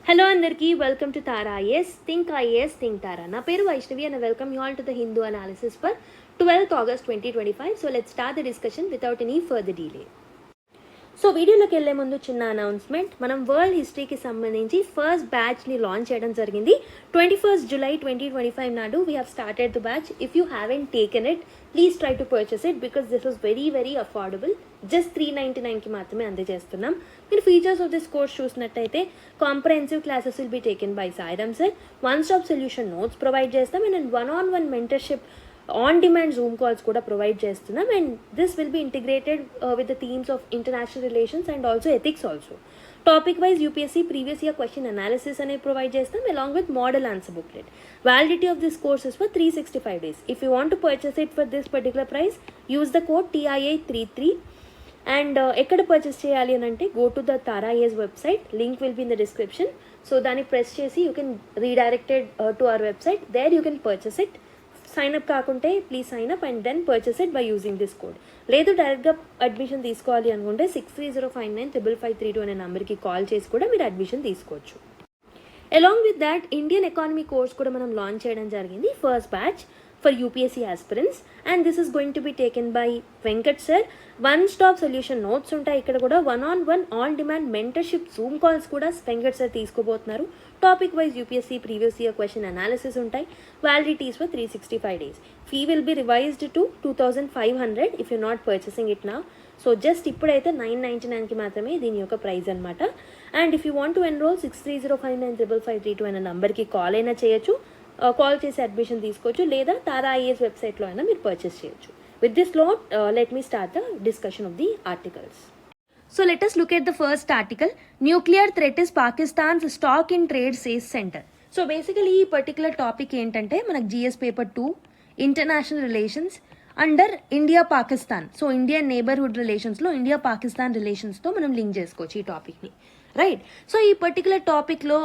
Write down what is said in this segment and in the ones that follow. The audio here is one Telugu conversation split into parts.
Hello Andarki, welcome to Tara IAS, Think IAS, Think Tara. Na peru Vaishnavi and I welcome you all to the Hindu analysis for 12th August 2025. So let's start the discussion without any further delay. So వీడియోలోకి వెళ్ళే ముందు చిన్న అనౌన్స్మెంట్, మనం వరల్డ్ హిస్టరీకి సంబంధించి ఫస్ట్ బ్యాచ్ని లాంచ్ చేయడం జరిగింది. 21st July 2025 నాడు we have started the batch. If you haven't taken it, please try to purchase it because this was very affordable. Just 399కి మాత్రమే అందజేస్తున్నాం. మీరు ఫీచర్స్ ఆఫ్ దిస్ కోర్స్ చూసినట్టయితే comprehensive classes will be taken by Sairam sir, one stop solution notes provide చేస్తాం, and 1-on-1 mentorship on demand Zoom calls కూడా ప్రొవైడ్ చేస్తున్నాం. And this will be integrated with the themes of international relations and also ethics also. Topic wise UPSC previous year question analysis అనేది ప్రొవైడ్ చేస్తాం along with model answer booklet. Validity of this course is for 365 days. If you want to purchase it for this particular price, use the code TIA33. And ఎక్కడ పర్చేస్ చేయాలి అని అంటే, go to the Tara IAS website, link will be in the description. So దాన్ని ప్రెస్ చేసి you can redirected to our website, there you can purchase it. Sign up కాకుంటే please sign up and then purchase it by using this code. లేదు డైరెక్ట్గా అడ్మిషన్ తీసుకోవాలి అనుకుంటే 63059552 అనే నెంబర్కి కాల్ చేసి కూడా మీరు అడ్మిషన్ తీసుకోవచ్చు. Along with that Indian economy course కూడా మనం లాంచ్ చేయడం జరిగింది, first batch for UPSC aspirants. And this is going to be taken by Venkat sir. One stop solution notes ఉంటాయి ఇక్కడ కూడా, 1-on-1 on demand mentorship Zoom calls కూడా వెంకట్ సార్ తీసుకోబోతున్నారు. Topic wise UPSC previous year question analysis ఉంటాయి. Validities for 365 days. Fee will be revised to 2500 if you not purchasing it నా. సో జస్ట్ ఇప్పుడైతే 999కి మాత్రమే దీని యొక్క ప్రైస్ అనమాట. And if you want to enrol 63059552 అనే నంబర్కి కాల్ అయినా చేయొచ్చు, కాల్ చేసి అడ్మిషన్ తీసుకోవచ్చు, లేదా తారా ఐఏఎస్ వెబ్సైట్లో అయినా మీరు పర్చేస్ చేయొచ్చు. With this note, let me start the discussion of the articles. So let us look at the first article. Nuclear threat is Pakistan's stock in trade, says center. So basically ఈ పర్టికులర్ టాపిక్ ఏంటంటే, మనకు GS paper 2 international relations under India Pakistan. So Indian neighbourhood రిలేషన్స్లో ఇండియా పాకిస్తాన్ రిలేషన్స్తో మనం లింక్ చేసుకోవచ్చు ఈ టాపిక్ని, రైట్? సో ఈ పర్టికులర్ టాపిక్లో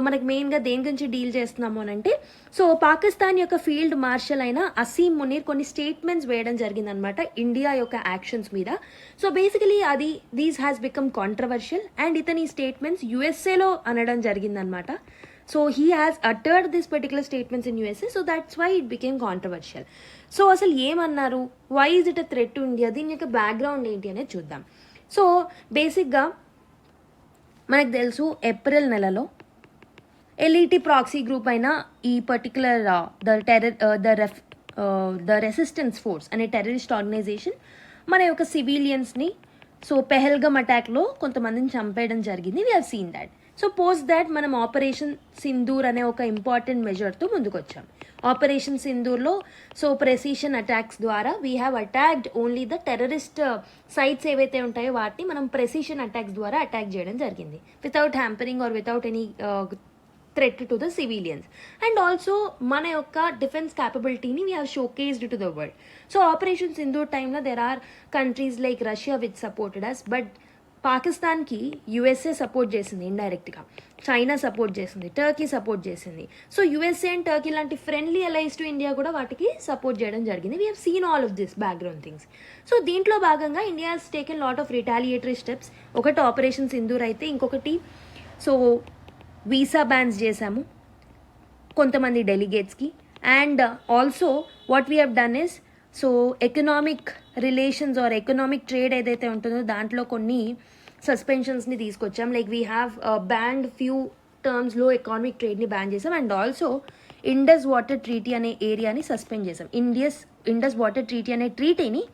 మనకి మెయిన్గా దేని గురించి డీల్ చేస్తున్నాము అని అంటే, సో పాకిస్తాన్ యొక్క ఫీల్డ్ మార్షల్ అయిన అసీం మునీర్ కొన్ని స్టేట్మెంట్స్ వేయడం జరిగిందనమాట ఇండియా యొక్క యాక్షన్స్ మీద. సో బేసికలీ అది these has become controversial and ఇతని స్టేట్మెంట్స్ యుఎస్ఏలో అనడం జరిగిందనమాట. So he has uttered this particular statements in USA, so that's why it became controversial. So అసలు ఏమన్నారు, why is it a threat to India, దీని యొక్క బ్యాక్గ్రౌండ్ ఏంటి అనేది చూద్దాం. సో బేసిక్గా మనకు తెలుసు, ఏప్రిల్ నెలలో ఎల్ఈటి ప్రాక్సీ గ్రూప్ అయిన ఈ పర్టికులర్ ద రెసిస్టెన్స్ ఫోర్స్ అనే టెర్రరిస్ట్ ఆర్గనైజేషన్ మన యొక్క సివిలియన్స్ని, సో పెహల్గమ్ అటాక్లో కొంతమందిని చంపేయడం జరిగింది. We have seen that. So post that మనం ఆపరేషన్ సింధూర్ అనే ఒక ఇంపార్టెంట్ మెజర్తో ముందుకు వచ్చాం. ఆపరేషన్ సింధూర్లో సో ప్రెసిషన్ అటాక్స్ ద్వారా we have attacked only the terrorist sites ఏవైతే ఉంటాయో వాటిని మనం ప్రెసిషన్ అటాక్స్ ద్వారా అటాక్ చేయడం జరిగింది, without hampering or without any threat to the civilians. And also మన యొక్క డిఫెన్స్ క్యాపబిలిటీని we have showcased to the world. So operation Sindoor టైంలో there are countries like Russia which supported us, but పాకిస్తాన్కి యుఎస్ఏ సపోర్ట్ చేసింది ఇండైరెక్ట్గా, చైనా సపోర్ట్ చేసింది, టర్కీ సపోర్ట్ చేసింది. సో యుఎస్ఏ అండ్ టర్కీ లాంటి ఫ్రెండ్లీ అలైస్ టు ఇండియా కూడా వాటికి సపోర్ట్ చేయడం జరిగింది. We have seen all of this background things. So దీంట్లో భాగంగా India has taken lot of retaliatory steps. ఒకటి ఆపరేషన్ సింధూర్ అయితే, ఇంకొకటి సో వీసా బ్యాన్స్ చేశాము కొంతమంది డెలిగేట్స్కి. And also what we have done is, so economic relations or economic trade ఏదైతే ఉంటుందో దాంట్లో కొన్ని సస్పెన్షన్స్ని తీసుకొచ్చాం. Like we have banned few టర్మ్స్లో ఎకనామిక్ ట్రేడ్ని బ్యాన్ చేసాం. And also Indus water treaty అనే ఏరియాని సస్పెండ్ చేసాం. ఇండస్ వాటర్ ట్రీటీ అనే ట్రీటీని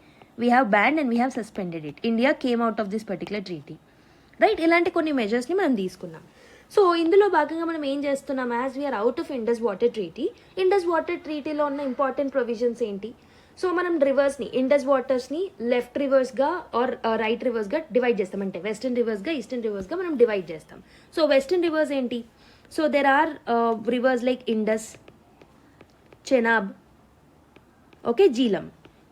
we have banned and we have suspended it. India came out of this particular treaty, right? ఇలాంటి కొన్ని మెజర్స్ని మనం తీసుకున్నాం. సో ఇందులో భాగంగా మనం ఏం చేస్తున్నాం, as we are out of Indus water treaty, Indus water ట్రీటీలో ఉన్న ఇంపార్టెంట్ ప్రొవిజన్స్ ఏంటి? సో మనం రివర్స్ని, ఇండస్ వాటర్స్ని లెఫ్ట్ రివర్స్గా ఆర్ రైట్ రివర్స్గా డివైడ్ చేస్తాం. అంటే వెస్టర్న్ రివర్స్గా, ఈస్టర్న్ రివర్స్గా మనం డివైడ్ చేస్తాం. సో వెస్టర్న్ రివర్స్ ఏంటి? So there are rivers like Indus, Chenab, okay, Jhelum.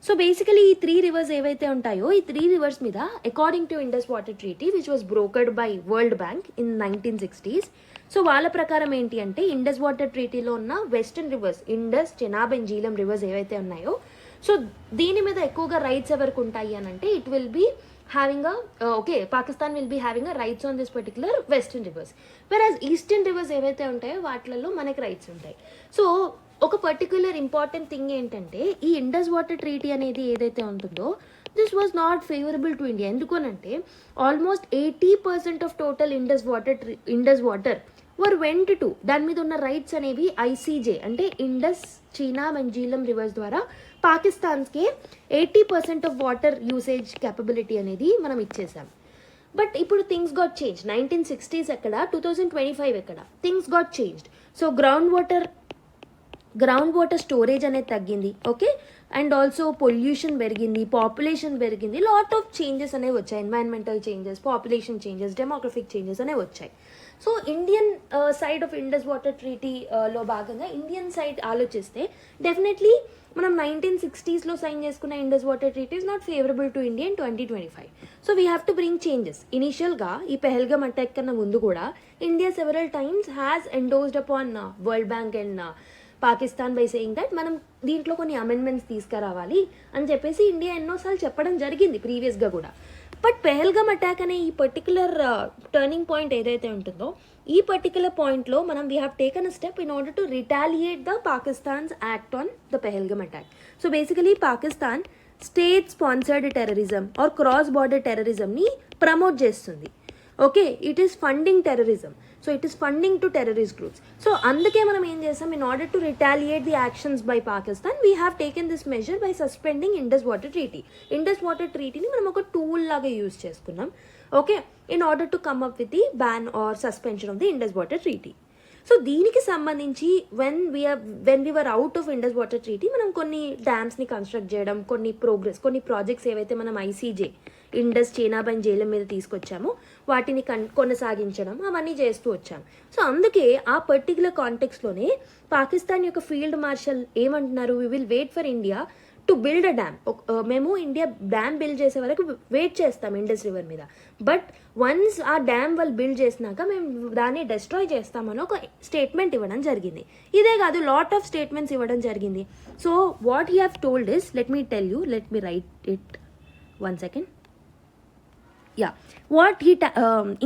So basically ఈ 3 రివర్స్ ఏవైతే ఉంటాయో, ఈ 3 రివర్స్ మీద according to Indus water treaty which was బ్రోకర్డ్ by world bank in 1960s, so వాళ్ళ ప్రకారం ఏంటి అంటే, ఇండస్ వాటర్ ట్రీటీలో ఉన్న western reverse Indus, Chenab and Jhelum reverse ఏవైతే ఉన్నాయో, సో దీని మీద ఎక్కువగా రైట్స్ ఎవరికి ఉంటాయి అని అంటే, it will be having a Pakistan will be having a rights on this particular western rivers, whereas eastern rivers ఏవైతే ఉంటాయో వాటిలలో మనకి రైట్స్ ఉంటాయి. సో ఒక పర్టిక్యులర్ ఇంపార్టెంట్ థింగ్ ఏంటంటే ఈ ఇండస్ వాటర్ ట్రీటీ అనేది ఏదైతే ఉంటుందో this was not favourable to India. ఎందుకనంటే almost 80% of total Indus water went to దాని మీద ఉన్న రైట్స్ అనేవి ఐసీజే అంటే ఇండస్, చీనా, మంజీలం రివర్స్ ద్వారా పాకిస్తాన్స్కే 80% ఆఫ్ వాటర్ యూసేజ్ క్యాపబిలిటీ అనేది మనం ఇచ్చేసాం. బట్ ఇప్పుడు థింగ్స్ గాట్ చేంజ్. 1960s ఎక్కడ, 2025 ఎక్కడ, things got changed. So ground water storage అనేది తగ్గింది. ఓకే, అండ్ ఆల్సో పొల్యూషన్ పెరిగింది, పాపులేషన్ పెరిగింది, లాట్ ఆఫ్ చేంజెస్ అనేవి వచ్చాయి. Environmental changes, population changes, demographic changes అనేవి వచ్చాయి. So Indian side of Indus water ట్రీటీలో భాగంగా ఇండియన్ సైడ్ ఆలోచిస్తే డెఫినెట్లీ మనం 1960sలో సైన్ చేసుకున్న Indus water treaty is not favourable to India in 2025. So we have to bring changes. ఇనిషియల్గా ఈ పెహల్గమ్ అటాక్ కన్నా ముందు కూడా India several times has endorsed upon World Bank and Pakistan by saying that మనం దీంట్లో కొన్ని అమెండ్మెంట్స్ తీసుకురావాలి అని చెప్పేసి ఇండియా ఎన్నోసార్లు చెప్పడం జరిగింది ప్రీవియస్గా కూడా. బట్ పెహల్గమ్ అటాక్ అనే ఈ పర్టికులర్ టర్నింగ్ పాయింట్ ఏదైతే ఉంటుందో ఈ పర్టికులర్ పాయింట్లో మనం we have taken a step in order to retaliate the Pakistan's act on the Pahalgam attack. So basically Pakistan state sponsored terrorism or cross border టెర్రరిజంని ప్రమోట్ చేస్తుంది. Okay, it is funding terrorism. So it is funding to terrorist groups. So అందుకే మనం ఏం చేస్తాం, in order to retaliate the actions by Pakistan we have taken this measure by suspending Indus water treaty. Indus water ట్రీటీని మనం ఒక టూల్ లాగా యూజ్ చేసుకున్నాం. Okay, in order to come up with the ban or suspension of the Indus water treaty. So దీనికి సంబంధించి when we're out of Indus water treaty మనం కొన్ని డ్యామ్స్ని కన్స్ట్రక్ట్ చేయడం, కొన్ని ప్రాజెక్ట్స్ ఏవైతే మనం ఐసీజే ఇండస్, చీనాబ్ జైలం మీద తీసుకొచ్చామో వాటిని కొనసాగించడం అవన్నీ చేస్తూ వచ్చాం. సో అందుకే ఆ పర్టికులర్ కాంటెక్స్లోనే పాకిస్తాన్ యొక్క ఫీల్డ్ మార్షల్ ఏమంటున్నారు, we will wait for India to build a dam. మేము ఇండియా డ్యామ్ బిల్డ్ చేసే వరకు వెయిట్ చేస్తాం ఇండస్ రివర్ మీద. బట్ వన్స్ ఆ డ్యామ్ వాళ్ళు బిల్డ్ చేసినాక మేము దాన్ని డెస్ట్రాయ్ చేస్తామని ఒక స్టేట్మెంట్ ఇవ్వడం జరిగింది. ఇదే కాదు, లాట్ ఆఫ్ స్టేట్మెంట్స్ ఇవ్వడం జరిగింది. So what he have told is, let me tell you, let me write it 1 second. Yeah, what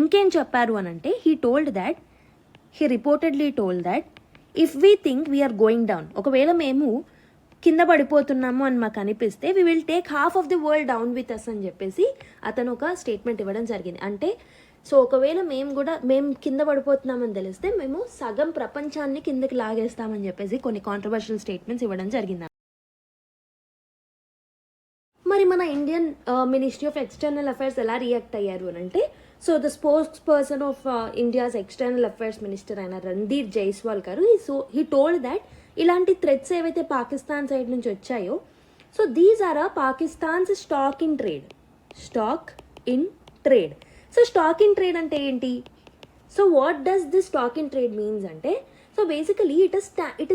ఇంకేం చెప్పారు అని అంటే he reportedly told that if we think we're going down, ఒకవేళ మేము కింద పడిపోతున్నాము అని మాకు అనిపిస్తే we will take half of the world down with us అని చెప్పేసి అతను ఒక స్టేట్మెంట్ ఇవ్వడం జరిగింది. అంటే సో ఒకవేళ మేము కింద పడిపోతున్నామని తెలిస్తే మేము సగం ప్రపంచాన్ని కిందకి లాగేస్తామని చెప్పేసి కొన్ని కాంట్రవర్షియల్ స్టేట్మెంట్స్ ఇవ్వడం జరిగింది. మరి మన Indian ministry of external affairs ఎలా రియాక్ట్ అయ్యారు అని అంటే, so the spokesperson of India's external affairs minister అయిన Randhir Jaiswal garu he told that ఇలాంటి థ్రెట్స్ ఏవైతే పాకిస్తాన్ సైడ్ నుంచి వచ్చాయో, so these are Pakistan's stock in trade. So stock in trade అంటే ఏంటి? So what does this stock in trade means అంటే, so basically it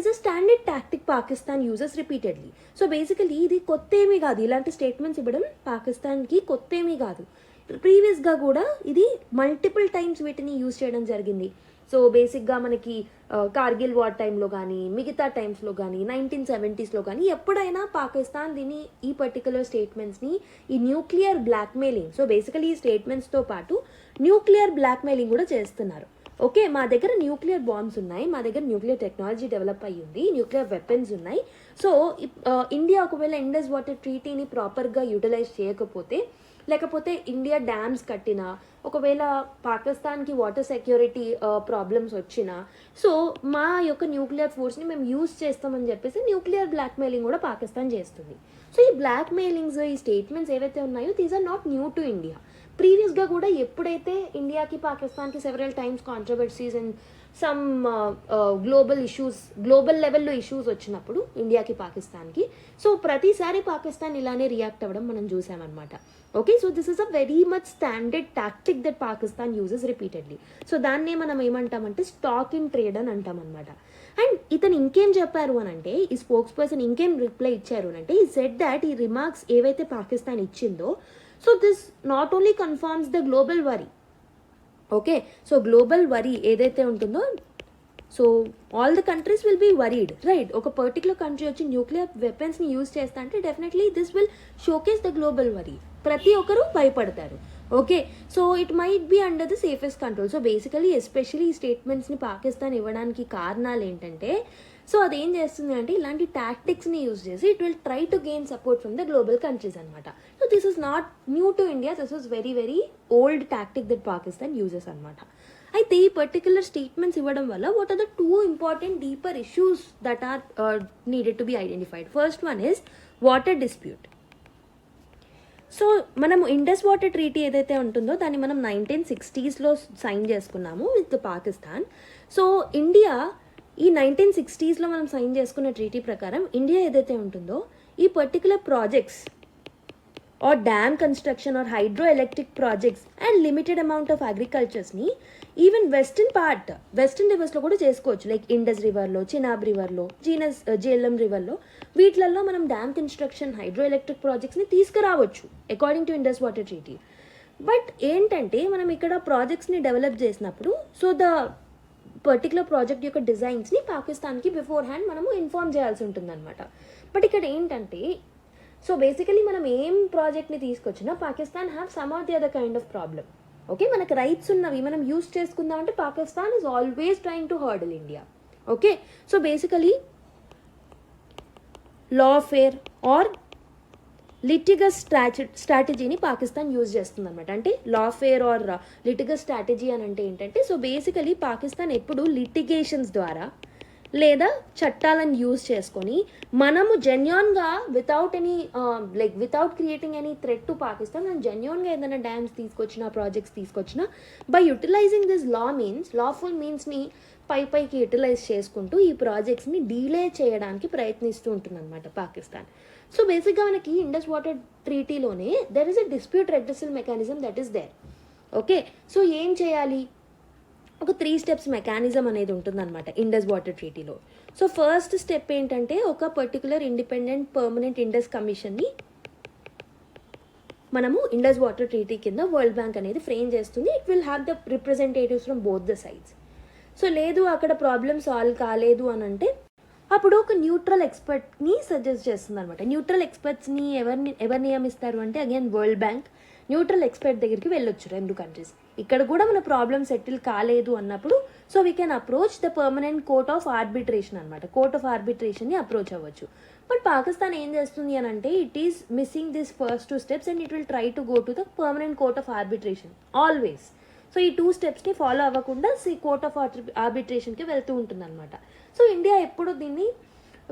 is a standard tactic Pakistan uses repeatedly. So basically ఇది కొత్త ఏమీ కాదు, ఇలాంటి స్టేట్మెంట్స్ ఇవ్వడం పాకిస్తాన్కి కొత్త ఏమీ కాదు. ప్రీవియస్గా కూడా ఇది మల్టిపుల్ టైమ్స్ వీటిని యూజ్ చేయడం జరిగింది. సో బేసిక్గా మనకి కార్గిల్ వార్ టైంలో కానీ మిగతా టైమ్స్లో కానీ 1970sలో కానీ ఎప్పుడైనా పాకిస్తాన్ దీన్ని ఈ పర్టికులర్ స్టేట్మెంట్స్ని ఈ న్యూక్లియర్ బ్లాక్మెయిలింగ్, సో బేసికలీ ఈ స్టేట్మెంట్స్తో పాటు న్యూక్లియర్ బ్లాక్మెయిలింగ్ కూడా చేస్తున్నారు. ఓకే, మా దగ్గర న్యూక్లియర్ బాంబ్స్ ఉన్నాయి, మా దగ్గర న్యూక్లియర్ టెక్నాలజీ డెవలప్ అయ్యింది, న్యూక్లియర్ వెపన్స్ ఉన్నాయి. సో ఇండియా ఒకవేళ ఇండస్ వాటర్ ట్రీటీని ప్రాపర్గా యూటిలైజ్ చేయకపోతే, లేకపోతే ఇండియా డ్యామ్స్ కట్టినా, ఒకవేళ పాకిస్తాన్కి వాటర్ సెక్యూరిటీ ప్రాబ్లమ్స్ వచ్చినా, సో మా యొక్క న్యూక్లియర్ ఫోర్స్ని మేము యూజ్ చేస్తామని చెప్పేసి న్యూక్లియర్ బ్లాక్మెయిలింగ్ కూడా పాకిస్తాన్ చేస్తుంది. సో ఈ బ్లాక్మెయిలింగ్స్, ఈ స్టేట్మెంట్స్ ఏవైతే ఉన్నాయో these are not new to India. ప్రీవియస్గా కూడా ఎప్పుడైతే ఇండియాకి పాకిస్తాన్కి several times controversies and some global లెవెల్లో ఇష్యూస్ వచ్చినప్పుడు ఇండియాకి పాకిస్తాన్కి, సో ప్రతిసారి పాకిస్తాన్ ఇలానే రియాక్ట్ అవ్వడం మనం చూసామన్నమాట. Okay, so this is a very much standard tactic that Pakistan uses repeatedly. So దాన్నే మనం ఏమంటామంటే స్టాక్ ఇన్ ట్రేడ్ అని అంటాం అనమాట. అండ్ ఇతను ఇంకేం చెప్పారు అని అంటే, ఈ స్పోక్స్ పర్సన్ ఇంకేం రిప్లై ఇచ్చారు అని అంటే, ఈ సెడ్ దాట్ ఈ రిమార్క్స్ ఏవైతే పాకిస్తాన్ ఇచ్చిందో, so this not only confirms the global worry. Okay, so global worry ఏదైతే ఉంటుందో, so all the countries will be worried, right? ఒక పర్టికులర్ కంట్రీ వచ్చి న్యూక్లియర్ వెపన్స్ని యూజ్ చేస్తా అంటే definitely this will showcase the global worry. ప్రతి ఒక్కరూ భయపడతారు. Okay, so it might be under the safest control. So basically especially ఈ స్టేట్మెంట్స్ని పాకిస్తాన్ ఇవ్వడానికి కారణాలు ఏంటంటే, సో అదేం చేస్తుంది అంటే ఇలాంటి టాక్టిక్స్ని యూజ్ చేసి it will try to gain support from the global countries అనమాట. So this is not new to India, this is very very old tactic that Pakistan uses అనమాట. అయితే ఈ పర్టికులర్ స్టేట్మెంట్స్ ఇవ్వడం వల్ల what are the 2 important deeper issues that are needed to be identified. First one is water dispute. So మనము ఇండస్ వాటర్ ట్రీటీ ఏదైతే ఉంటుందో దాన్ని మనం 1960s సైన్ చేసుకున్నాము విత్ పాకిస్తాన్. సో ఇండియా ఈ 1960s మనం సైన్ చేసుకున్న ట్రీటీ ప్రకారం ఇండియా ఏదైతే ఉంటుందో ఈ particular projects or dam construction or hydro electric projects and limited amount of అగ్రికల్చర్స్ని ఈవెన్ వెస్టర్న్ రివర్స్లో కూడా చేసుకోవచ్చు. లైక్ ఇండస్ రివర్లో, చినాబ్ రివర్లో, జేలం రివర్లో, వీటిలలో మనం డ్యామ్ కన్స్ట్రక్షన్, హైడ్రో ఎలక్ట్రిక్ ప్రాజెక్ట్స్ని తీసుకురావచ్చు according to Indus water treaty. But ఏంటంటే మనం ఇక్కడ ప్రాజెక్ట్స్ని డెవలప్ చేసినప్పుడు సో ద పర్టికులర్ ప్రాజెక్ట్ యొక్క డిజైన్స్ని పాకిస్తాన్కి బిఫోర్ హ్యాండ్ మనము ఇన్ఫార్మ్ చేయాల్సి ఉంటుందన్నమాట. బట్ ఇక్కడ ఏంటంటే సో బేసికలీ మనం ఏం ప్రాజెక్ట్ని తీసుకొచ్చినా Pakistan have some or the other kind of problem. Okay, మనకు రైట్స్ ఉన్నవి మనం యూస్ చేసుకుందాం అంటే Pakistan is always trying to hurdle India. Okay, so basically lawfare or litigious స్ట్రాటజీని పాకిస్తాన్ యూజ్ చేస్తుంది అనమాట. అంటే లాఫేర్ ఆర్ లిటిగస్ స్ట్రాటజీ అని అంటే ఏంటంటే సో బేసికలీ పాకిస్తాన్ ఎప్పుడు లిటిగేషన్స్ ద్వారా లేదా చట్టాలను యూజ్ చేసుకొని మనము జెన్యూన్గా without creating any threat to Pakistan మనం జెన్యూన్గా ఏదైనా డ్యామ్స్ తీసుకొచ్చినా ప్రాజెక్ట్స్ తీసుకొచ్చినా బై యూటిలైజింగ్ దిస్ లాఫుల్ మీన్స్ని పైకి యూటిలైజ్ చేసుకుంటూ ఈ ప్రాజెక్ట్స్ని డీలే చేయడానికి ప్రయత్నిస్తూ ఉంటుంది అనమాట పాకిస్తాన్. సో బేసిక్గా మనకి ఇండస్ వాటర్ ట్రీటీలోనే there is a dispute redressal mechanism that is there. Okay, so ఏం చేయాలి, ఒక 3 స్టెప్స్ మెకానిజం అనేది ఉంటుందన్నమాట ఇండస్ వాటర్ ట్రీటీలో. సో ఫస్ట్ స్టెప్ ఏంటంటే ఒక పర్టికులర్ ఇండిపెండెంట్ పర్మనెంట్ ఇండస్ కమిషన్ని మనము ఇండస్ వాటర్ ట్రీటీ కింద వరల్డ్ బ్యాంక్ అనేది ఫ్రేమ్ చేస్తుంది. It will have the representatives from both the sides. So లేదు అక్కడ ప్రాబ్లమ్ సాల్వ్ కాలేదు అని అంటే అప్పుడు ఒక న్యూట్రల్ ఎక్స్పర్ట్ని సజెస్ట్ చేస్తుంది అనమాట. న్యూట్రల్ ఎక్స్పర్ట్స్ని ఎవరు నియమిస్తారు అంటే again world bank neutral expert దగ్గరికి వెళ్ళొచ్చు 2 కంట్రీస్. ఇక్కడ కూడా మన ప్రాబ్లమ్ సెటిల్ కాలేదు అన్నప్పుడు so we can approach the permanent court of arbitration అనమాట. కోర్ట్ ఆఫ్ ఆర్బిట్రేషన్ని అప్రోచ్ అవ్వచ్చు. బట్ పాకిస్తాన్ ఏం చేస్తుంది అని అంటే it is missing this first 2 steps and it will try to go to the permanent court of arbitration always. So ఈ 2 స్టెప్స్ని ఫాలో అవ్వకుండా కోర్ట్ ఆఫ్ ఆర్బిట్రేషన్కి వెళ్తూ ఉంటుంది అనమాట. సో ఇండియా ఎప్పుడు దీన్ని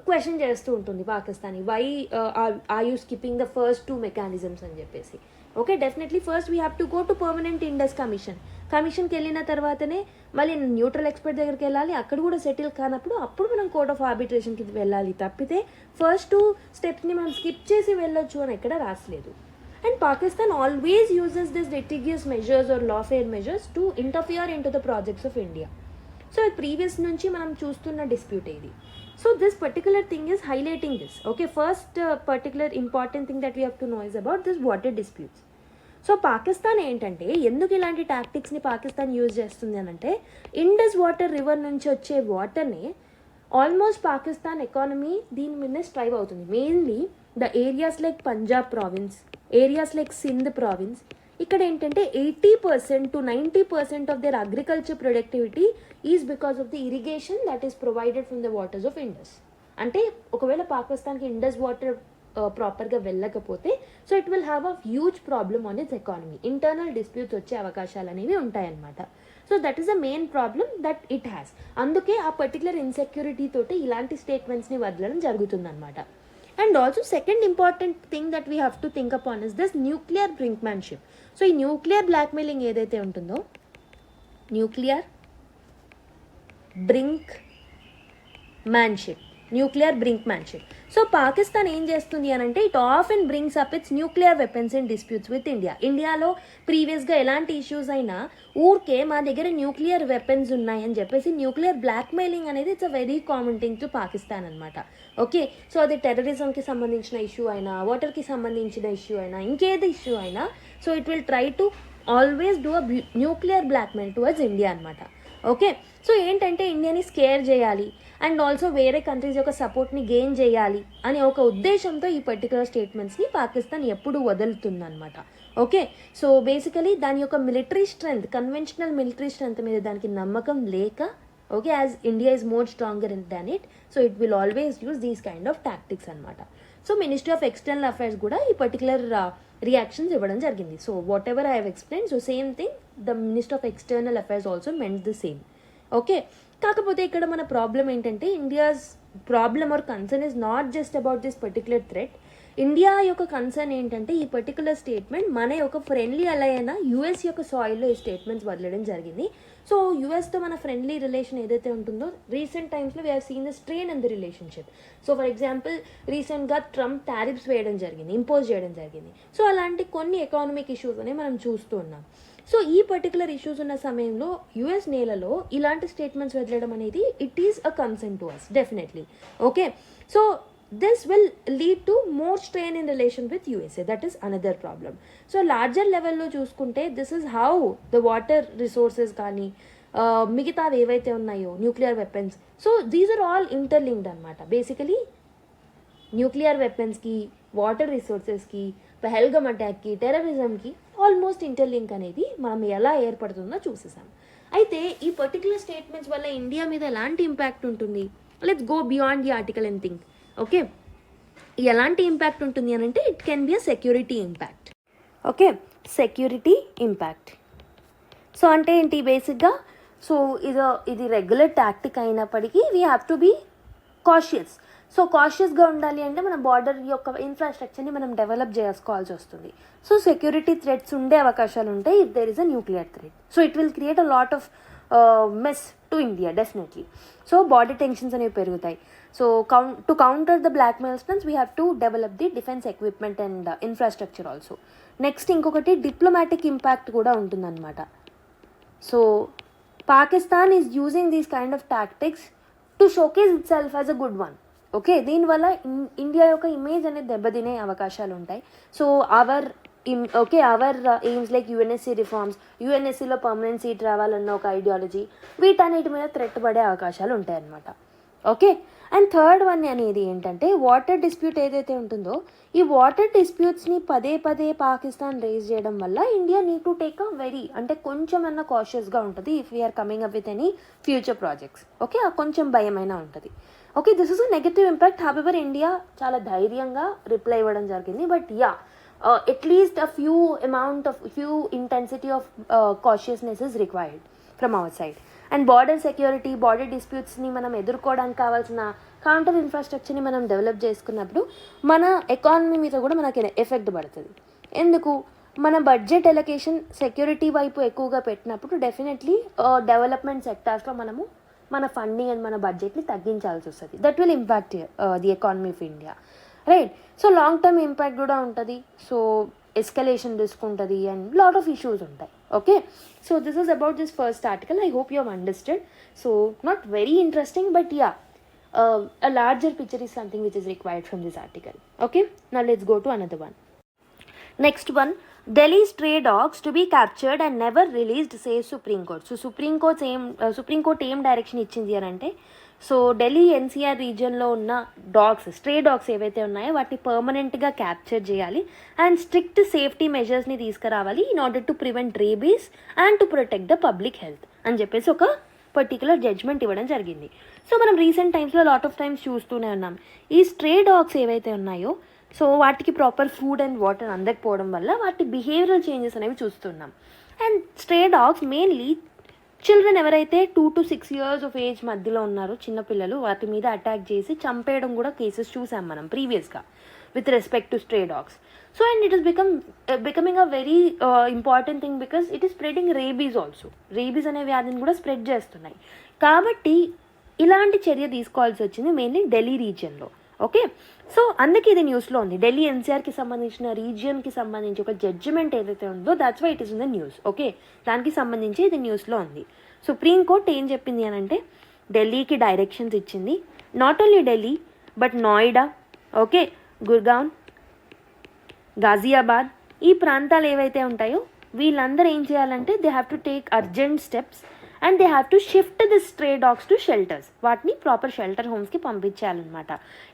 క్వశ్చన్ చేస్తూ ఉంటుంది Pakistan, why are you skipping the first 2 mechanisms అని చెప్పేసి. Okay, definitely first we have to go to permanent Indus కమిషన్కి వెళ్ళిన తర్వాతనే మళ్ళీ న్యూట్రల్ ఎక్స్పర్ట్ దగ్గరికి వెళ్ళాలి. అక్కడ కూడా సెటిల్ కానప్పుడు అప్పుడు మనం కోర్ట్ ఆఫ్ ఆర్బిట్రేషన్కి వెళ్ళాలి. తప్పితే ఫస్ట్ 2 స్టెప్స్ని మనం స్కిప్ చేసి వెళ్ళొచ్చు అని ఎక్కడ రాసలేదు. And Pakistan always uses this litigious measures or lawfare measures to interfere in to the projects of India. So previous నుంచి మనం చూస్తున్న డిస్ప్యూట్ ఇది. So this particular thing is highlighting this. Okay, first particular important thing that we have to know is about this water disputes. So Pakistan ఏంటంటే ఎందుకు ఇలాంటి టాక్టిక్స్ని పాకిస్తాన్ యూజ్ చేస్తుంది అని అంటే ఇండస్ వాటర్ రివర్ నుంచి వచ్చే వాటర్ని ఆల్మోస్ట్ పాకిస్తాన్ ఎకానమీ దీని మీదనే స్ట్రైవ్ అవుతుంది. Mainly the areas like Punjab province, areas like Sindh province, ఇక్కడ ఏంటంటే 80% to 90% of their agriculture productivity is because of the irrigation that is provided from the waters of Indus. అంటే ఒకవేళ పాకిస్తాన్కి ఇండస్ వాటర్ ప్రాపర్గా వెళ్ళకపోతే so it will have a huge problem on it's economy. Internal disputes వచ్చే అవకాశాలు అనేవి ఉంటాయన్నమాట. So that is the main problem that it has. అందుకే ఆ పర్టికులర్ ఇన్సెక్యూరిటీ తోటి ఇలాంటి స్టేట్మెంట్స్ని వదలడం జరుగుతుందన్నమాట. And also second important thing that we have to think upon is this nuclear brinkmanship. So ఈ న్యూక్లియర్ బ్లాక్మెయిలింగ్ ఏదైతే ఉంటుందో న్యూక్లియర్ బ్రింక్మ్యాన్షిప్. సో పాకిస్తాన్ ఏం చేస్తుంది అని అంటే it often brings up its nuclear weapons in disputes with India. ఇండియాలో ప్రీవియస్గా ఎలాంటి ఇష్యూస్ అయినా ఊరికే మా దగ్గర న్యూక్లియర్ వెపన్స్ ఉన్నాయని చెప్పేసి న్యూక్లియర్ బ్లాక్మెయిలింగ్ అనేది it's a very common thing to Pakistan అనమాట. ఓకే, సో అది టెర్రరిజంకి సంబంధించిన ఇష్యూ అయినా, వాటర్కి సంబంధించిన ఇష్యూ అయినా, ఇంకేది ఇష్యూ అయినా so it will try to always do a nuclear blackmail towards India అనమాట. ఓకే, సో ఏంటంటే ఇండియాని స్కేర్ చేయాలి అండ్ ఆల్సో వేరే కంట్రీస్ యొక్క సపోర్ట్ని గెయిన్ చేయాలి అనే ఒక ఉద్దేశంతో ఈ పర్టికులర్ స్టేట్మెంట్స్ని పాకిస్తాన్ ఎప్పుడు వదులుతుందన్నమాట. ఓకే, సో బేసికలీ దాని యొక్క military strength, conventional military strength మీద దానికి నమ్మకం లేక, okay, as India is more stronger than it, so it will always use these kind of tactics అనమాట. So ministry of external affairs కూడా ఈ పర్టికులర్ రియాక్షన్స్ ఇవ్వడం జరిగింది. So whatever I have explain, so same thing the minister of external affairs also meant the same. Okay, కాకపోతే ఇక్కడ మన ప్రాబ్లం ఏంటంటే India's problem or concern is not just about this particular threat. India యొక్క కన్సర్న్ ఏంటంటే ఈ పర్టికులర్ స్టేట్మెంట్ మన యొక్క ఫ్రెండ్లీ అలై అయిన యూఎస్ యొక్క సాయిల్లో ఈ స్టేట్మెంట్స్ వదలడం జరిగింది. సో యూఎస్తో మన ఫ్రెండ్లీ రిలేషన్ ఏదైతే ఉంటుందో రీసెంట్ టైమ్స్లో we have seen the strain in the relationship. So for example రీసెంట్గా ట్రంప్ టారిఫ్స్ వేయడం జరిగింది, ఇంపోజ్ చేయడం జరిగింది. సో అలాంటి కొన్ని ఎకానమిక్ ఇష్యూస్ అనేవి మనం చూస్తూ ఉన్నాం. సో ఈ పర్టికులర్ ఇష్యూస్ ఉన్న సమయంలో యుఎస్ నేలలో ఇలాంటి స్టేట్మెంట్స్ వదలడం అనేది it is a concern to us definitely. Okay, so this will lead to more strain in relation with USA. That is another problem. So larger level lo చూసుకుంటే this is how the water resources కానీ మిగతావి ఏవైతే ఉన్నాయో nuclear weapons, so these are all interlinked అనమాట. బేసికలీ న్యూక్లియర్ వెపన్స్కి, వాటర్ రిసోర్సెస్కి, పెహల్గమ్ అటాక్కి, టెర్రరిజంకి ఆల్మోస్ట్ ఇంటర్లింక్ అనేది మనం ఎలా ఏర్పడుతుందో చూసేసాం. అయితే ఈ పర్టికులర్ స్టేట్మెంట్స్ వల్ల ఇండియా మీద ఎలాంటి ఇంపాక్ట్ ఉంటుంది? Let's go beyond the article and think. Okay, ఎలాంటి ఇంపాక్ట్ ఉంటుంది అని అంటే it can be a security impact. Okay, security impact. So అంటే ఏంటి బేసిక్గా, సో ఇది రెగ్యులర్ టాక్టిక్ అయినప్పటికీ we have to be cautious. So కాషియస్గా ఉండాలి అంటే మన బార్డర్ యొక్క ఇన్ఫ్రాస్ట్రక్చర్ని మనం డెవలప్ చేసుకోవాల్సి వస్తుంది. సో సెక్యూరిటీ థ్రెట్స్ ఉండే అవకాశాలు ఉంటాయి if there is a nuclear threat. So it will create a lot of mess to India definitely. So border tensions అనేవి పెరుగుతాయి. So to counter the blackmail stunts, we have to develop the defense equipment and infrastructure also. Next ఇంకొకటి డిప్లొమాటిక్ ఇంపాక్ట్ కూడా ఉంటుందన్నమాట. So Pakistan is using these kind of tactics to showcase itself as a good one. Okay, దీనివల్ల ఇండియా యొక్క ఇమేజ్ అనేది దెబ్బతినే అవకాశాలు ఉంటాయి. So our aims like UNSC reforms, యుఎన్ఎస్సిలో పర్మనెంట్ సీట్ రావాలన్న ఒక ఐడియాలజీ, వీటన్నిటి మీద థ్రెట్ పడే అవకాశాలు ఉంటాయి అన్నమాట. ఓకే, అండ్ థర్డ్ వన్ అనేది ఏంటంటే వాటర్ డిస్ప్యూట్ ఏదైతే ఉంటుందో ఈ వాటర్ డిస్ప్యూట్స్ని పదే పదే పాకిస్తాన్ రేజ్ చేయడం వల్ల India need to take a అంటే కొంచెం అన్న కాషియస్గా ఉంటుంది if we are coming up with any future projects. Okay, కొంచెం భయమైనా ఉంటుంది. Okay, this is a negative impact. However India చాలా ధైర్యంగా రిప్లై ఇవ్వడం జరిగింది. But at least few intensity of cautiousness is required from our side. And border security, border డిస్ప్యూట్స్ని మనం ఎదుర్కోవడానికి కావాల్సిన కౌంటర్ ఇన్ఫ్రాస్ట్రక్చర్ని మనం డెవలప్ చేసుకున్నప్పుడు మన ఎకానమీ మీద కూడా మనకి ఎఫెక్ట్ పడుతుంది. ఎందుకు? మన బడ్జెట్ ఎలొకేషన్ సెక్యూరిటీ వైపు ఎక్కువగా పెట్టినప్పుడు డెఫినెట్లీ డెవలప్మెంట్ సెక్టార్స్లో మనము మన ఫండింగ్ అండ్ మన బడ్జెట్ని తగ్గించాల్సి వస్తుంది. That will impact the economy of India, right? So long term impact కూడా ఉంటుంది. సో ఎస్కలేషన్ రిస్క్ ఉంటుంది అండ్ లాట్ ఆఫ్ ఇష్యూస్ ఉంటాయి. Okay, so this is about this first article. I hope you have understood. So not very interesting, but yeah, a larger picture is something which is required from this article. Okay, now let's go to another one. Next one, Delhi stray dogs to be captured and never released, says Supreme Court. So Supreme Court aim direction ఇచ్చింది అని అంటే, సో ఢిల్లీ ఎన్సీఆర్ రీజియన్లో ఉన్న స్ట్రే డాగ్స్ ఏవైతే ఉన్నాయో వాటిని పర్మనెంట్గా క్యాప్చర్ చేయాలి అండ్ స్ట్రిక్ట్ సేఫ్టీ మెజర్స్ని తీసుకురావాలి in order to prevent rabies and to protect the public health అని చెప్పేసి ఒక పర్టికులర్ జడ్జ్మెంట్ ఇవ్వడం జరిగింది. సో మనం రీసెంట్ టైమ్స్లో లాట్ ఆఫ్ టైమ్స్ చూస్తూనే ఉన్నాం ఈ స్ట్రే డాగ్స్ ఏవైతే ఉన్నాయో సో వాటికి ప్రాపర్ ఫుడ్ అండ్ వాటర్ అందకపోవడం వల్ల వాటి బిహేవియరల్ చేంజెస్ అనేవి చూస్తున్నాం. And stray dogs mainly children ఎవరైతే 2 to 6 years ఆఫ్ ఏజ్ మధ్యలో ఉన్నారో చిన్నపిల్లలు వాటి మీద అటాక్ చేసి చంపేయడం కూడా కేసెస్ చూసాం మనం ప్రీవియస్గా with respect to stray dogs. So and it is becoming a very important thing because it is spreading rabies also. Rabies అనే వ్యాధిని కూడా స్ప్రెడ్ చేస్తున్నాయి. కాబట్టి ఇలాంటి చర్య తీసుకోవాల్సి వచ్చింది మెయిన్లీ ఢిల్లీ రీజియన్లో. ఓకే, సో అందుకే ఇది న్యూస్లో ఉంది. ఢిల్లీ ఎన్సీఆర్కి సంబంధించిన రీజియన్కి సంబంధించి ఒక జడ్జిమెంట్ ఏదైతే ఉందో that's why it is in the news. Okay, దానికి సంబంధించి ఇది న్యూస్లో ఉంది. సుప్రీం కోర్ట్ ఏం చెప్పింది అని అంటే ఢిల్లీకి డైరెక్షన్స్ ఇచ్చింది. Not only Delhi but Noida, okay, Gurgaon, Ghaziabad ఈ ప్రాంతాలు ఏవైతే ఉంటాయో వీళ్ళందరూ ఏం చేయాలంటే they have to take urgent steps and they have to shift the stray dogs to shelters. వాటిని ప్రాపర్ షెల్టర్ హోమ్స్కి పంపించాలన్నమాట.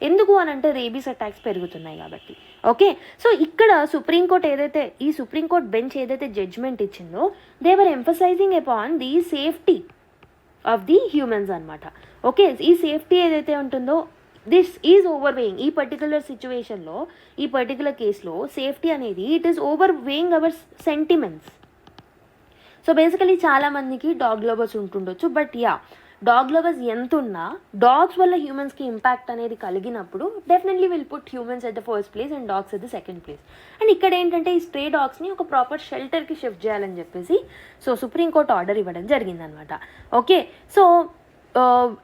ఎందుకు అని అంటే రేబీస్ అటాక్స్ పెరుగుతున్నాయి కాబట్టి. ఓకే, సో ఇక్కడ సుప్రీంకోర్ట్ బెంచ్ ఏదైతే జడ్జ్మెంట్ ఇచ్చిందో, they were emphasising upon the safety of the humans అనమాట. ఓకే, ఈ సేఫ్టీ ఏదైతే ఉంటుందో దిస్ ఈజ్ ఓవర్ వేయింగ్. ఈ పర్టికులర్ సిచ్యువేషన్లో, ఈ పర్టికులర్ కేసులో సేఫ్టీ అనేది it is overweighing our sentiments. So basically చాలామందికి డాగ్ లవర్స్ ఉంటుండొచ్చు, బట్ డాగ్ లవర్స్ ఎంత ఉన్నా డాగ్స్ వల్ల హ్యూమన్స్కి ఇంపాక్ట్ అనేది కలిగినప్పుడు definitely will put humans at the first place and dogs at the second place. And ఇక్కడ ఏంటంటే ఈ స్ట్రే డాగ్స్ని ఒక ప్రాపర్ షెల్టర్కి షిఫ్ట్ చేయాలని చెప్పేసి సుప్రీంకోర్టు ఆర్డర్ ఇవ్వడం జరిగిందనమాట. ఓకే, సో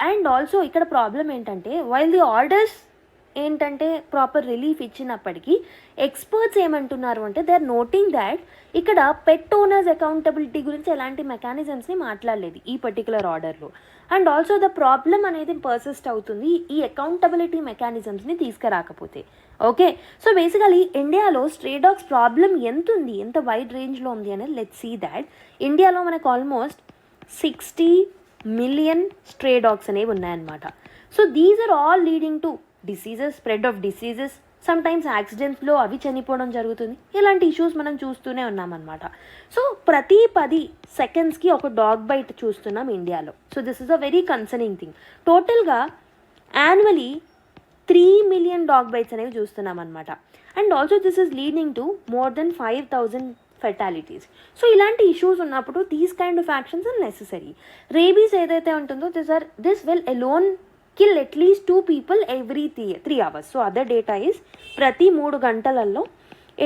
అండ్ ఆల్సో ఇక్కడ ప్రాబ్లం ఏంటంటే వైల్ ది ఆర్డర్స్ ఏంటంటే ప్రాపర్ రిలీఫ్ ఇచ్చినప్పటికీ ఎక్స్పర్ట్స్ ఏమంటున్నారు అంటే దే ఆర్ నోటింగ్ దాట్ ఇక్కడ పెట్ ఓనర్స్ అకౌంటబిలిటీ గురించి ఎలాంటి మెకానిజమ్స్ని మాట్లాడలేదు ఈ పర్టికులర్ ఆర్డర్లో. అండ్ ఆల్సో ద ప్రాబ్లం అనేది పర్సిస్ట్ అవుతుంది ఈ అకౌంటబిలిటీ మెకానిజమ్స్ని తీసుకురాకపోతే. ఓకే, సో బేసికలీ ఇండియాలో స్ట్రే డాగ్స్ ప్రాబ్లం ఎంత ఉంది, ఎంత వైడ్ రేంజ్లో ఉంది అనేది లెట్స్ సీ దాట్. ఇండియాలో మనకు ఆల్మోస్ట్ 60 million స్ట్రే డాగ్స్ అనేవి ఉన్నాయన్నమాట. So these are all leading to diseases, spread of diseases, sometimes యాక్సిడెంట్స్లో అవి చనిపోవడం జరుగుతుంది. ఇలాంటి ఇష్యూస్ మనం చూస్తూనే ఉన్నామన్నమాట. సో ప్రతి 10 secondsకి ఒక డాగ్ బైట్ చూస్తున్నాం ఇండియాలో. So this is a very concerning thing. టోటల్గా యాన్యువలీ 3 million డాగ్ బైట్స్ అనేవి చూస్తున్నాం అనమాట. And also this is leading to more than 5,000 fatalities. So ఇలాంటి ఇష్యూస్ ఉన్నప్పుడు these kind of actions are necessary. Rabies ఏదైతే ఉంటుందో this will alone kill at least 2 people every 3 hours. So other data is ప్రతి 3 గంటలలో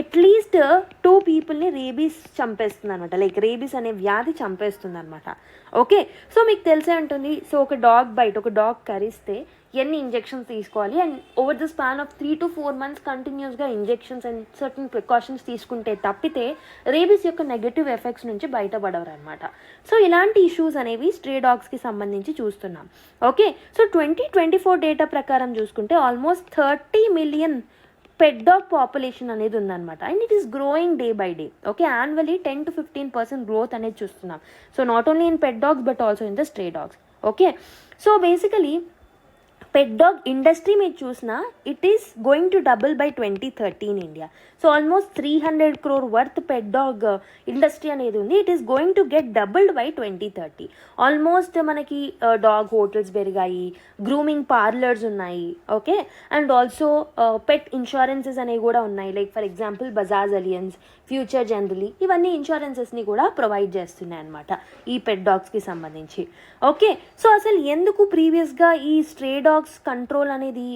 అట్లీస్ట్ 2 peopleని రేబీస్ చంపేస్తుంది అనమాట. లైక్ రేబీస్ అనే వ్యాధి చంపేస్తుంది అనమాట. ఓకే, సో మీకు తెలిసే ఉంటుంది. సో ఒక డాగ్ కరిస్తే ఎన్ని ఇంజెక్షన్స్ తీసుకోవాలి, and over the span of 3 to 4 months కంటిన్యూస్గా ఇంజెక్షన్స్ అండ్ సర్టన్ ప్రికాషన్స్ తీసుకుంటే తప్పితే రేబీస్ యొక్క నెగటివ్ ఎఫెక్ట్స్ నుంచి బయటపడవరు అనమాట. సో ఇలాంటి ఇష్యూస్ అనేవి స్ట్రే డాగ్స్కి సంబంధించి చూస్తున్నాం. ఓకే, సో 2024 డేటా ప్రకారం చూసుకుంటే almost 30 million pet dog population అనేది ఉందన్నమాట. And it is growing day by day. Okay, annually 10 to 15% growth అనేది చూస్తున్నాం. So not only in pet dogs but also in the stray dogs. Okay, so basically pet dog industry మీరు చూసినా it is going to double by 2030 in India. So almost 300 crore worth pet dog industry అనేది ఉంది. It is going to get doubled by 2030. Almost మనకి డాగ్ హోటల్స్ పెరిగాయి, గ్రూమింగ్ పార్లర్స్ ఉన్నాయి. Okay, and also pet insurances అనేవి కూడా ఉన్నాయి. Like for example Bajaj Allianz, Future Generali, ఇవన్నీ ఇన్సూరెన్సెస్ని కూడా ప్రొవైడ్ చేస్తున్నాయి అనమాట ఈ పెట్ డాగ్స్కి సంబంధించి. ఓకే, సో అసలు ఎందుకు ప్రీవియస్గా ఈ స్ట్రే డాగ్స్ కంట్రోల్ అనేది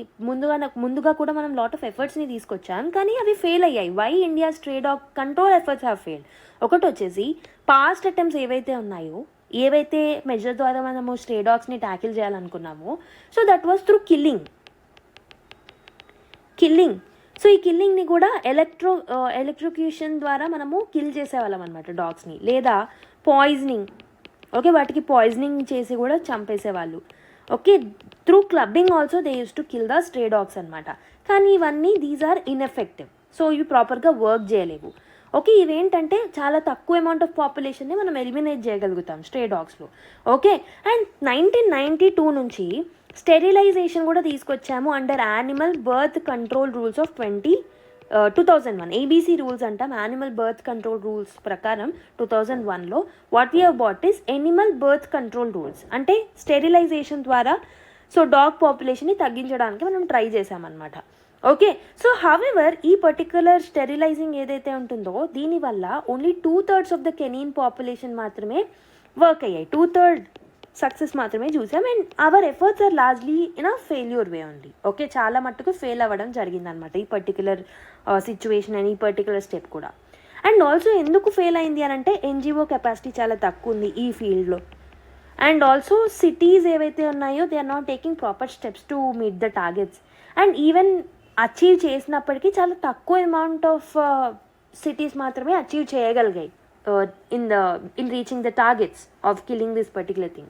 ముందుగా కూడా మనం లాట్ ఆఫ్ ఎఫర్ట్స్ని తీసుకొచ్చాం, కానీ అవి ఫెయిల్ అయ్యాయి. Why India stray dog control efforts have failed? ఒకటి వచ్చేసి పాస్ట్ అటెంప్ట్స్ ఏవైతే ఉన్నాయో, ఏవైతే మెజర్ ద్వారా మనము స్ట్రే డాగ్స్ని ట్యాకిల్ చేయాలనుకున్నామో, so that was through killing. So ఈ కిల్లింగ్ని కూడా ఎలక్ట్రోక్యూషన్ ద్వారా మనము కిల్ చేసేవాళ్ళం అనమాట డాగ్స్ని, లేదా పాయిజనింగ్. ఓకే, వాటికి పాయిజనింగ్ చేసి కూడా చంపేసేవాళ్ళు. Okay, through clubbing also they use to kill the stray dogs అనమాట. కానీ ఇవన్నీ దీస్ ఆర్ ఇన్ఎఫెక్టివ్. సో ఇవి ప్రాపర్గా వర్క్ చేయలేవు. ఓకే, ఇవేంటంటే చాలా తక్కువ అమౌంట్ ఆఫ్ పాపులేషన్ని మనం ఎలిమినేట్ చేయగలుగుతాం స్ట్రే డాగ్స్లో. ఓకే, అండ్ 1992 నుంచి స్టెరిలైజేషన్ కూడా తీసుకొచ్చాము under animal birth control rules of 2001. ABC rules అంటాం. యానిమల్ బర్త్ కంట్రోల్ రూల్స్ ప్రకారం 2001లో what we have bought is animal birth control rules. అంటే స్టెరిలైజేషన్ ద్వారా సో డాగ్ పాపులేషన్ని తగ్గించడానికి మనం ట్రై చేసామన్నమాట. ఓకే, సో హవెవర్ ఈ పర్టికులర్ స్టెరిలైజింగ్ ఏదైతే ఉంటుందో దీనివల్ల only 2/3 of the canine population మాత్రమే వర్క్ అయ్యాయి. 2/3 సక్సెస్ మాత్రమే చూసాం. And our efforts are largely in a failure way only. Okay, చాలా మట్టుకు ఫెయిల్ అవ్వడం జరిగిందనమాట ఈ పర్టికులర్ సిచ్యువేషన్ అండ్ ఈ పర్టికులర్ స్టెప్ కూడా. అండ్ ఆల్సో ఎందుకు ఫెయిల్ అయింది అని అంటే ఎన్జిఓ కెపాసిటీ చాలా తక్కువ ఉంది ఈ ఫీల్డ్లో. అండ్ ఆల్సో సిటీస్ ఏవైతే ఉన్నాయో they are not taking proper steps to meet the targets. And even achieve చేసినప్పటికీ చాలా తక్కువ అమౌంట్ ఆఫ్ సిటీస్ మాత్రమే అచీవ్ చేయగలిగాయి in reaching the targets of killing this particular thing.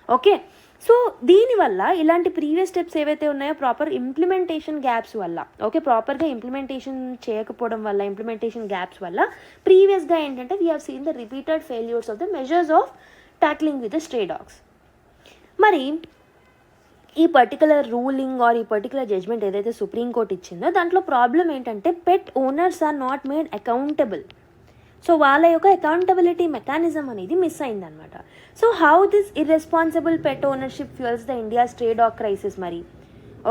Okay, so దీనివల్ల ఇలాంటి ప్రీవియస్ స్టెప్స్ ఏవైతే ఉన్నాయో ప్రాపర్ ఇంప్లిమెంటేషన్ గ్యాప్స్ వల్ల, ఓకే, ప్రాపర్గా ఇంప్లిమెంటేషన్ చేయకపోవడం వల్ల, ఇంప్లిమెంటేషన్ గ్యాప్స్ వల్ల ప్రీవియస్గా ఏంటంటే we have seen the repeated failures of the measures of tackling with the stray dogs. మరి ఈ పర్టికులర్ రూలింగ్ ఆర్ ఈ పర్టికులర్ జడ్జ్మెంట్ ఏదైతే సుప్రీంకోర్టు ఇచ్చిందో దాంట్లో ప్రాబ్లం ఏంటంటే pet owners are not made accountable. So వాళ్ళ యొక్క అకౌంటబిలిటీ మెకానిజం అనేది మిస్ అయిందనమాట. So how this irresponsible pet ownership fuels the India stray dog crisis మరి.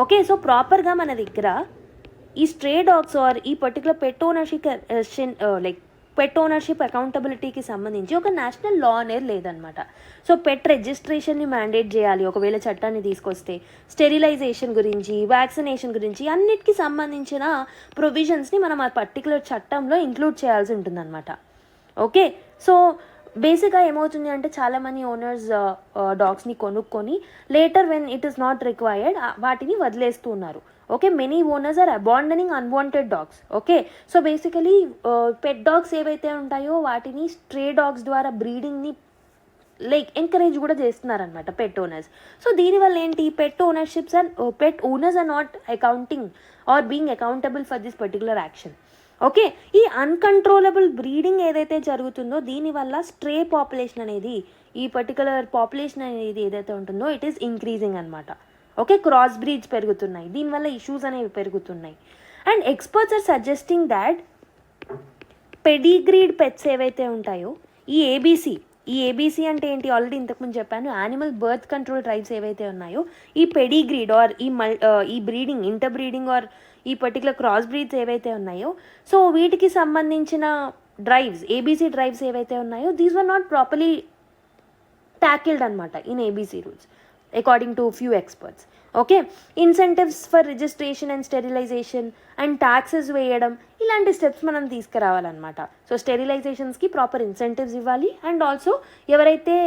ఓకే, సో ప్రాపర్గా మన దగ్గర ఈ స్ట్రే డాగ్స్ ఆర్ ఈ particular pet ownership pet ownership అకౌంటబిలిటీకి సంబంధించి ఒక నేషనల్ లా అనేది లేదనమాట. సో పెట్ రిజిస్ట్రేషన్ని మ్యాండేట్ చేయాలి ఒకవేళ చట్టాన్ని తీసుకొస్తే. స్టెరిలైజేషన్ గురించి, వ్యాక్సినేషన్ గురించి అన్నిటికీ సంబంధించిన ప్రొవిజన్స్ని మనం ఆ పర్టికులర్ చట్టంలో ఇంక్లూడ్ చేయాల్సి ఉంటుందన్నమాట. ఓకే, సో బేసిక్గా ఏమవుతుంది అంటే చాలామంది ఓనర్స్ డాగ్స్ని కొనుక్కొని later when it is not required వాటిని వదిలేస్తూ ఉన్నారు. Okay, many owners are abandoning unwanted dogs. Okay, so basically pet dogs ఏవైతే ఉంటాయో వాటిని స్ట్రే డాగ్స్ ద్వారా బ్రీడింగ్ని ఎంకరేజ్ కూడా చేస్తున్నారనమాట పెట్ ఓనర్స్. సో దీనివల్ల ఏంటి, pet owners are not accounting or being accountable for this particular action. Okay, ఈ అన్కంట్రోలబుల్ బ్రీడింగ్ ఏదైతే జరుగుతుందో దీనివల్ల స్ట్రే పాపులేషన్ అనేది, ఈ పర్టికులర్ పాపులేషన్ అనేది ఏదైతే ఉంటుందో ఇట్ ఈస్ ఇంక్రీజింగ్ అనమాట. ఓకే, క్రాస్ బ్రీడ్స్ పెరుగుతున్నాయి, దీనివల్ల ఇష్యూస్ అనేవి పెరుగుతున్నాయి. And experts are suggesting that pedigreed pets ఏవైతే ఉంటాయో ఈ ఏబీసీ అంటే ఏంటి, ఆల్రెడీ ఇంతకుముందు చెప్పాను, యానిమల్ బర్త్ కంట్రోల్ డ్రైవ్స్ ఏవైతే ఉన్నాయో ఈ పెడిగ్రీడ్ ఆర్ ఈ బ్రీడింగ్, ఇంటర్ బ్రీడింగ్ ఆర్ ఈ పర్టికులర్ క్రాస్ బ్రీడ్స్ ఏవైతే ఉన్నాయో సో వీటికి సంబంధించిన డ్రైవ్స్, ఏబీసీ డ్రైవ్స్ ఏవైతే ఉన్నాయో these were not properly tackled అనమాట in ABC rules according to few experts. Okay, incentives for registration and sterilisation and taxes వేయడం ఇలాంటి స్టెప్స్ మనం తీసుకురావాలన్నమాట. సో స్టెరిలైజేషన్స్కి ప్రాపర్ ఇన్సెంటివ్స్ ఇవ్వాలి అండ్ ఆల్సో ఎవరైతే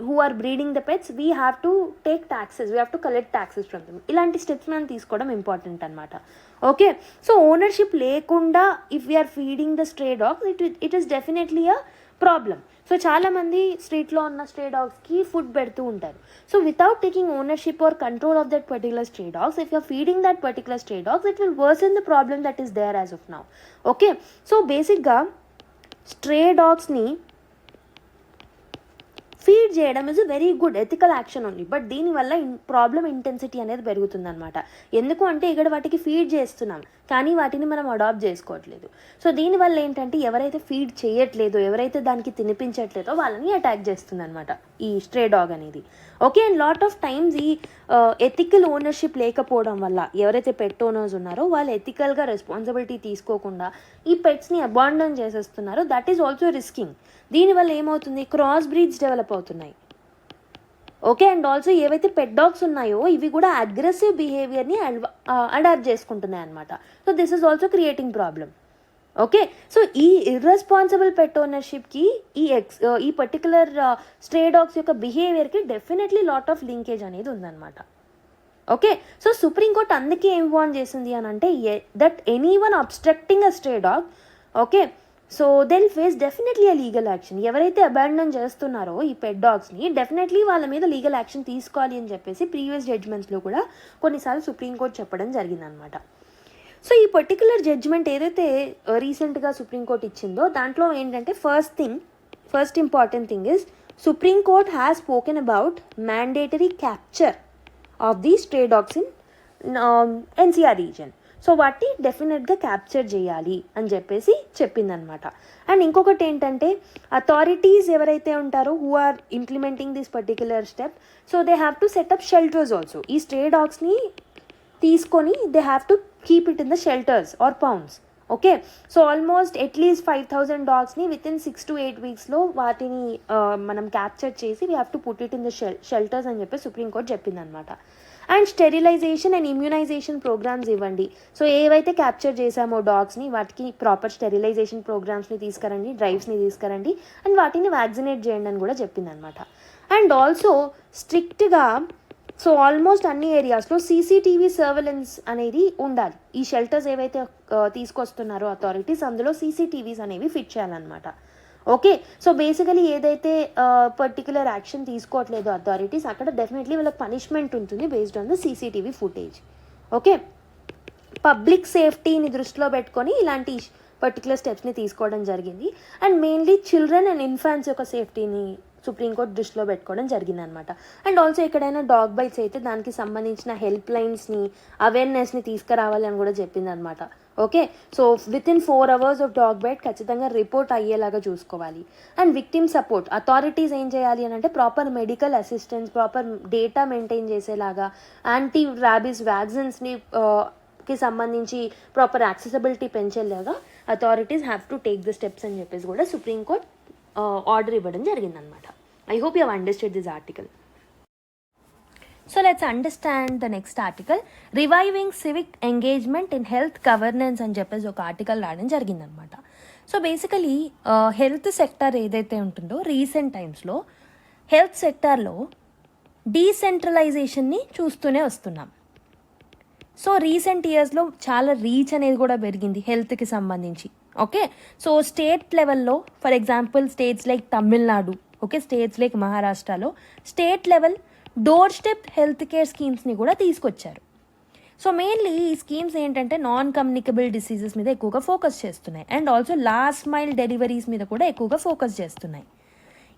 who are breeding the pets, we have to take taxes, we have to collect taxes from them. ఇలాంటి స్టెప్స్ మనం తీసుకోవడం ఇంపార్టెంట్ అనమాట. ఓకే, సో ఓనర్షిప్ లేకుండా if we're feeding the stray dogs it is definitely a problem. So చాలామంది స్ట్రీట్లో ఉన్న స్ట్రే డాగ్స్కి ఫుడ్ పెడుతూ ఉంటారు. So without taking ownership or control of that particular stray dogs, if you're feeding that particular stray dogs it will worsen the problem that is there as of now. Okay, so బేసిక్గా స్ట్రే డాగ్స్ని ఫీడ్ చేయడం is very good ethical action only, but దీనివల్ల ప్రాబ్లమ్ ఇంటెన్సిటీ అనేది పెరుగుతుందన్నమాట. ఎందుకు అంటే ఇక్కడ వాటికి ఫీడ్ చేస్తున్నాం కానీ వాటిని మనం అడాప్ట్ చేసుకోవట్లేదు. సో దీనివల్ల ఏంటంటే ఎవరైతే ఫీడ్ చేయట్లేదో, ఎవరైతే దానికి తినిపించట్లేదో వాళ్ళని అటాక్ చేస్తుంది అనమాట ఈ స్ట్రే డాగ్ అనేది. Okay, and lot of times ఈ ఎథికల్ ఓనర్షిప్ లేకపోవడం వల్ల ఎవరైతే పెట్ ఓనర్స్ ఉన్నారో వాళ్ళు ఎథికల్గా రెస్పాన్సిబిలిటీ తీసుకోకుండా ఈ పెట్స్ని అబాండన్ చేసేస్తున్నారో దట్ ఈస్ ఆల్సో రిస్కింగ్. దీనివల్ల ఏమవుతుంది, క్రాస్ బ్రీడ్స్ డెవలప్ అవుతున్నాయి. ఓకే, అండ్ ఆల్సో ఏవైతే పెట్ డాగ్స్ ఉన్నాయో ఇవి కూడా అగ్రెసివ్ బిహేవియర్ని అడాప్ట్ చేసుకుంటున్నాయి అనమాట. So this is also creating problem. Okay, so ఈ ఇర్రెస్పాన్సిబుల్ పెట్ ఓనర్షిప్కి ఈ పర్టికులర్ స్ట్రే డాగ్స్ యొక్క బిహేవియర్కి డెఫినెట్లీ లాట్ ఆఫ్ లింకేజ్ అనేది ఉందన్నమాట. ఓకే, సో సుప్రీంకోర్టు అందుకే ఏం వార్న్ చేసింది అని అంటే that anyone obstructing a stray dog, okay, so they'll face definitely a legal action. ఎవరైతే అబాండన్ చేస్తున్నారో ఈ పెట్ డాగ్స్ని డెఫినెట్లీ వాళ్ళ మీద లీగల్ యాక్షన్ తీసుకోవాలి అని చెప్పేసి ప్రీవియస్ జడ్జ్మెంట్స్లో కూడా కొన్నిసార్లు సుప్రీంకోర్టు చెప్పడం జరిగిందనమాట. సో ఈ పర్టికులర్ జడ్జ్మెంట్ ఏదైతే రీసెంట్గా సుప్రీంకోర్టు ఇచ్చిందో దాంట్లో ఏంటంటే first important thing is Supreme Court has spoken about mandatory capture of the stray dogs in NCR region. So వాటిని డెఫినెట్గా క్యాప్చర్ చేయాలి అని చెప్పేసి చెప్పిందనమాట. అండ్ ఇంకొకటి ఏంటంటే అథారిటీస్ ఎవరైతే ఉంటారో who are implementing this particular step, so they have to set up shelters also. ఈ స్ట్రే డాగ్స్ని తీసుకొని they have to keep it in the shelters or pounds. Okay, so almost at least 5,000 డాగ్స్ని వితిన్ 6 to 8 weeksలో వాటిని మనం క్యాప్చర్ చేసి we have to put it in the shelters అని చెప్పి సుప్రీంకోర్టు చెప్పిందనమాట. And sterilisation and immunisation programmes ఇవ్వండి. సో ఏవైతే క్యాప్చర్ చేసామో డాగ్స్ని వాటికి ప్రాపర్ స్టెరిలైజేషన్ ప్రోగ్రామ్స్ని తీసుకురండి, డ్రైవ్స్ని తీసుకురండి అండ్ వాటిని వ్యాక్సినేట్ చేయండి అని కూడా చెప్పిందనమాట. అండ్ ఆల్సో స్ట్రిక్ట్గా సో ఆల్మోస్ట్ అన్ని ఏరియాస్లో సీసీటీవీ సర్వేలెన్స్ అనేది ఉండాలి. ఈ షెల్టర్స్ ఏవైతే తీసుకొస్తున్నారో అథారిటీస్ అందులో సీసీటీవీస్ అనేవి ఫిట్ చేయాలన్నమాట. ఓకే, సో బేసికలీ ఏదైతే పర్టికులర్ యాక్షన్ తీసుకోవట్లేదు అథారిటీస్ అక్కడ డెఫినెట్లీ వీళ్ళకి పనిష్మెంట్ ఉంటుంది based on the CCTV footage. Okay, public సేఫ్టీని దృష్టిలో పెట్టుకొని ఇలాంటి పర్టికులర్ స్టెప్స్ని తీసుకోవడం జరిగింది. And mainly children and infants యొక్క సేఫ్టీని సుప్రీంకోర్టు దృష్టిలో పెట్టుకోవడం జరిగిందనమాట. అండ్ ఆల్సో ఎక్కడైనా డాగ్ బైట్స్ అయితే దానికి సంబంధించిన హెల్ప్ లైన్స్ని, అవేర్నెస్ని తీసుకురావాలి అని కూడా చెప్పిందనమాట. Okay, so within 4 hours of dog bite ఖచ్చితంగా రిపోర్ట్ అయ్యేలాగా చూసుకోవాలి. అండ్ విక్టిమ్ సపోర్ట్ అథారిటీస్ ఏం చేయాలి అని అంటే proper medical assistance, proper data maintain చేసేలాగా, యాంటీ ర్యాబీస్ వ్యాక్సిన్స్ని కి సంబంధించి ప్రాపర్ యాక్సెసిబిలిటీ పెంచేలాగా authorities have to take the steps అని చెప్పేసి కూడా సుప్రీంకోర్టు ఆర్డర్ ఇవ్వడం జరిగిందనమాట. I hope you have understood this article. So let's understand the next article, reviving civic engagement in health governance అని చెప్పేసి ఒక ఆర్టికల్ రాయడం జరిగిందనమాట. సో బేసికలీ హెల్త్ సెక్టర్ ఏదైతే ఉంటుందో రీసెంట్ టైమ్స్లో హెల్త్ సెక్టార్లో డీసెంట్రలైజేషన్ని చూస్తూనే వస్తున్నాం. సో రీసెంట్ ఇయర్స్లో చాలా రీచ్ అనేది కూడా పెరిగింది హెల్త్కి సంబంధించి. ఓకే, సో స్టేట్ లెవెల్లో for example states like Tamil Nadu, okay, states like మహారాష్ట్రలో state level door step health care స్కీమ్స్ని కూడా తీసుకొచ్చారు. సో మెయిన్లీ ఈ స్కీమ్స్ ఏంటంటే నాన్ కమ్యూనికబుల్ డిసీజెస్ మీద ఎక్కువగా ఫోకస్ చేస్తున్నాయి and also last mile deliveries మీద కూడా ఎక్కువగా ఫోకస్ చేస్తున్నాయి.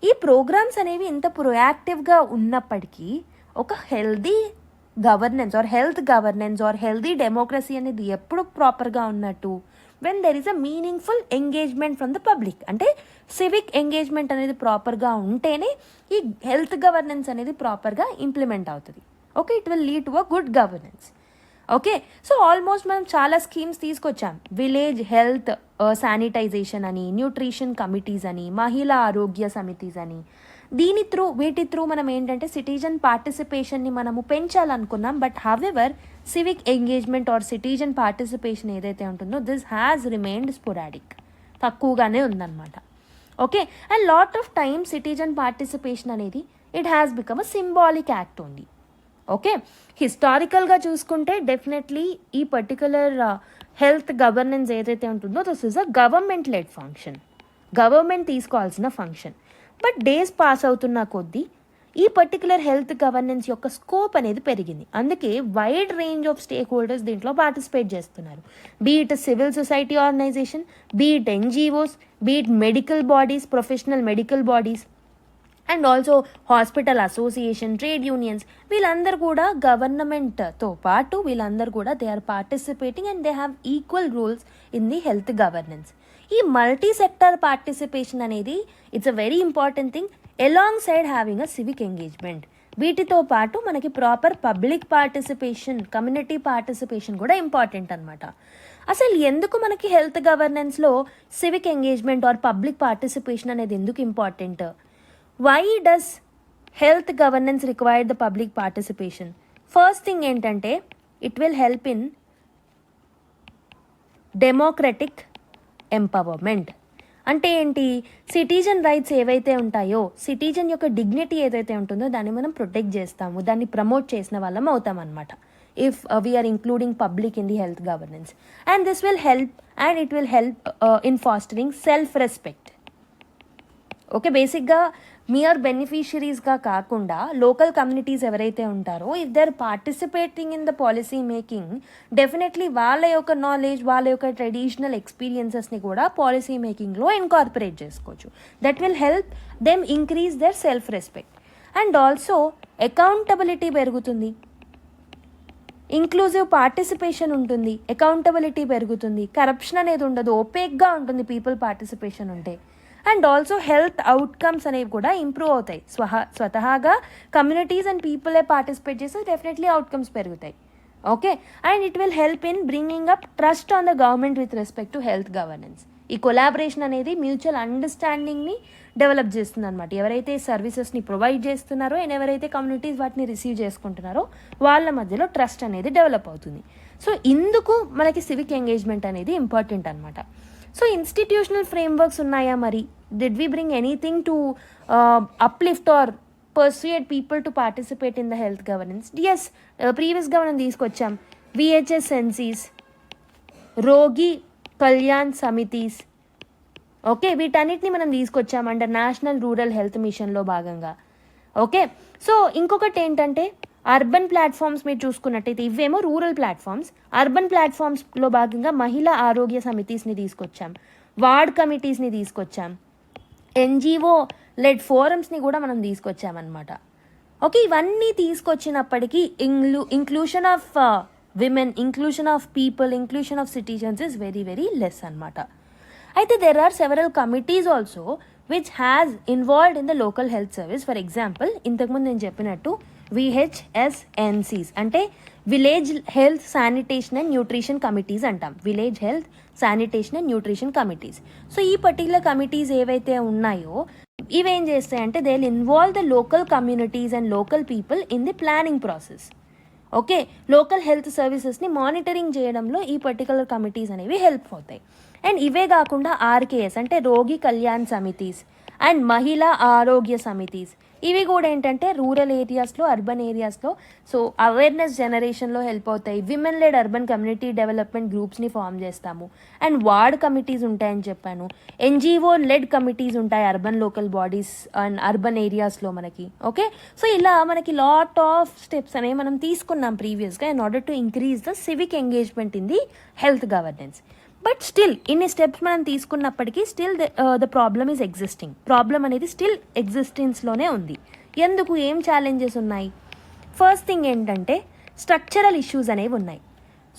ఈ ప్రోగ్రామ్స్ అనేవి ఇంత ప్రొయాక్టివ్గా ఉన్నప్పటికీ ఒక healthy governance or health governance or healthy democracy అనేది ఎప్పుడు ప్రాపర్గా ఉన్నట్టు when there is a meaningful engagement from the public. అంటే సివిక్ ఎంగేజ్మెంట్ అనేది ప్రాపర్గా ఉంటేనే ఈ హెల్త్ గవర్నెన్స్ అనేది ప్రాపర్గా ఇంప్లిమెంట్ అవుతుంది. Okay, it will lead to a good governance. Okay, so almost మనం చాలా స్కీమ్స్ తీసుకొచ్చాం. విలేజ్ హెల్త్ శానిటైజేషన్ అని, న్యూట్రిషన్ కమిటీస్ అని, మహిళా ఆరోగ్య సమితిస్ అని, వీటి త్రూ మనం ఏంటంటే సిటిజన్ పార్టిసిపేషన్ని మనము పెంచాలనుకున్నాం. But however civic engagement or citizen participation ఏదైతే ఉంటుందో దిస్ హ్యాస్ రిమైన్డ్ స్పోరాడిక్, తక్కువగానే ఉందన్నమాట. Okay, and lot of time citizen participation అనేది it has become a symbolic act only. Okay, హిస్టారికల్గా చూసుకుంటే డెఫినెట్లీ ఈ పర్టికులర్ హెల్త్ గవర్నెన్స్ ఏదైతే ఉంటుందో this is a government led function, government తీసుకోవాల్సిన ఫంక్షన్. బట్ డేస్ పాస్ అవుతున్న కొద్దీ ఈ పర్టికులర్ హెల్త్ గవర్నెన్స్ యొక్క స్కోప్ అనేది పెరిగింది. అందుకే wide range of stakeholders దీంట్లో పార్టిసిపేట్ చేస్తున్నారు. Be it civil society organisation, be it NGOs, be it medical bodies, professional medical bodies and also hospital association, trade unions, వీళ్ళందరూ కూడా గవర్నమెంట్తో పాటు వీళ్ళందరూ కూడా they are participating and they have equal rules in the health governance. ఈ మల్టీ సెక్టర్ పార్టిసిపేషన్ అనేది it's a very important thing alongside having a civic engagement. వీటితో పాటు మనకి proper public participation, community participation కూడా ఇంపార్టెంట్ అనమాట. అసలు ఎందుకు మనకి హెల్త్ గవర్నెన్స్లో civic engagement or public participation అనేది ఎందుకు important? Why does health governance require the public participation? First thing ఏంటంటే it will help in democratic empowerment. అంటే ఏంటి, సిటిజన్ రైట్స్ ఏవైతే ఉంటాయో, సిటిజన్ యొక్క డిగ్నిటీ ఏదైతే ఉంటుందో దాన్ని మనం ప్రొటెక్ట్ చేస్తాము, దాన్ని ప్రమోట్ చేసిన వాళ్ళం అవుతాం అనమాట. if we are including public in the health governance, and this will help and it will help in fostering self-respect. Okay, బేసిక్గా మియర్ బెనిఫిషరీస్గా కాకుండా లోకల్ కమ్యూనిటీస్ ఎవరైతే ఉంటారో if they are participating in the policy making, definitely వాళ్ళ యొక్క నాలెడ్జ్, వాళ్ళ యొక్క ట్రెడిషనల్ ఎక్స్పీరియన్సెస్ని కూడా పాలసీ మేకింగ్లో ఇన్కార్పొరేట్ చేసుకోవచ్చు. That will help them increase their self respect and also accountability పెరుగుతుంది, ఇంక్లూజివ్ పార్టిసిపేషన్ ఉంటుంది, అకౌంటబిలిటీ పెరుగుతుంది, కరప్షన్ అనేది ఉండదు, ఓపేక్గా ఉంటుంది పీపుల్ పార్టిసిపేషన్ ఉంటే. అండ్ ఆల్సో హెల్త్ అవుట్కమ్స్ అనేవి కూడా ఇంప్రూవ్ అవుతాయి. స్వతహాగా కమ్యూనిటీస్ అండ్ పీపులే పార్టిసిపేట్ చేస్తే డెఫినెట్లీ అవుట్కమ్స్ పెరుగుతాయి. Okay, and it will help in bringing up trust on the government with respect to health governance. ఈ కొలాబరేషన్ అనేది మ్యూచువల్ అండర్స్టాండింగ్ని డెవలప్ చేస్తుంది అనమాట. ఎవరైతే సర్వీసెస్ని ప్రొవైడ్ చేస్తున్నారో అండ్ ఎవరైతే కమ్యూనిటీస్ వాటిని రిసీవ్ చేసుకుంటున్నారో వాళ్ళ మధ్యలో ట్రస్ట్ అనేది డెవలప్ అవుతుంది. సో ఇందుకు మనకి సివిక్ ఎంగేజ్మెంట్ అనేది ఇంపార్టెంట్ అనమాట. సో ఇన్స్టిట్యూషనల్ ఫ్రేమ్వర్క్స్ ఉన్నాయా మరి? Did we bring anything to uplift or persuade people to participate in the health governance? Yes, ప్రీవియస్గా మనం తీసుకొచ్చాం VHS-NCs, రోగి కళ్యాణ్ సమితిస్. ఓకే, వీటన్నిటిని మనం తీసుకొచ్చాం అండర్ నేషనల్ రూరల్ హెల్త్ మిషన్లో భాగంగా. ఓకే, సో ఇంకొకటి ఏంటంటే అర్బన్ ప్లాట్ఫామ్స్ మీరు చూసుకున్నట్టయితే ఇవేమో రూరల్ ప్లాట్ఫామ్స్. అర్బన్ ప్లాట్ఫామ్స్లో భాగంగా మహిళా ఆరోగ్య సమితిస్ని తీసుకొచ్చాం, వార్డ్ కమిటీస్ని తీసుకొచ్చాం, NGO లెడ్ ఫోరమ్స్ని కూడా మనం తీసుకొచ్చామన్నమాట. ఓకే, ఇవన్నీ తీసుకొచ్చినప్పటికీ inclusion of women, inclusion of people, inclusion of citizens is very very less అనమాట. అయితే there are several committees also which has involved in the local health service. For example, ఇంతకుముందు నేను చెప్పినట్టు VHSNCs అంటే village health sanitation and nutrition committees అంటాం. Village health sanitation and nutrition committees. So ఈ పర్టికులర్ కమిటీస్ ఏవైతే ఉన్నాయో ఇవేం చేస్తాయంటే they will involve the local communities and local people in the planning process. Okay, local health సర్వీసెస్ని మానిటరింగ్ చేయడంలో ఈ పర్టికులర్ కమిటీస్ అనేవి హెల్ప్ అవుతాయి. అండ్ ఇవే కాకుండా RKS అంటే రోగి కళ్యాణ్ సమితీస్ అండ్ మహిళా ఆరోగ్య సమితీస్, ఇవి కూడా ఏంటంటే రూరల్ ఏరియాస్లో, అర్బన్ ఏరియాస్లో సో అవేర్నెస్ జనరేషన్లో హెల్ప్ అవుతాయి. Women led urban community development గ్రూప్స్ని ఫామ్ చేస్తాము. అండ్ వార్డ్ కమిటీస్ ఉంటాయని చెప్పాను. NGO లెడ్ కమిటీస్ ఉంటాయి urban local bodies and urban ఏరియాస్లో మనకి. ఓకే, సో ఇలా మనకి లాట్ ఆఫ్ స్టెప్స్ అనేవి మనం తీసుకున్నాం ప్రీవియస్గా in order to increase the civic engagement in the health governance. But still ఇన్ని స్టెప్స్ మనం తీసుకున్నప్పటికీ still the problem is existing. Problem అనేది స్టిల్ ఎగ్జిస్టెన్స్లోనే ఉంది. ఎందుకు, ఏం ఛాలెంజెస్ ఉన్నాయి? ఫస్ట్ థింగ్ ఏంటంటే స్ట్రక్చరల్ ఇష్యూస్ అనేవి ఉన్నాయి.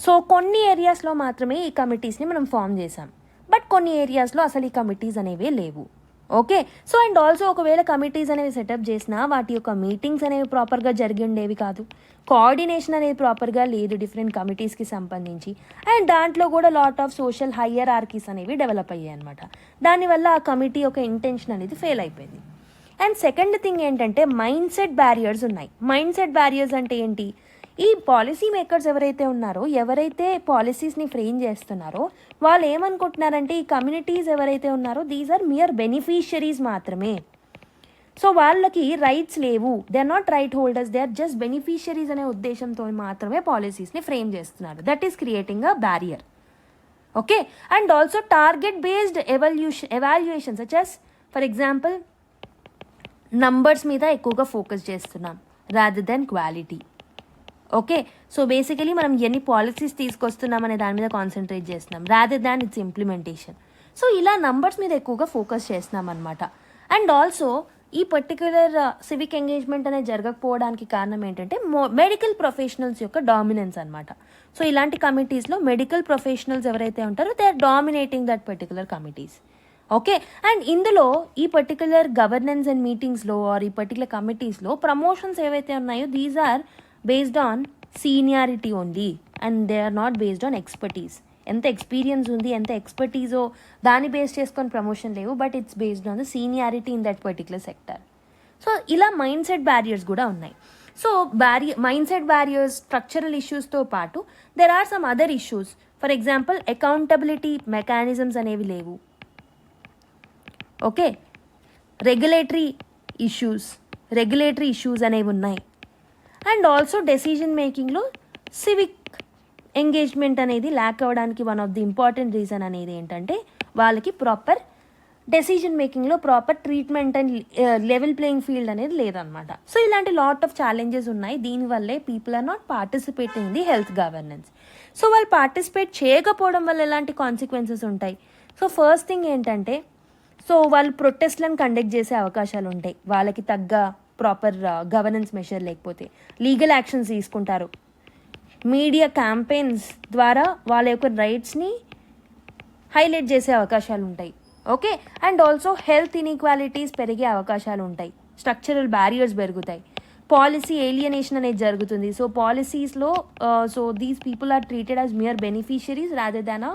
సో కొన్ని ఏరియాస్లో మాత్రమే ఈ కమిటీస్ని మనం ఫామ్ చేసాం, బట్ కొన్ని ఏరియాస్లో అసలు ఈ కమిటీస్ అనేవి లేవు. ఓకే, సో అండ్ ఆల్సో ఒకవేళ కమిటీస్ అనేవి సెటప్ చేసినా వాటి యొక్క మీటింగ్స్ అనేవి ప్రాపర్గా జరిగి ఉండేవి కాదు. కోఆర్డినేషన్ అనేది ప్రాపర్గా లేదు డిఫరెంట్ కమిటీస్కి సంబంధించి. అండ్ దాంట్లో కూడా లాట్ ఆఫ్ సోషల్ హైయరార్కీస్ అనేవి డెవలప్ అయ్యాయి అనమాట. దానివల్ల ఆ కమిటీ యొక్క ఇంటెన్షన్ అనేది ఫెయిల్ అయిపోయింది. అండ్ సెకండ్ థింగ్ ఏంటంటే మైండ్ సెట్ బ్యారియర్స్ ఉన్నాయి. మైండ్ సెట్ బ్యారియర్స్ అంటే ఏంటి? ఈ పాలసీ మేకర్స్ ఎవరైతే ఉన్నారో, ఎవరైతే పాలసీస్ని ఫ్రేమ్ చేస్తున్నారో వాళ్ళు ఏమనుకుంటున్నారంటే ఈ కమ్యూనిటీస్ ఎవరైతే ఉన్నారో దీస్ ఆర్ మియర్ బెనిఫిషియరీస్ మాత్రమే. సో వాళ్ళకి రైట్స్ లేవు, they are not right holders, they are just beneficiaries అనే ఉద్దేశంతో మాత్రమే పాలసీస్ని ఫ్రేమ్ చేస్తున్నారు. That is creating a barrier. Okay, and also target based evaluation such as for example numbers మీద ఎక్కువగా ఫోకస్ చేస్తున్నాం rather than quality. Okay, so basically మనం ఎన్ని పాలసీస్ తీసుకొస్తున్నాం అనే దాని మీద కాన్సన్ట్రేట్ చేస్తున్నాం rather than its implementation. So ఇలా నంబర్స్ మీద ఎక్కువగా ఫోకస్ చేస్తున్నాం అనమాట. అండ్ ఆల్సో ఈ పర్టిక్యులర్ సివిక్ ఎంగేజ్మెంట్ అనేది జరగకపోవడానికి కారణం ఏంటంటే మెడికల్ ప్రొఫెషనల్స్ యొక్క డామినెన్స్ అనమాట. సో ఇలాంటి కమిటీస్లో మెడికల్ ప్రొఫెషనల్స్ ఎవరైతే ఉంటారో they are dominating that particular committees. Okay, and ఇందులో ఈ పర్టికులర్ గవర్నెన్స్ అండ్ మీటింగ్స్లో ఆర్ ఈ పర్టికులర్ కమిటీస్లో ప్రమోషన్స్ ఏవైతే ఉన్నాయో these are based on seniority only and they are not based on expertise. ఎంత ఎక్స్పీరియన్స్ ఉంది, ఎంత ఎక్స్పర్టీజో దాన్ని బేస్ చేసుకొని ప్రమోషన్ లేవు, but it's based on the seniority in that particular sector. So ఇలా మైండ్ సెట్ బ్యారియర్స్ కూడా ఉన్నాయి. So mindset barriers, structural ఇష్యూస్తో పాటు there are some other issues. For example accountability mechanisms అనేవి లేవు. ఓకే, రెగ్యులేటరీ ఇష్యూస్ అనేవి ఉన్నాయి. అండ్ ఆల్సో డెసిజన్ మేకింగ్లో సివిక్ ఎంగేజ్మెంట్ అనేది ల్యాక్ అవ్వడానికి one of the important reason అనేది ఏంటంటే వాళ్ళకి ప్రాపర్ డెసిజన్ మేకింగ్లో proper treatment and level playing field అనేది లేదనమాట. సో ఇలాంటి లాట్ ఆఫ్ ఛాలెంజెస్ ఉన్నాయి. దీనివల్లే people are not participating in the health governance. So వాళ్ళు పార్టిసిపేట్ చేయకపోవడం వల్ల ఎలాంటి కాన్సిక్వెన్సెస్ ఉంటాయి? సో ఫస్ట్ థింగ్ ఏంటంటే సో వాళ్ళు ప్రొటెస్ట్లను కండక్ట్ చేసే అవకాశాలు ఉంటాయి. వాళ్ళకి తగ్గ ప్రాపర్ గవర్నెన్స్ మెషర్ లేకపోతే లీగల్ యాక్షన్స్ తీసుకుంటారు. మీడియా క్యాంపెయిన్స్ ద్వారా వాళ్ళ యొక్క రైట్స్ని హైలైట్ చేసే అవకాశాలు ఉంటాయి. Okay, and also health inequalities పెరిగే అవకాశాలు ఉంటాయి. స్ట్రక్చరల్ బ్యారియర్స్ పెరుగుతాయి. పాలసీ ఏలియనేషన్ అనేది జరుగుతుంది. సో పాలసీస్లో so these people are treated as mere beneficiaries rather than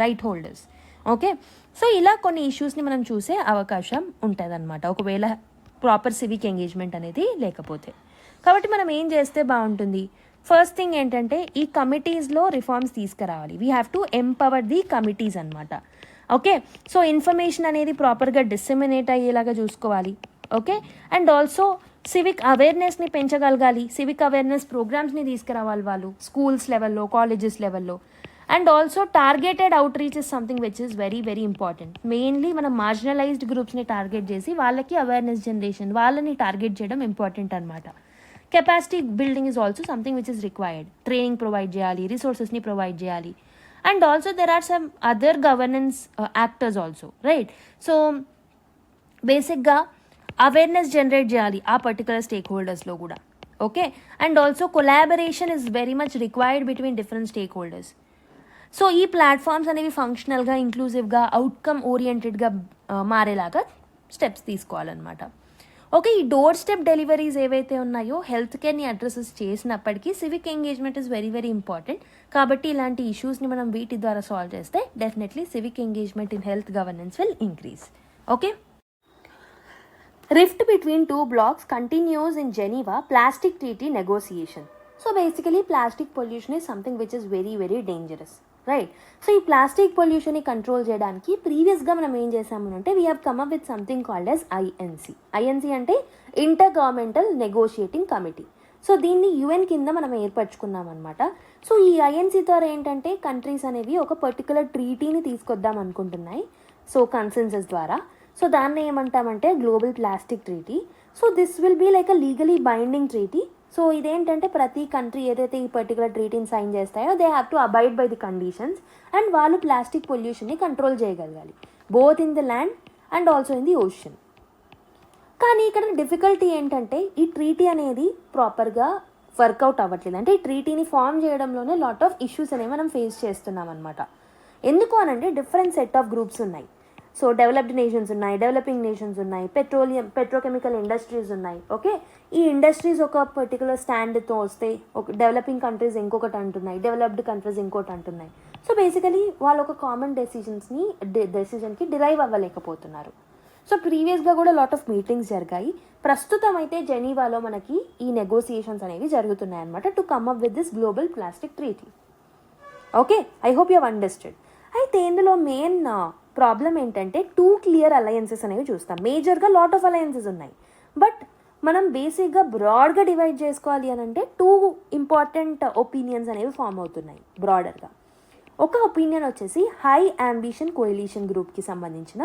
right holders. Okay, so ఇలా కొన్ని ఇష్యూస్ని మనం చూసే అవకాశం ఉంటుంది అనమాట ఒకవేళ ప్రాపర్ సివిక్ ఎంగేజ్మెంట్ అనేది లేకపోతే. కాబట్టి మనం ఏం చేస్తే బాగుంటుంది? ఫస్ట్ థింగ్ ఏంటంటే ఈ కమిటీస్లో రిఫార్మ్స్ తీసుకురావాలి. We have to empower the committees అనమాట. ఓకే, సో ఇన్ఫర్మేషన్ అనేది ప్రాపర్గా డిస్సెమినేట్ అయ్యేలాగా చూసుకోవాలి. ఓకే, అండ్ ఆల్సో సివిక్ అవేర్నెస్ని పెంచగలగాలి. సివిక్ అవేర్నెస్ ప్రోగ్రామ్స్ని తీసుకురావాలి వాళ్ళు స్కూల్స్ లెవెల్లో, కాలేజెస్ లెవెల్లో. And also targeted outreach is something which is very very important. Mainly మనం మార్జినలైజ్డ్ గ్రూప్స్ని టార్గెట్ చేసి వాళ్ళకి అవేర్నెస్ జనరేషన్, వాళ్ళని టార్గెట్ చేయడం ఇంపార్టెంట్ అనమాట. Capacity building is also something which is required. Training provide చేయాలి, రిసోర్సెస్ని ప్రొవైడ్ చేయాలి. And also there are some other governance actors also, right? So బేసిక్గా అవేర్నెస్ జనరేట్ చేయాలి ఆ పర్టికులర్ స్టేక్ హోల్డర్స్లో కూడా. Okay, and also collaboration is very much required between different stake holders. So ఈ ప్లాట్ఫామ్స్ అనేవి ఫంక్షనల్గా, ఇంక్లూజివ్గా, అవుట్కమ్ ఓరియంటెడ్గా మారేలాగా స్టెప్స్ తీసుకోవాలన్నమాట. ఓకే, ఈ డోర్ స్టెప్ డెలివరీస్ ఏవైతే ఉన్నాయో హెల్త్ కేర్ని అడ్రసెస్ చేసినప్పటికీ civic engagement is very very important. కాబట్టి ఇలాంటి ఇష్యూస్ని మనం వీటి ద్వారా సాల్వ్ చేస్తే definitely civic engagement in health governance will increase. Okay, rift between two blocs continues in Geneva plastic treaty negotiation. So basically plastic pollution is something which is very very dangerous, right? So ఈ ప్లాస్టిక్ పొల్యూషన్ని కంట్రోల్ చేయడానికి ప్రీవియస్గా మనం ఏం చేసాము అంటే we have come up with something called as INC అంటే intergovernmental negotiating committee. So దీన్ని యుఎన్ కింద మనం ఏర్పరచుకున్నాం అనమాట. సో ఈ ఐఎన్సీ ద్వారా ఏంటంటే కంట్రీస్ అనేవి ఒక పర్టికులర్ ట్రీటీని తీసుకొద్దాం అనుకుంటున్నాయి, సో కన్సెన్సస్ ద్వారా. సో దాన్ని ఏమంటామంటే global plastic treaty. So this will be like a legally binding treaty. So ఇదేంటంటే ప్రతి కంట్రీ ఏదైతే ఈ పర్టికులర్ ట్రీటీని సైన్ చేస్తాయో they have to abide by the conditions and వాళ్ళు ప్లాస్టిక్ పొల్యూషన్ని కంట్రోల్ చేయగలగాలి, both in the land and also in the ocean. కానీ ఇక్కడ డిఫికల్టీ ఏంటంటే ఈ ట్రీటీ అనేది ప్రాపర్గా వర్కౌట్ అవ్వట్లేదు. అంటే ఈ ట్రీటీని ఫామ్ చేయడంలోనే లాట్ ఆఫ్ ఇష్యూస్ అనేవి మనం ఫేస్ చేస్తున్నాం అనమాట. ఎందుకు అనంటే డిఫరెంట్ సెట్ ఆఫ్ గ్రూప్స్ ఉన్నాయి. సో డెవలప్డ్ నేషన్స్ ఉన్నాయి, డెవలపింగ్ నేషన్స్ ఉన్నాయి, పెట్రోకెమికల్ ఇండస్ట్రీస్ ఉన్నాయి. ఓకే, ఈ ఇండస్ట్రీస్ ఒక పర్టికులర్ స్టాండ్తో వస్తే ఒక డెవలపింగ్ కంట్రీస్ ఇంకొకటి అంటున్నాయి, డెవలప్డ్ కంట్రీస్ ఇంకోటి అంటున్నాయి. సో బేసికలీ వాళ్ళు ఒక కామన్ డెసిజన్కి డిరైవ్ అవ్వలేకపోతున్నారు. సో ప్రీవియస్గా కూడా లాట్ ఆఫ్ మీటింగ్స్ జరిగాయి. ప్రస్తుతం అయితే జెనీవాలో మనకి ఈ నెగోసియేషన్స్ అనేవి జరుగుతున్నాయి అనమాట to come up with this global plastic treaty. Okay, I hope you understood. అయితే ఇందులో మెయిన్ ప్రాబ్లం ఏంటంటే 2 క్లియర్ అలయన్సెస్ అనేవి చూస్తాం. మేజర్గా లాట్ ఆఫ్ అలయన్సెస్ ఉన్నాయి, బట్ మనం బేసిక్గా బ్రాడ్గా డివైడ్ చేసుకోవాలి అని అంటే 2 ఇంపార్టెంట్ ఒపీనియన్స్ అనేవి ఫామ్ అవుతున్నాయి బ్రాడర్గా. ఒక ఒపీనియన్ వచ్చేసి హై అంబిషన్ కోయలిషన్ గ్రూప్కి సంబంధించిన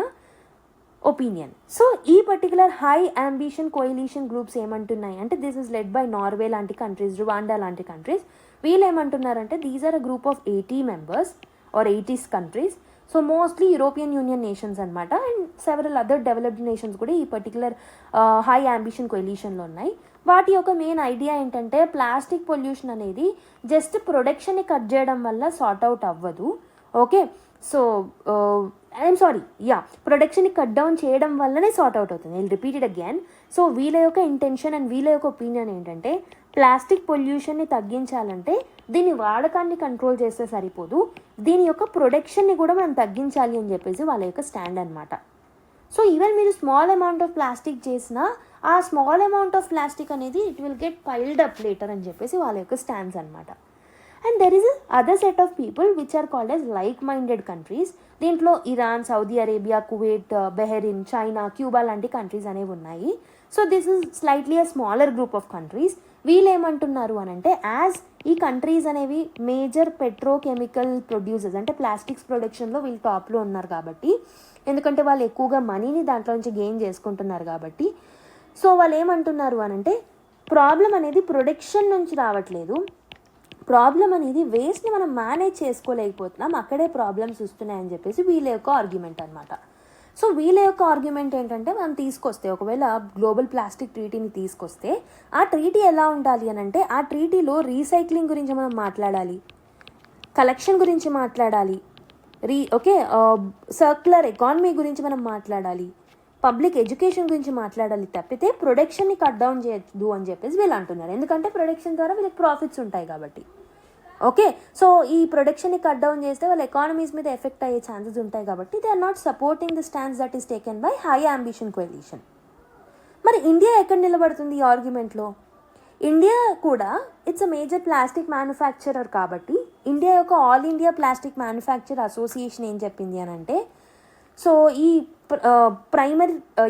ఒపీనియన్. సో ఈ particular high ambition coalition groups ఏమంటున్నాయి అంటే this is led by Norway లాంటి కంట్రీస్, రువాండా లాంటి కంట్రీస్. వీళ్ళు ఏమంటున్నారంటే these are a group of 80 members or 80 countries. So mostly European Union nations అనమాట, and several other developed nations కూడా ఈ పర్టికులర్ హై అంబిషన్ కోయలిషన్లో ఉన్నాయి. వాటి యొక్క మెయిన్ ఐడియా ఏంటంటే ప్లాస్టిక్ పొల్యూషన్ అనేది జస్ట్ ప్రొడక్షన్ని కట్ చేయడం వల్ల సార్ట్ అవుట్ అవ్వదు. ఓకే, సో ప్రొడక్షన్ని కట్ డౌన్ చేయడం వల్లనే సార్ట్ అవుట్ అవుతుంది. I'll repeat it again. So వీళ్ళ యొక్క ఇంటెన్షన్ అండ్ వీళ్ళ యొక్క ఒపీనియన్ ఏంటంటే ప్లాస్టిక్ పొల్యూషన్ని తగ్గించాలంటే దీని వాడకాన్ని కంట్రోల్ చేస్తే సరిపోదు, దీని యొక్క ప్రొడక్షన్ని కూడా మనం తగ్గించాలి అని చెప్పేసి వాళ్ళ యొక్క స్టాండ్ అనమాట. సో ఈవెన్ మీరు స్మాల్ అమౌంట్ ఆఫ్ ప్లాస్టిక్ చేసినా ఆ స్మాల్ అమౌంట్ ఆఫ్ ప్లాస్టిక్ అనేది it will get piled up later అని చెప్పేసి వాళ్ళ యొక్క స్టాండ్స్ అనమాట. And there is other set of people which are called as like minded countries. దీంట్లో Iran, Saudi Arabia, Kuwait, Bahrain, China, Cuba లాంటి కంట్రీస్ అనేవి ఉన్నాయి. So this is slightly a smaller group of countries. వీళ్ళు ఏమంటున్నారు అని అంటే యాజ్ ఈ కంట్రీస్ అనేవి మేజర్ పెట్రోకెమికల్ ప్రొడ్యూసర్స్ అంటే ప్లాస్టిక్స్ ప్రొడక్షన్లో వీళ్ళు టాప్లో ఉన్నారు కాబట్టి, ఎందుకంటే వాళ్ళు ఎక్కువగా మనీని దాంట్లో నుంచి గెయిన్ చేసుకుంటున్నారు కాబట్టి, సో వాళ్ళు ఏమంటున్నారు అని అంటే ప్రాబ్లం అనేది ప్రొడక్షన్ నుంచి రావట్లేదు, ప్రాబ్లం అనేది వేస్ట్ని మనం మేనేజ్ చేసుకోలేకపోతున్నాం, అక్కడే ప్రాబ్లమ్స్ వస్తున్నాయని చెప్పేసి వీళ్ళ యొక్క ఆర్గ్యుమెంట్ అనమాట. సో వీళ్ళ యొక్క ఆర్గ్యుమెంట్ ఏంటంటే మనం తీసుకొస్తే ఒకవేళ గ్లోబల్ ప్లాస్టిక్ ట్రీటీని తీసుకొస్తే ఆ ట్రీటీ ఎలా ఉండాలి అని అంటే ఆ ట్రీటీలో రీసైక్లింగ్ గురించి మనం మాట్లాడాలి, కలెక్షన్ గురించి మాట్లాడాలి, సర్క్యులర్ ఎకానమీ గురించి మనం మాట్లాడాలి, పబ్లిక్ ఎడ్యుకేషన్ గురించి మాట్లాడాలి తప్పితే ప్రొడక్షన్ని కట్ డౌన్ చేయొద్దు అని చెప్పేసి వీళ్ళు అంటున్నారు. ఎందుకంటే ప్రొడక్షన్ ద్వారా వీళ్ళకి ప్రాఫిట్స్ ఉంటాయి కాబట్టి. ఓకే, సో ఈ ప్రొడక్షన్ని కట్ డౌన్ చేస్తే వాళ్ళ ఎకానమీస్ మీద ఎఫెక్ట్ అయ్యే ఛాన్సెస్ ఉంటాయి కాబట్టి they are not supporting the stands that is taken by high ambition coalition. మరి ఇండియా ఎక్కడ నిలబడుతుంది ఈ ఆర్గ్యుమెంట్లో? ఇండియా కూడా it's a major plastic manufacturer కాబట్టి ఇండియా యొక్క all India plastic manufacture association ఏం చెప్పింది అని అంటే సో ఈ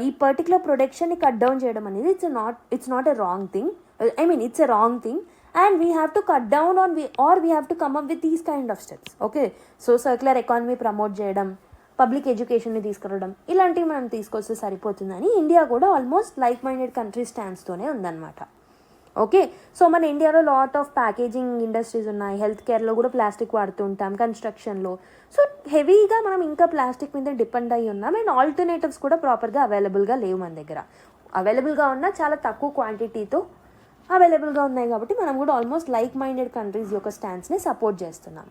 ఈ పర్టికులర్ ప్రొడక్షన్ని కట్ డౌన్ చేయడం అనేది it's not a wrong thing, it's a wrong thing and we have to cut down on we have to come up with these kind of steps. Okay, so circular economy promote చేయడం, పబ్లిక్ ఎడ్యుకేషన్ని తీసుకురావడం, ఇలాంటివి మనం తీసుకొస్తే సరిపోతుందని ఇండియా కూడా ఆల్మోస్ట్ లైక్ మైండెడ్ కంట్రీ స్టాండ్స్తోనే ఉందన్నమాట. ఓకే, సో మన ఇండియాలో లాట్ ఆఫ్ ప్యాకేజింగ్ ఇండస్ట్రీస్ ఉన్నాయి, హెల్త్ కేర్లో కూడా ప్లాస్టిక్ వాడుతుంటాం, కన్స్ట్రక్షన్లో. సో హెవీగా మనం ఇంకా ప్లాస్టిక్ మీద డిపెండ్ అయ్యి ఉన్నాం, అండ్ ఆల్టర్నేటివ్స్ కూడా ప్రాపర్గా అవైలబుల్గా లేవు మన దగ్గర. అవైలబుల్గా ఉన్న చాలా తక్కువ క్వాంటిటీతో అవైలబుల్గా ఉన్నాయి కాబట్టి మనం కూడా ఆల్మోస్ట్ లైక్ మైండెడ్ కంట్రీస్ యొక్క స్టాండ్స్ని సపోర్ట్ చేస్తున్నాం.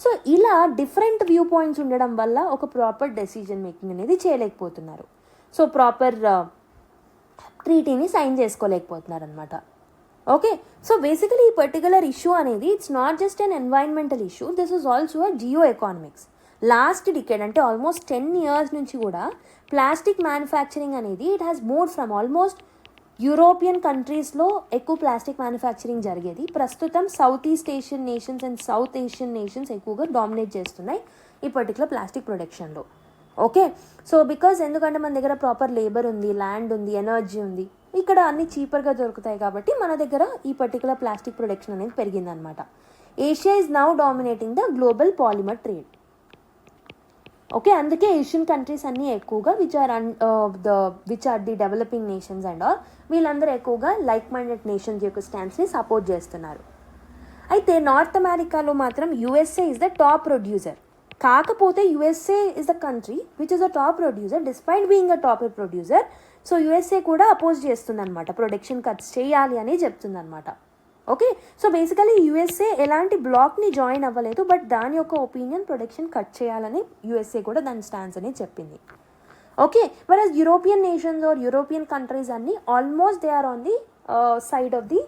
సో ఇలా డిఫరెంట్ వ్యూ పాయింట్స్ ఉండడం వల్ల ఒక ప్రాపర్ డెసిజన్ మేకింగ్ అనేది చేయలేకపోతున్నారు. సో ప్రాపర్ ట్రీటీని సైన్ చేసుకోలేకపోతున్నారు అనమాట. ఓకే, సో బేసికలీ ఈ పర్టికులర్ ఇష్యూ అనేది it's not just an environmental issue, this is also a geo economics. Last decade అంటే ఆల్మోస్ట్ 10 years నుంచి కూడా ప్లాస్టిక్ మ్యానుఫ్యాక్చరింగ్ అనేది it has moved from almost European కంట్రీస్లో ఎక్కువ ప్లాస్టిక్ మ్యానుఫ్యాక్చరింగ్ జరిగేది. ప్రస్తుతం south east Asian nations and South Asian nations ఎక్కువగా డామినేట్ చేస్తున్నాయి ఈ పర్టికులర్ ప్లాస్టిక్ ప్రొడక్షన్లో. ఓకే, సో బికాజ్ ఎందుకంటే మన దగ్గర ప్రాపర్ లేబర్ ఉంది, ల్యాండ్ ఉంది, ఎనర్జీ ఉంది, ఇక్కడ అన్ని చీపర్గా దొరుకుతాయి కాబట్టి మన దగ్గర ఈ పర్టికులర్ ప్లాస్టిక్ ప్రొడక్షన్ అనేది పెరిగిందనమాట. Asia is now dominating the global polymer trade. Okay, అందుకే ఏషియన్ కంట్రీస్ అన్నీ ఎక్కువగా which are the developing nations and all వీళ్ళందరూ ఎక్కువగా లైక్ మైండెడ్ నేషన్స్ యొక్క స్టాండ్స్ని సపోర్ట్ చేస్తున్నారు. అయితే నార్త్ అమెరికాలో మాత్రం USA is the top producer. కాకపోతే USA is the country which is a top producer despite being a top producer. So USA కూడా అపోజ్ చేస్తుందన్నమాట, ప్రొడక్షన్ కట్స్ చేయాలి అని చెప్తుందన్నమాట. ఓకే, సో బేసికలీ యుఎస్ఏ ఎలాంటి బ్లాక్ని జాయిన్ అవ్వలేదు, బట్ దాని యొక్క ఒపీనియన్ ప్రొడక్షన్ కట్ చేయాలని యుఎస్ఏ కూడా దాని స్టాన్స్ అని చెప్పింది. Okay, versus European nations or European countries అన్ని almost they are on the side of the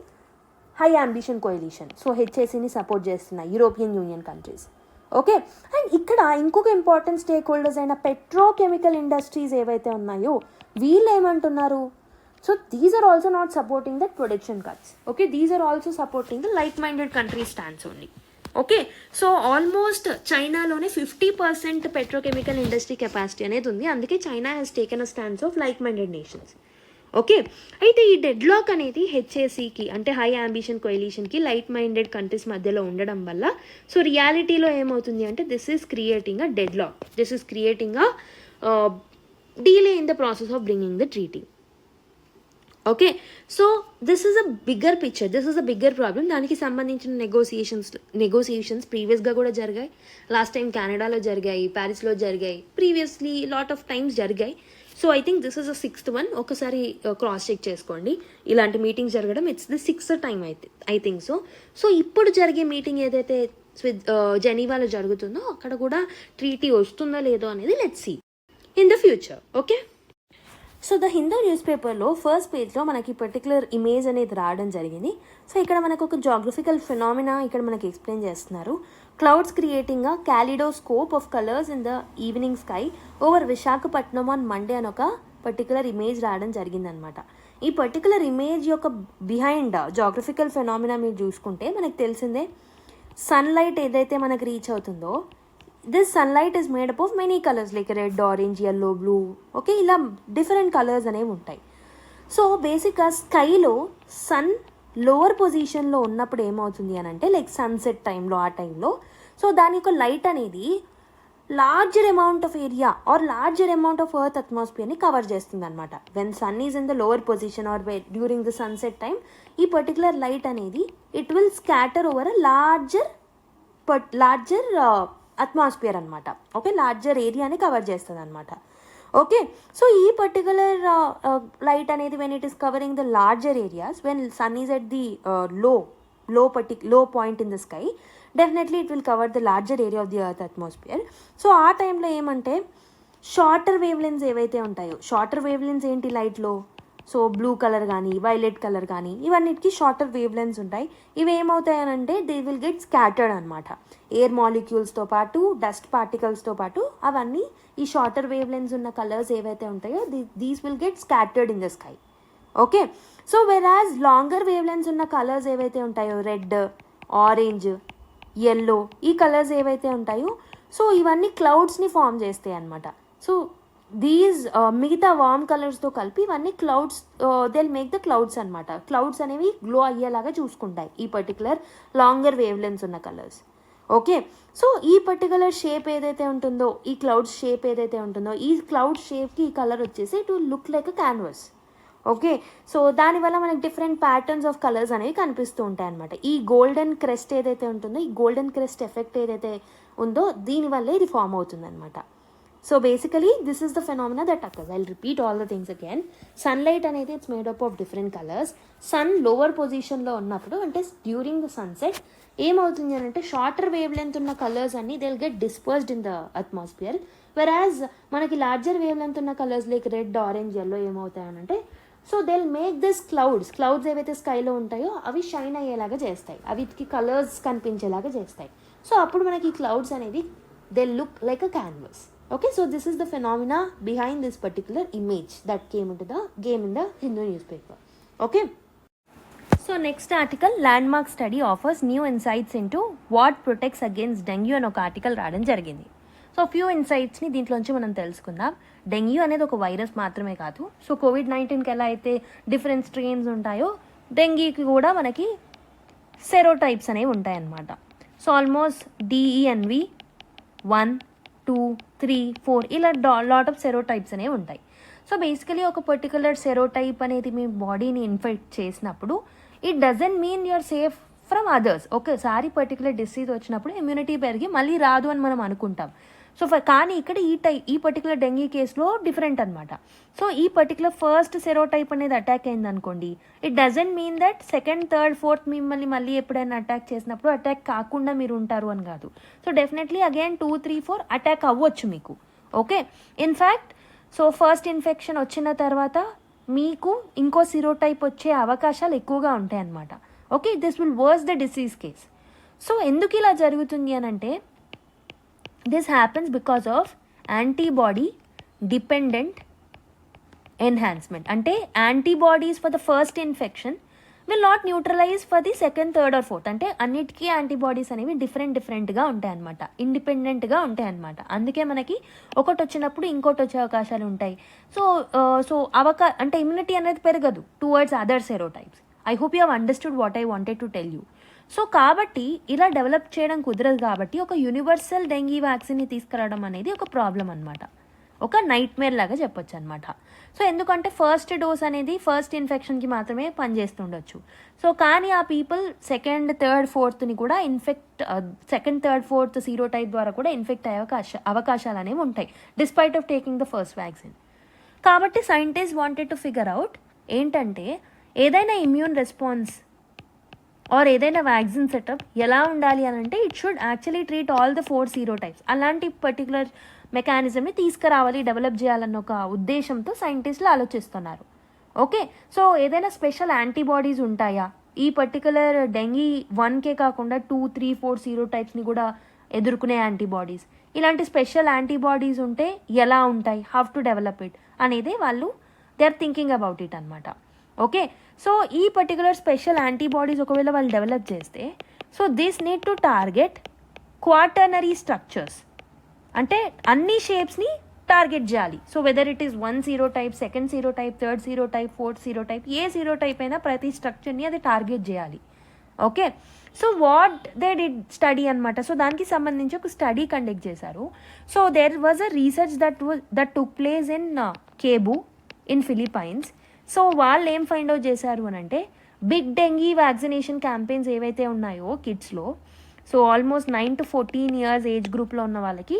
high ambition coalition. So హెచ్ఏసీని సపోర్ట్ చేస్తున్నాయి European Union countries. Okay, and ఇక్కడ ఇంకొక ఇంపార్టెంట్ స్టేక్ హోల్డర్స్ అయిన పెట్రోకెమికల్ ఇండస్ట్రీస్ ఏవైతే ఉన్నాయో వీళ్ళు ఏమంటున్నారు? So these are also not supporting that production cuts. Okay, these are also supporting the like minded country stands only. Okay, so almost చైనాలోనే 50% పెట్రోకెమికల్ ఇండస్ట్రీ కెపాసిటీ అనేది ఉంది, అందుకే China has taken a stands of like minded nations. Okay, అయితే ఈ డెడ్ లాక్ అనేది హెచ్ఏసీకి అంటే హై అంబిషన్ కోయలిషన్కి లైట్ మైండెడ్ కంట్రీస్ మధ్యలో ఉండడం వల్ల సో రియాలిటీలో ఏమవుతుంది అంటే this is creating a deadlock, this is creating a delay in the process of bringing the treaty. Okay, so this is a bigger picture, this is a bigger problem. దానికి సంబంధించిన నెగోసియేషన్స్ ప్రీవియస్గా కూడా జరిగాయి. లాస్ట్ టైం కెనడాలో జరిగాయి, ప్యారిస్లో జరిగాయి, ప్రీవియస్లీ లాట్ ఆఫ్ టైమ్స్ జరిగాయి. So I think this is a 6th one. ఒకసారి క్రాస్ చెక్ చేసుకోండి, ఇలాంటి మీటింగ్స్ జరగడం ఇట్స్ ది 6th time అయితే ఐ థింక్ సో. సో ఇప్పుడు జరిగే మీటింగ్ ఏదైతే జెనీవాలో జరుగుతుందో అక్కడ కూడా ట్రీటీ వస్తుందో లేదో అనేది let's see in the future. Okay, so the Hindu news పేపర్లో ఫస్ట్ పేజ్లో మనకి పర్టికులర్ ఇమేజ్ అనేది రావడం జరిగింది. సో ఇక్కడ మనకు ఒక జాగ్రఫికల్ ఫినామినా ఇక్కడ మనకి ఎక్స్ప్లెయిన్ చేస్తున్నారు. Clouds creating a kaleidoscope of colours in the evening sky over Visakhapatnam on Monday అని ఒక పర్టికులర్ ఇమేజ్ రావడం జరిగిందనమాట. ఈ పర్టికులర్ ఇమేజ్ యొక్క బిహైండ్ జాగ్రఫికల్ ఫినామినా మీరు చూసుకుంటే మనకు తెలిసిందే, సన్లైట్ ఏదైతే మనకు రీచ్ అవుతుందో this sunlight is made up of many colors like red, orange, yellow, blue. Okay, ఇలా డిఫరెంట్ కలర్స్ అనేవి ఉంటాయి. సో బేసిక్గా స్కైలో సన్ లోవర్ పొజిషన్లో ఉన్నప్పుడు ఏమవుతుంది అని అంటే లైక్ సన్సెట్ టైంలో ఆ టైంలో సో దాని యొక్క లైట్ అనేది larger amount of area or larger amount of earth అట్మాస్ఫియర్ని కవర్ చేస్తుంది అనమాట. When sun is in the lower position or during the sunset time ఈ పర్టికులర్ లైట్ అనేది it will scatter over a larger atmosphere అనమాట. ఓకే, లార్జర్ ఏరియాని కవర్ చేస్తుంది అనమాట. ఓకే, సో ఈ పర్టికులర్ లైట్ అనేది when it is covering the larger areas when sun is at the low point in the sky definitely it will cover the larger area of the earth atmosphere. So ఆ టైంలో ఏమంటే షార్టర్ వేవ్ లెన్స్ ఏవైతే ఉంటాయో, షార్టర్ వేవ్ లెన్స్ ఏంటి లైట్లో, సో బ్లూ కలర్ కానీ వైలెట్ కలర్ కానీ ఇవన్నిటికీ షార్టర్ వేవ్ లెన్స్ ఉంటాయి. ఇవి ఏమవుతాయనంటే దే విల్ గెట్ స్కాటర్డ్ అనమాట. ఎయిర్ మాలిక్యూల్స్తో పాటు డస్ట్ పార్టికల్స్తో పాటు అవన్నీ ఈ షార్టర్ వేవ్ లెన్స్ ఉన్న కలర్స్ ఏవైతే ఉంటాయో these will get scattered in the sky. Okay, so వెరాజ్ లాంగర్ వేవ్ లెన్స్ ఉన్న కలర్స్ ఏవైతే ఉంటాయో రెడ్, ఆరెంజ్, ఎల్లో ఈ కలర్స్ ఏవైతే ఉంటాయో సో ఇవన్నీ క్లౌడ్స్ని ఫామ్ చేస్తాయి అనమాట. సో దీస్ మిగతా వార్మ్ కలర్స్తో కలిపి ఇవన్నీ clouds will make the clouds అనమాట. క్లౌడ్స్ అనేవి గ్లో అయ్యేలాగా చూసుకుంటాయి ఈ పర్టికులర్ లాంగర్ వేవ్ లెన్స్ ఉన్న కలర్స్. ఓకే, సో ఈ పర్టికులర్ షేప్ ఏదైతే ఉంటుందో, ఈ క్లౌడ్స్ షేప్ ఏదైతే ఉంటుందో ఈ క్లౌడ్ షేప్కి ఈ కలర్ వచ్చేసి it will look like a canvas. Okay, so దానివల్ల మనకి డిఫరెంట్ ప్యాటర్న్స్ ఆఫ్ కలర్స్ అనేవి కనిపిస్తూ ఉంటాయి అనమాట. ఈ గోల్డెన్ క్రెస్ట్ ఏదైతే ఉంటుందో, ఈ గోల్డెన్ క్రెస్ట్ ఎఫెక్ట్ ఏదైతే ఉందో దీనివల్లే ఇది ఫామ్ అవుతుంది అనమాట. So basically this is the phenomena that occurs. I will repeat all the things again. Sunlight అనేది it's made up of different colours. Sun lower పొజిషన్లో ఉన్నప్పుడు అంటే డ్యూరింగ్ ద సన్సెట్ ఏమవుతుంది అని అంటే షార్టర్ వేవ్ లెంత్ ఉన్న కలర్స్ అన్ని they will get dispersed in the atmosphere. Whereas మనకి లార్జర్ వేవ్ లెంత్ ఉన్న colours like red, orange, yellow ఏమవుతాయనంటే so they will make this clouds ఏవైతే స్కైలో ఉంటాయో అవి షైన్ అయ్యేలాగా చేస్తాయి, అవికి కలర్స్ కనిపించేలాగా చేస్తాయి. సో అప్పుడు మనకి క్లౌడ్స్ అనేది they look like a canvas. Okay, so this is the phenomena behind this particular image that came in to the game in the Hindu news paper. Okay, so next article landmark study offers new insights into what protects against dengue అని ఒక ఆర్టికల్ రావడం జరిగింది. సో ఫ్యూ ఇన్సైట్స్ని దీంట్లోంచి మనం తెలుసుకుందాం. డెంగ్యూ అనేది ఒక వైరస్ మాత్రమే కాదు. సో కోవిడ్-19కి ఎలా అయితే డిఫరెంట్ స్ట్రెయిన్స్ ఉంటాయో డెంగీకి కూడా మనకి సెరోటైప్స్ అనేవి ఉంటాయన్నమాట. సో ఆల్మోస్ట్ DENV 1, 2, 3, 4 ఇలా లాట్ ఆఫ్ సెరోటైప్స్ అనేవి ఉంటాయి. సో బేసికలీ ఒక పర్టికులర్ సెరోటైప్ అనేది మీ బాడీని ఇన్ఫెక్ట్ చేసినప్పుడు it doesn't mean you're safe from others. ఒకసారి పర్టికులర్ డిసీజ్ వచ్చినప్పుడు ఇమ్యూనిటీ పెరిగి మళ్ళీ రాదు అని మనం అనుకుంటాం. సో కానీ ఇక్కడ ఈ పర్టికులర్ డెంగీ కేసులో డిఫరెంట్ అనమాట. సో ఈ పర్టికులర్ ఫస్ట్ సెరోటైప్ అనేది అటాక్ అయింది అనుకోండి, it doesn't mean that second, third, fourth మిమ్మల్ని మళ్ళీ ఎప్పుడైనా అటాక్ చేసినప్పుడు అటాక్ కాకుండా మీరు ఉంటారు అని కాదు. సో డెఫినెట్లీ అగైన్ 2, 3, 4 అటాక్ అవ్వచ్చు మీకు. Okay, in fact so first infection వచ్చిన తర్వాత మీకు ఇంకో సెరోటైప్ వచ్చే అవకాశాలు ఎక్కువగా ఉంటాయి అన్నమాట. Okay, this will worse the disease case. So ఎందుకు ఇలా జరుగుతుంది అని అంటే this happens because of antibody dependent enhancement. అంటే antibodies for the first infection will not neutralize for the second, third or fourth. అంటే అన్నిటికీ యాంటీబాడీస్ అనేవి డిఫరెంట్గా ఉంటాయన్నమాట, ఇండిపెండెంట్గా ఉంటాయన్నమాట. అందుకే మనకి ఒకటి వచ్చినప్పుడు ఇంకోటి వచ్చే అవకాశాలు ఉంటాయి. సో అంటే ఇమ్యూనిటీ అనేది పెరగదు towards other serotypes. I hope you have understood what I wanted to tell you. So కాబట్టి ఇలా డెవలప్ చేయడం కుదరదు కాబట్టి ఒక యూనివర్సల్ డెంగీ వ్యాక్సిన్ని తీసుకురావడం అనేది ఒక ప్రాబ్లం అనమాట, ఒక నైట్ మేర్ లాగా చెప్పొచ్చు అనమాట. సో ఎందుకంటే ఫస్ట్ డోస్ అనేది ఫస్ట్ ఇన్ఫెక్షన్కి మాత్రమే పనిచేస్తుండొచ్చు. సో కానీ ఆ పీపుల్ సెకండ్, థర్డ్, ఫోర్త్ని కూడా సెకండ్, థర్డ్, ఫోర్త్ సీరోటైప్ ద్వారా కూడా ఇన్ఫెక్ట్ అయ్యే అవకాశాలు అనేవి ఉంటాయి despite of taking the first vaccine. కాబట్టి scientist wanted to figure out ఏంటంటే ఏదైనా ఇమ్యూన్ రెస్పాన్స్ ఆర్ ఏదైనా వ్యాక్సిన్ సెటప్ ఎలా ఉండాలి అని అంటే it should actually treat all the 4 serotypes. అలాంటి పర్టికులర్ మెకానిజంని తీసుకురావాలి, డెవలప్ చేయాలన్న ఒక ఉద్దేశంతో సైంటిస్టులు ఆలోచిస్తున్నారు. ఓకే, సో ఏదైనా స్పెషల్ యాంటీబాడీస్ ఉంటాయా ఈ పర్టికులర్ డెంగీ 1కే కాకుండా 2, 3, 4 సీరోటైప్స్ని కూడా ఎదుర్కొనే యాంటీబాడీస్? ఇలాంటి స్పెషల్ యాంటీబాడీస్ ఉంటే ఎలా ఉంటాయి, హౌ టు డెవలప్ ఇట్ అనేది వాళ్ళు they are thinking about it అనమాట. ఓకే, సో ఈ పర్టికులర్ స్పెషల్ యాంటీబాడీస్ ఒకవేళ వాళ్ళు డెవలప్ చేస్తే so this need to target quaternary structures, అంటే అన్ని షేప్స్ని టార్గెట్ చేయాలి. So whether it is 1 serotype, second serotype, third serotype, fourth serotype, ఏ సీరోటైప్ అయినా ప్రతి స్ట్రక్చర్ని అది టార్గెట్ చేయాలి. Okay, so what they did study అనమాట. సో దానికి సంబంధించి ఒక స్టడీ కండక్ట్ చేశారు. So there was a research that took place in Cebu in Philippines. So వాళ్ళు ఏం ఫైండ్ అవుట్ చేశారు అని అంటే బిగ్ డెంగీ వ్యాక్సినేషన్ క్యాంపెయిన్స్ ఏవైతే ఉన్నాయో కిడ్స్లో, so almost 9 to 14 years age గ్రూప్లో ఉన్న వాళ్ళకి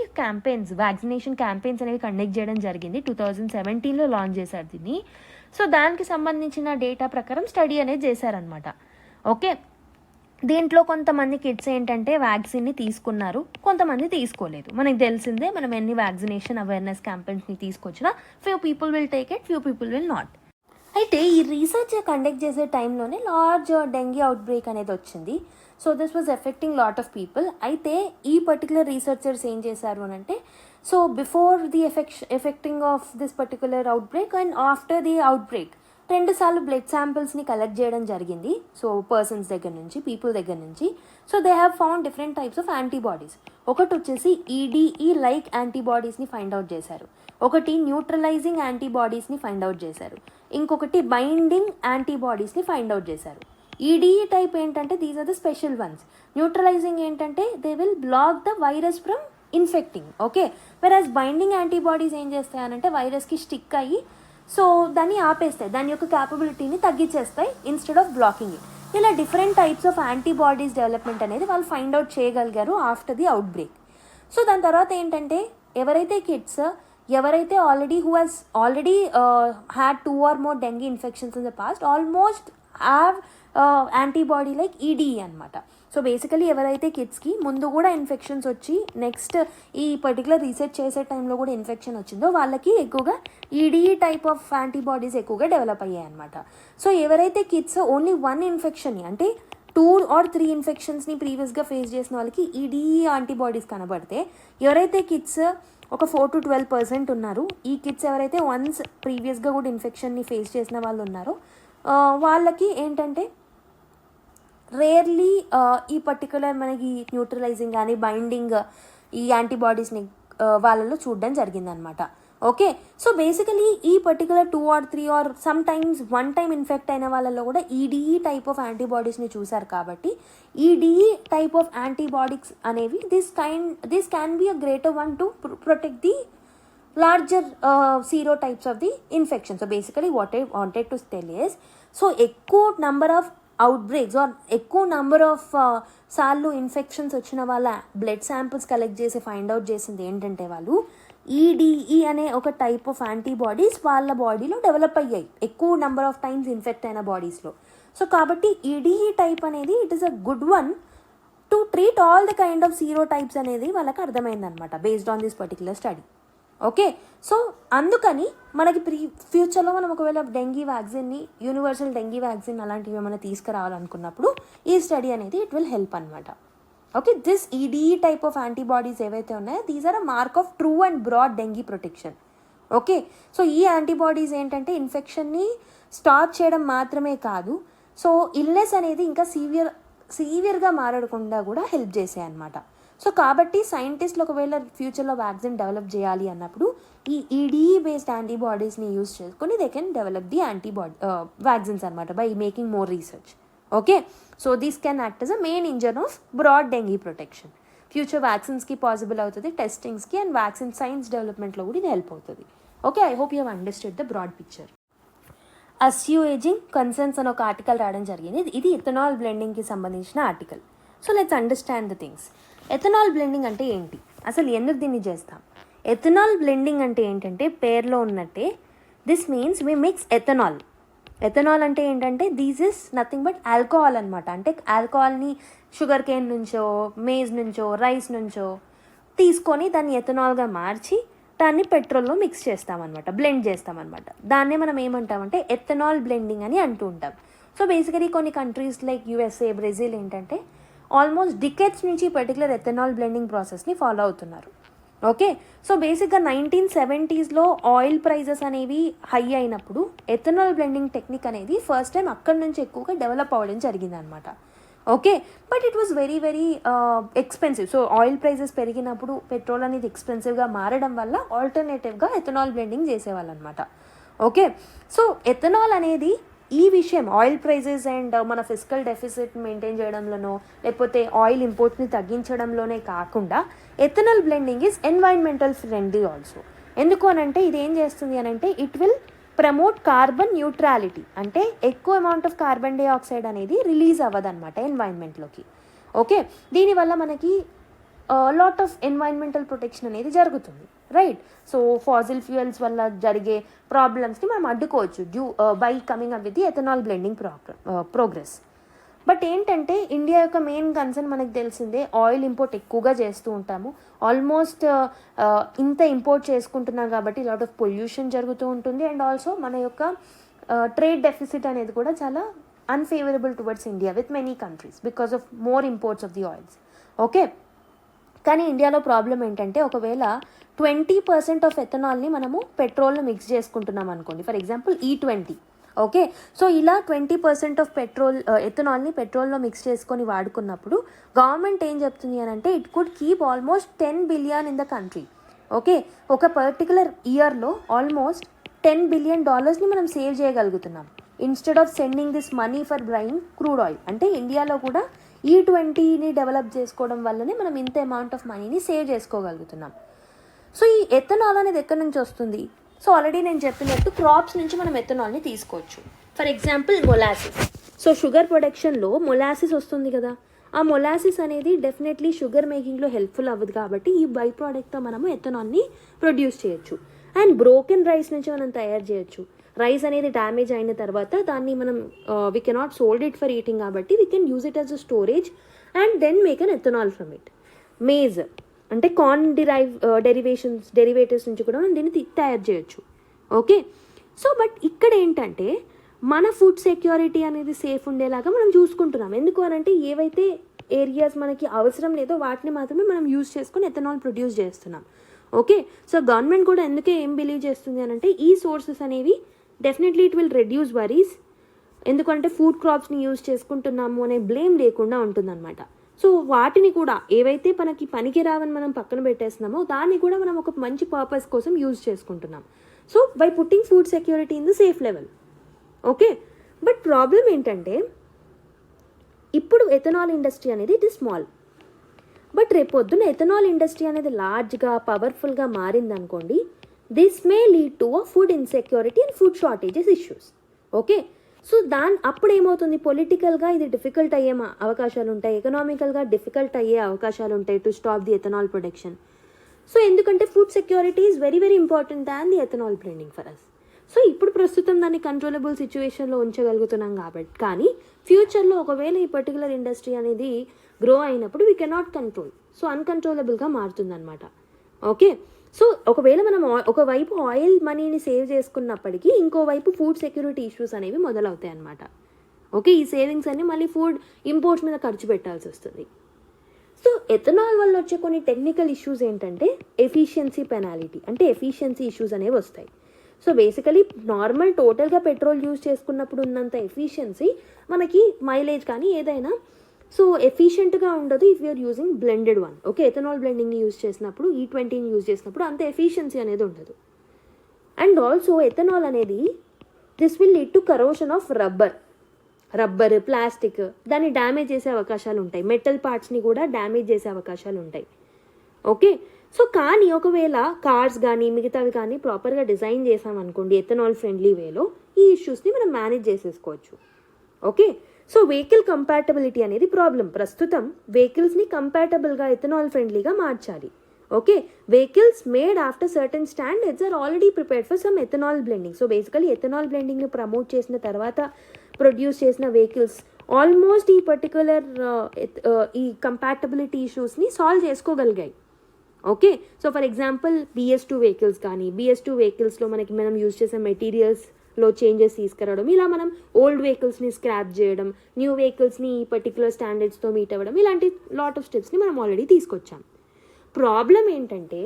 వ్యాక్సినేషన్ క్యాంపెయిన్స్ అనేవి కండక్ట్ చేయడం జరిగింది. 2017లో లాంచ్ చేశారు దీన్ని. సో దానికి సంబంధించిన డేటా ప్రకారం స్టడీ అనేది చేశారనమాట. ఓకే, దీంట్లో కొంతమంది కిడ్స్ ఏంటంటే వ్యాక్సిన్ని తీసుకున్నారు, కొంతమంది తీసుకోలేదు. మనకి తెలిసిందే, మనం ఎన్ని వ్యాక్సినేషన్ అవేర్నెస్ క్యాంపెయిన్స్ని తీసుకొచ్చినా few people will take it, few people will not. అయితే ఈ రీసెర్చ్ కండక్ట్ చేసే టైంలోనే లార్జ్ డెంగీ అవుట్బ్రేక్ అనేది వచ్చింది. So this was effecting lot of people. అయితే ఈ పర్టికులర్ రీసెర్చర్స్ ఏం చేశారు అని అంటే so before the effecting of this particular outbreak and after the outbreak 2 సార్లు బ్లడ్ శాంపిల్స్ని కలెక్ట్ చేయడం జరిగింది. సో పర్సన్స్ దగ్గర నుంచి, పీపుల్ దగ్గర నుంచి. So they have found different types of antibodies. ఒకటి వచ్చేసి ఈడిఈ లైక్ యాంటీబాడీస్ని ఫైండ్ అవుట్ చేశారు, ఒకటి న్యూట్రలైజింగ్ యాంటీబాడీస్ని ఫైండ్ అవుట్ చేశారు, ఇంకొకటి బైండింగ్ యాంటీబాడీస్ని ఫైండ్ అవుట్ చేశారు. ఈడిఈ టైప్ ఏంటంటే these are the special ones. Neutralizing ఏంటంటే they will block the virus from infecting. Okay, whereas binding antibodies ఏం చేస్తాయనంటే వైరస్కి స్టిక్ అయ్యి సో దాన్ని ఆపేస్తాయి, దాని యొక్క క్యాపబిలిటీని తగ్గించేస్తాయి ఇన్స్టెడ్ ఆఫ్ బ్లాకింగ్ ఇట్. ఇలా different types of antibodies development అనేది వాళ్ళు ఫైండ్ అవుట్ చేయగలిగారు after the outbreak. So దాని తర్వాత ఏంటంటే ఎవరైతే కిడ్స్ ఎవరైతే who has already had 2 or more dengue infections in the past almost have antibody like EDE అనమాట. సో బేసికలీ ఎవరైతే కిడ్స్కి ముందు కూడా ఇన్ఫెక్షన్స్ వచ్చి నెక్స్ట్ ఈ పర్టికులర్ రీసెర్చ్ చేసే టైంలో కూడా ఇన్ఫెక్షన్ వచ్చిందో వాళ్ళకి ఎక్కువగా ఈడీఈ టైప్ ఆఫ్ యాంటీబాడీస్ ఎక్కువగా డెవలప్ అయ్యాయి అనమాట. సో ఎవరైతే కిడ్స్ ఓన్లీ 1 ఇన్ఫెక్షన్ని అంటే 2 or 3 ఇన్ఫెక్షన్స్ని ప్రీవియస్గా ఫేస్ చేసిన వాళ్ళకి ఈడీఈ యాంటీబాడీస్ కనబడితే, ఎవరైతే కిడ్స్ ఒక 4 to 12% ఉన్నారు, ఈ కిడ్స్ ఎవరైతే వన్స్ ప్రీవియస్గా కూడా ఇన్ఫెక్షన్ని ఫేస్ చేసిన వాళ్ళు ఉన్నారో వాళ్ళకి ఏంటంటే రేర్లీ ఈ పర్టికులర్ మనకి న్యూట్రలైజింగ్ కానీ బైండింగ్ ఈ యాంటీబాడీస్ని వాళ్ళలో చూడడం జరిగిందనమాట. ఓకే, సో బేసికలీ ఈ particular 2 or 3 or some times 1 time infect అయిన వాళ్ళలో కూడా ఈడీఈ టైప్ ఆఫ్ యాంటీబాడీస్ని చూసారు. కాబట్టి ఈడీఈ టైప్ ఆఫ్ యాంటీబాడీస్ అనేవి this can be a greater one to protect the larger serotypes of the infection. So basically what I wanted to tell is, so ఎక్కువ నంబర్ ఆఫ్ అవుట్బ్రేక్స్ ఆర్ ఎక్కువ నంబర్ ఆఫ్ సార్లు ఇన్ఫెక్షన్స్ వచ్చిన వాళ్ళ బ్లడ్ శాంపిల్స్ కలెక్ట్ చేసి ఫైండ్ అవుట్ చేసింది ఏంటంటే వాళ్ళు ఈడీఈ అనే ఒక టైప్ ఆఫ్ యాంటీబాడీస్ వాళ్ళ బాడీలో డెవలప్ అయ్యాయి ఎక్కువ నెంబర్ ఆఫ్ టైమ్స్ ఇన్ఫెక్ట్ అయిన బాడీస్లో. సో కాబట్టి ఈడీఈ టైప్ అనేది it is a good one to treat all the kind of serotypes అనేది వాళ్ళకి అర్థమైందనమాట based on this particular study. Okay, so అందుకని మనకి ఫ్యూచర్లో మనం ఒకవేళ డెంగీ వ్యాక్సిన్ని యూనివర్సల్ డెంగీ వ్యాక్సిన్ అలాంటివి ఏమైనా తీసుకురావాలనుకున్నప్పుడు ఈ స్టడీ అనేది ఇట్ విల్ హెల్ప్ అనమాట. Okay, this EDE type of antibodies ఏవైతే ఉన్నాయో these are a mark of true and broad dengue protection. Okay, so ఈ యాంటీబాడీస్ ఏంటంటే ఇన్ఫెక్షన్ని స్టాప్ చేయడం మాత్రమే కాదు, సో ఇల్నెస్ అనేది ఇంకా సివియర్గా మారకుండా కూడా హెల్ప్ చేసాయి అనమాట. సో కాబట్టి సైంటిస్టులు ఒకవేళ ఫ్యూచర్లో వ్యాక్సిన్ డెవలప్ చేయాలి అన్నప్పుడు ఈ ఈడీఈ బేస్డ్ యాంటీబాడీస్ని యూజ్ చేసుకొని they can develop the vaccines అనమాట by making more research. Okay, so this can act as a main engine of broad dengue protection. Future వ్యాక్సిన్స్కి పాసిబుల్ అవుతుంది, టెస్టింగ్స్కి అండ్ వ్యాక్సిన్ సైన్స్ డెవలప్మెంట్లో కూడా ఇది హెల్ప్ అవుతుంది. Okay, I hope you have understood the broad picture. Assuaging concerns అని ఒక ఆర్టికల్ రావడం జరిగింది. ఇది ఇథనాల్ బ్లెండింగ్కి సంబంధించిన article. So let's understand the things. Ethanol blending అంటే ఏంటి, అసలు ఎందుకు దీన్ని చేస్తాం? ఎథనాల్ బ్లెండింగ్ అంటే ఏంటంటే పేర్లో ఉన్నట్టే this means we mix ethanol. Ethanol అంటే ఏంటంటే this is nothing but alcohol అనమాట. అంటే ఆల్కహాల్ని షుగర్ కేన్ నుంచో మేజ్ నుంచో రైస్ నుంచో తీసుకొని దాన్ని ఎథనాల్గా మార్చి దాన్ని పెట్రోల్లో మిక్స్ చేస్తామన్నమాట, బ్లెండ్ చేస్తామన్నమాట. దాన్నే మనం ఏమంటామంటే ఎథనాల్ బ్లెండింగ్ అని అంటూ ఉంటాం. సో బేసికలీ కొన్ని కంట్రీస్ లైక్ యూఎస్ఏ, బ్రెజిల్ ఏంటంటే ఆల్మోస్ట్ డికెట్స్ నుంచి పర్టికులర్ ఎథనాల్ బ్లెండింగ్ ప్రాసెస్ని ఫాలో అవుతున్నారు. ఓకే, సో బేసిక్గా 1970s ఆయిల్ ప్రైజెస్ అనేవి హై అయినప్పుడు ఎథనాల్ బ్లెండింగ్ టెక్నిక్ అనేది ఫస్ట్ టైం అక్కడి నుంచి ఎక్కువగా డెవలప్ అవ్వడం జరిగిందనమాట. Okay, but it was very very expensive. So oil prices పెరిగినప్పుడు పెట్రోల్ అనేది ఎక్స్పెన్సివ్గా మారడం వల్ల ఆల్టర్నేటివ్గా ఎథనాల్ బ్లెండింగ్ చేసేవాళ్ళు అనమాట. ఓకే, సో ఎథనాల్ అనేది ఈ విషయం ఆయిల్ ప్రైజెస్ అండ్ మన ఫిజికల్ డెఫిసిట్ మెయింటైన్ చేయడంలోనో లేకపోతే ఆయిల్ ఇంపోర్ట్ని తగ్గించడంలోనే కాకుండా ethanol blending is environmental friendly also. ఎందుకు అనంటే ఇది ఏం చేస్తుంది అనంటే it will promote carbon neutrality. అంటే ఎక్కువ అమౌంట్ ఆఫ్ కార్బన్ డైఆక్సైడ్ అనేది రిలీజ్ అవ్వదన్నమాట ఎన్వైరన్మెంట్లోకి. ఓకే, దీనివల్ల మనకి లాట్ ఆఫ్ ఎన్వైరన్మెంటల్ ప్రొటెక్షన్ అనేది జరుగుతుంది, రైట్? సో ఫాజిల్ ఫ్యూయల్స్ వల్ల జరిగే ప్రాబ్లమ్స్ని మనం అడ్డుకోవచ్చు by coming up with the ethanol blending progress. But ఏంటంటే ఇండియా యొక్క మెయిన్ కన్సర్న్ మనకు తెలిసిందే, ఆయిల్ ఇంపోర్ట్ ఎక్కువగా చేస్తూ ఉంటాము. ఆల్మోస్ట్ ఇంత ఇంపోర్ట్ చేసుకుంటున్నాం కాబట్టి లాట్ ఆఫ్ పొల్యూషన్ జరుగుతూ ఉంటుంది. అండ్ ఆల్సో మన యొక్క ట్రేడ్ డెఫిసిట్ అనేది కూడా చాలా unfavourable towards India with many countries because of more imports of the oils. Okay, కానీ ఇండియాలో ప్రాబ్లం ఏంటంటే ఒకవేళ 20% ఆఫ్ ఎథనాల్ని మనము పెట్రోల్లో మిక్స్ చేసుకుంటున్నాం అనుకోండి, for example E20. Okay, so ఇలా 20% ఆఫ్ ఎథనాల్ని పెట్రోల్లో మిక్స్ చేసుకొని వాడుకున్నప్పుడు గవర్నమెంట్ ఏం చెప్తుంది అని అంటే it could keep almost 10 billion in the country. Okay, ఒక పర్టికులర్ ఇయర్లో ఆల్మోస్ట్ $10 billion మనం సేవ్ చేయగలుగుతున్నాం instead of sending this money for buying crude oil. అంటే ఇండియాలో కూడా E20ని డెవలప్ చేసుకోవడం వల్లనే మనం ఇంత అమౌంట్ ఆఫ్ మనీని సేవ్ చేసుకోగలుగుతున్నాం. సో ఈ ఎథనాల్ అనేది ఎక్కడి నుంచి వస్తుంది? సో ఆల్రెడీ నేను చెప్పినట్టు క్రాప్స్ నుంచి మనం ఎథనాల్ని తీసుకోవచ్చు. For example molasses. So sugar ప్రొడక్షన్లో మొలాసిస్ వస్తుంది కదా, ఆ మొలాసిస్ అనేది డెఫినెట్లీ షుగర్ మేకింగ్లో హెల్ప్ఫుల్ అవ్వదు కాబట్టి ఈ బై ప్రోడక్ట్తో మనము ఎథనాల్ని ప్రొడ్యూస్ చేయొచ్చు. అండ్ బ్రోకెన్ రైస్ నుంచి మనం తయారు చేయొచ్చు. రైస్ అనేది డ్యామేజ్ అయిన తర్వాత దాన్ని మనం we cannot sold it for eating కాబట్టి we can use it as a storage and then make an ethanol from it. Maize అంటే కార్న్ డెరివేటివ్స్ నుంచి కూడా మనం దీన్ని తయారు చేయొచ్చు. ఓకే, సో బట్ ఇక్కడ ఏంటంటే మన ఫుడ్ సెక్యూరిటీ అనేది సేఫ్ ఉండేలాగా మనం చూసుకుంటున్నాం. ఎందుకు అనంటే ఏవైతే ఏరియాస్ మనకి అవసరం లేదో వాటిని మాత్రమే మనం యూజ్ చేసుకొని ఎథనాల్ ప్రొడ్యూస్ చేస్తున్నాం. ఓకే, సో గవర్నమెంట్ కూడా ఎందుకే ఏం బిలీవ్ చేస్తుంది అనంటే ఈ సోర్సెస్ అనేవి definitely it will reduce worries, ఎందుకంటే ఫుడ్ క్రాప్స్ని యూజ్ చేసుకుంటున్నాము అనే బ్లేమ్ లేకుండా ఉంటుందన్నమాట. సో వాటిని కూడా ఏవైతే మనకి పనికి రావని మనం పక్కన పెట్టేస్తున్నామో దాన్ని కూడా మనం ఒక మంచి పర్పస్ కోసం యూజ్ చేసుకుంటున్నాం. So by putting food security in the safe level. Okay, but problem ఏంటంటే ఇప్పుడు ఎథనాల్ ఇండస్ట్రీ అనేది ఇట్ ఇస్ స్మాల్, బట్ రేపొద్దున ఎథనాల్ ఇండస్ట్రీ అనేది లార్జ్గా పవర్ఫుల్గా మారిందనుకోండి, this may lead to a food insecurity and food shortages issues. Okay, so అప్పుడు ఏమవుతుంది, పొలిటికల్గా ఇది డిఫికల్ట్ అయ్యే అవకాశాలు ఉంటాయి, ఎకనామికల్గా డిఫికల్ట్ అయ్యే అవకాశాలు ఉంటాయి to stop the ethanol production. So ఎందుకంటే food security is very very important than the ethanol blending for us. So ఇప్పుడు ప్రస్తుతం దాన్ని కంట్రోలబుల్ సిచ్యువేషన్లో ఉంచగలుగుతున్నాం కాబట్టి, కానీ ఫ్యూచర్లో ఒకవేళ ఈ పర్టికులర్ ఇండస్ట్రీ అనేది గ్రో అయినప్పుడు వీ కెనాట్ కంట్రోల్, సో అన్కంట్రోలబుల్గా మారుతుందన్నమాట. ఓకే, సో ఒకవేళ మనం ఒకవైపు ఆయిల్ మనీని సేవ్ చేసుకున్నప్పటికీ ఇంకోవైపు ఫుడ్ సెక్యూరిటీ ఇష్యూస్ అనేవి మొదలవుతాయి అన్నమాట. ఓకే, ఈ సేవింగ్స్ అన్ని మళ్ళీ ఫుడ్ ఇంపోర్ట్స్ మీద ఖర్చు పెట్టాల్సి వస్తుంది. సో ఎథనాల్ వల్ల వచ్చే కొన్ని టెక్నికల్ ఇష్యూస్ ఏంటంటే ఎఫిషియన్సీ పెనాలిటీ, అంటే ఎఫిషియన్సీ ఇష్యూస్ అనేవి వస్తాయి. సో బేసికలీ నార్మల్ టోటల్గా పెట్రోల్ యూజ్ చేసుకున్నప్పుడు ఉన్నంత ఎఫిషియన్సీ మనకి మైలేజ్ కానీ ఏదైనా సో ఎఫిషియెంట్గా ఉండదు if you're using blended one. Okay, ethanol బ్లెండింగ్ని యూజ్ చేసినప్పుడు E20ని యూజ్ చేసినప్పుడు అంత ఎఫిషియన్సీ అనేది ఉండదు. అండ్ ఆల్సో ఎథనాల్ అనేది this will lead to corrosion of rubber plastic దాన్ని డ్యామేజ్ చేసే అవకాశాలు ఉంటాయి, మెటల్ పార్ట్స్ని కూడా డ్యామేజ్ చేసే అవకాశాలు ఉంటాయి. ఓకే, సో కానీ ఒకవేళ కార్స్ కానీ మిగతావి కానీ ప్రాపర్గా డిజైన్ చేసామనుకోండి ఎథనాల్ ఫ్రెండ్లీ వేలో, ఈ ఇష్యూస్ని మనం మేనేజ్ చేసేసుకోవచ్చు. ఓకే, సో వెహికల్ కంపాటబిలిటీ అనేది ప్రాబ్లం. ప్రస్తుతం వెహికల్స్ని కంపాటబుల్గా ఎథనాల్ ఫ్రెండ్లీగా మార్చాలి. Okay, vehicles made after certain standards are already prepared for some ethanol blending. So basically ethanol బ్లెండింగ్ని ప్రమోట్ చేసిన తర్వాత ప్రొడ్యూస్ చేసిన వెహికల్స్ ఆల్మోస్ట్ ఈ పర్టికులర్ ఈ కంపాటబిలిటీ ఇష్యూస్ని సాల్వ్ చేసుకోగలిగాయి. Okay, so for example BS2 vehicles కానీ BS2 వెహికల్స్లో మనం యూజ్ చేసే మెటీరియల్స్లో చేంజెస్ తీసుకురావడం, ఇలా మనం ఓల్డ్ వెహికల్స్ని స్క్రాప్ చేయడం, న్యూ వెహికల్స్ని ఈ పర్టికులర్ స్టాండర్డ్స్తో మీట్ అవ్వడం, ఇలాంటి లాట్ ఆఫ్ స్టెప్స్ని మనం ఆల్రెడీ తీసుకొచ్చాం. ప్రాబ్లం ఏంటంటే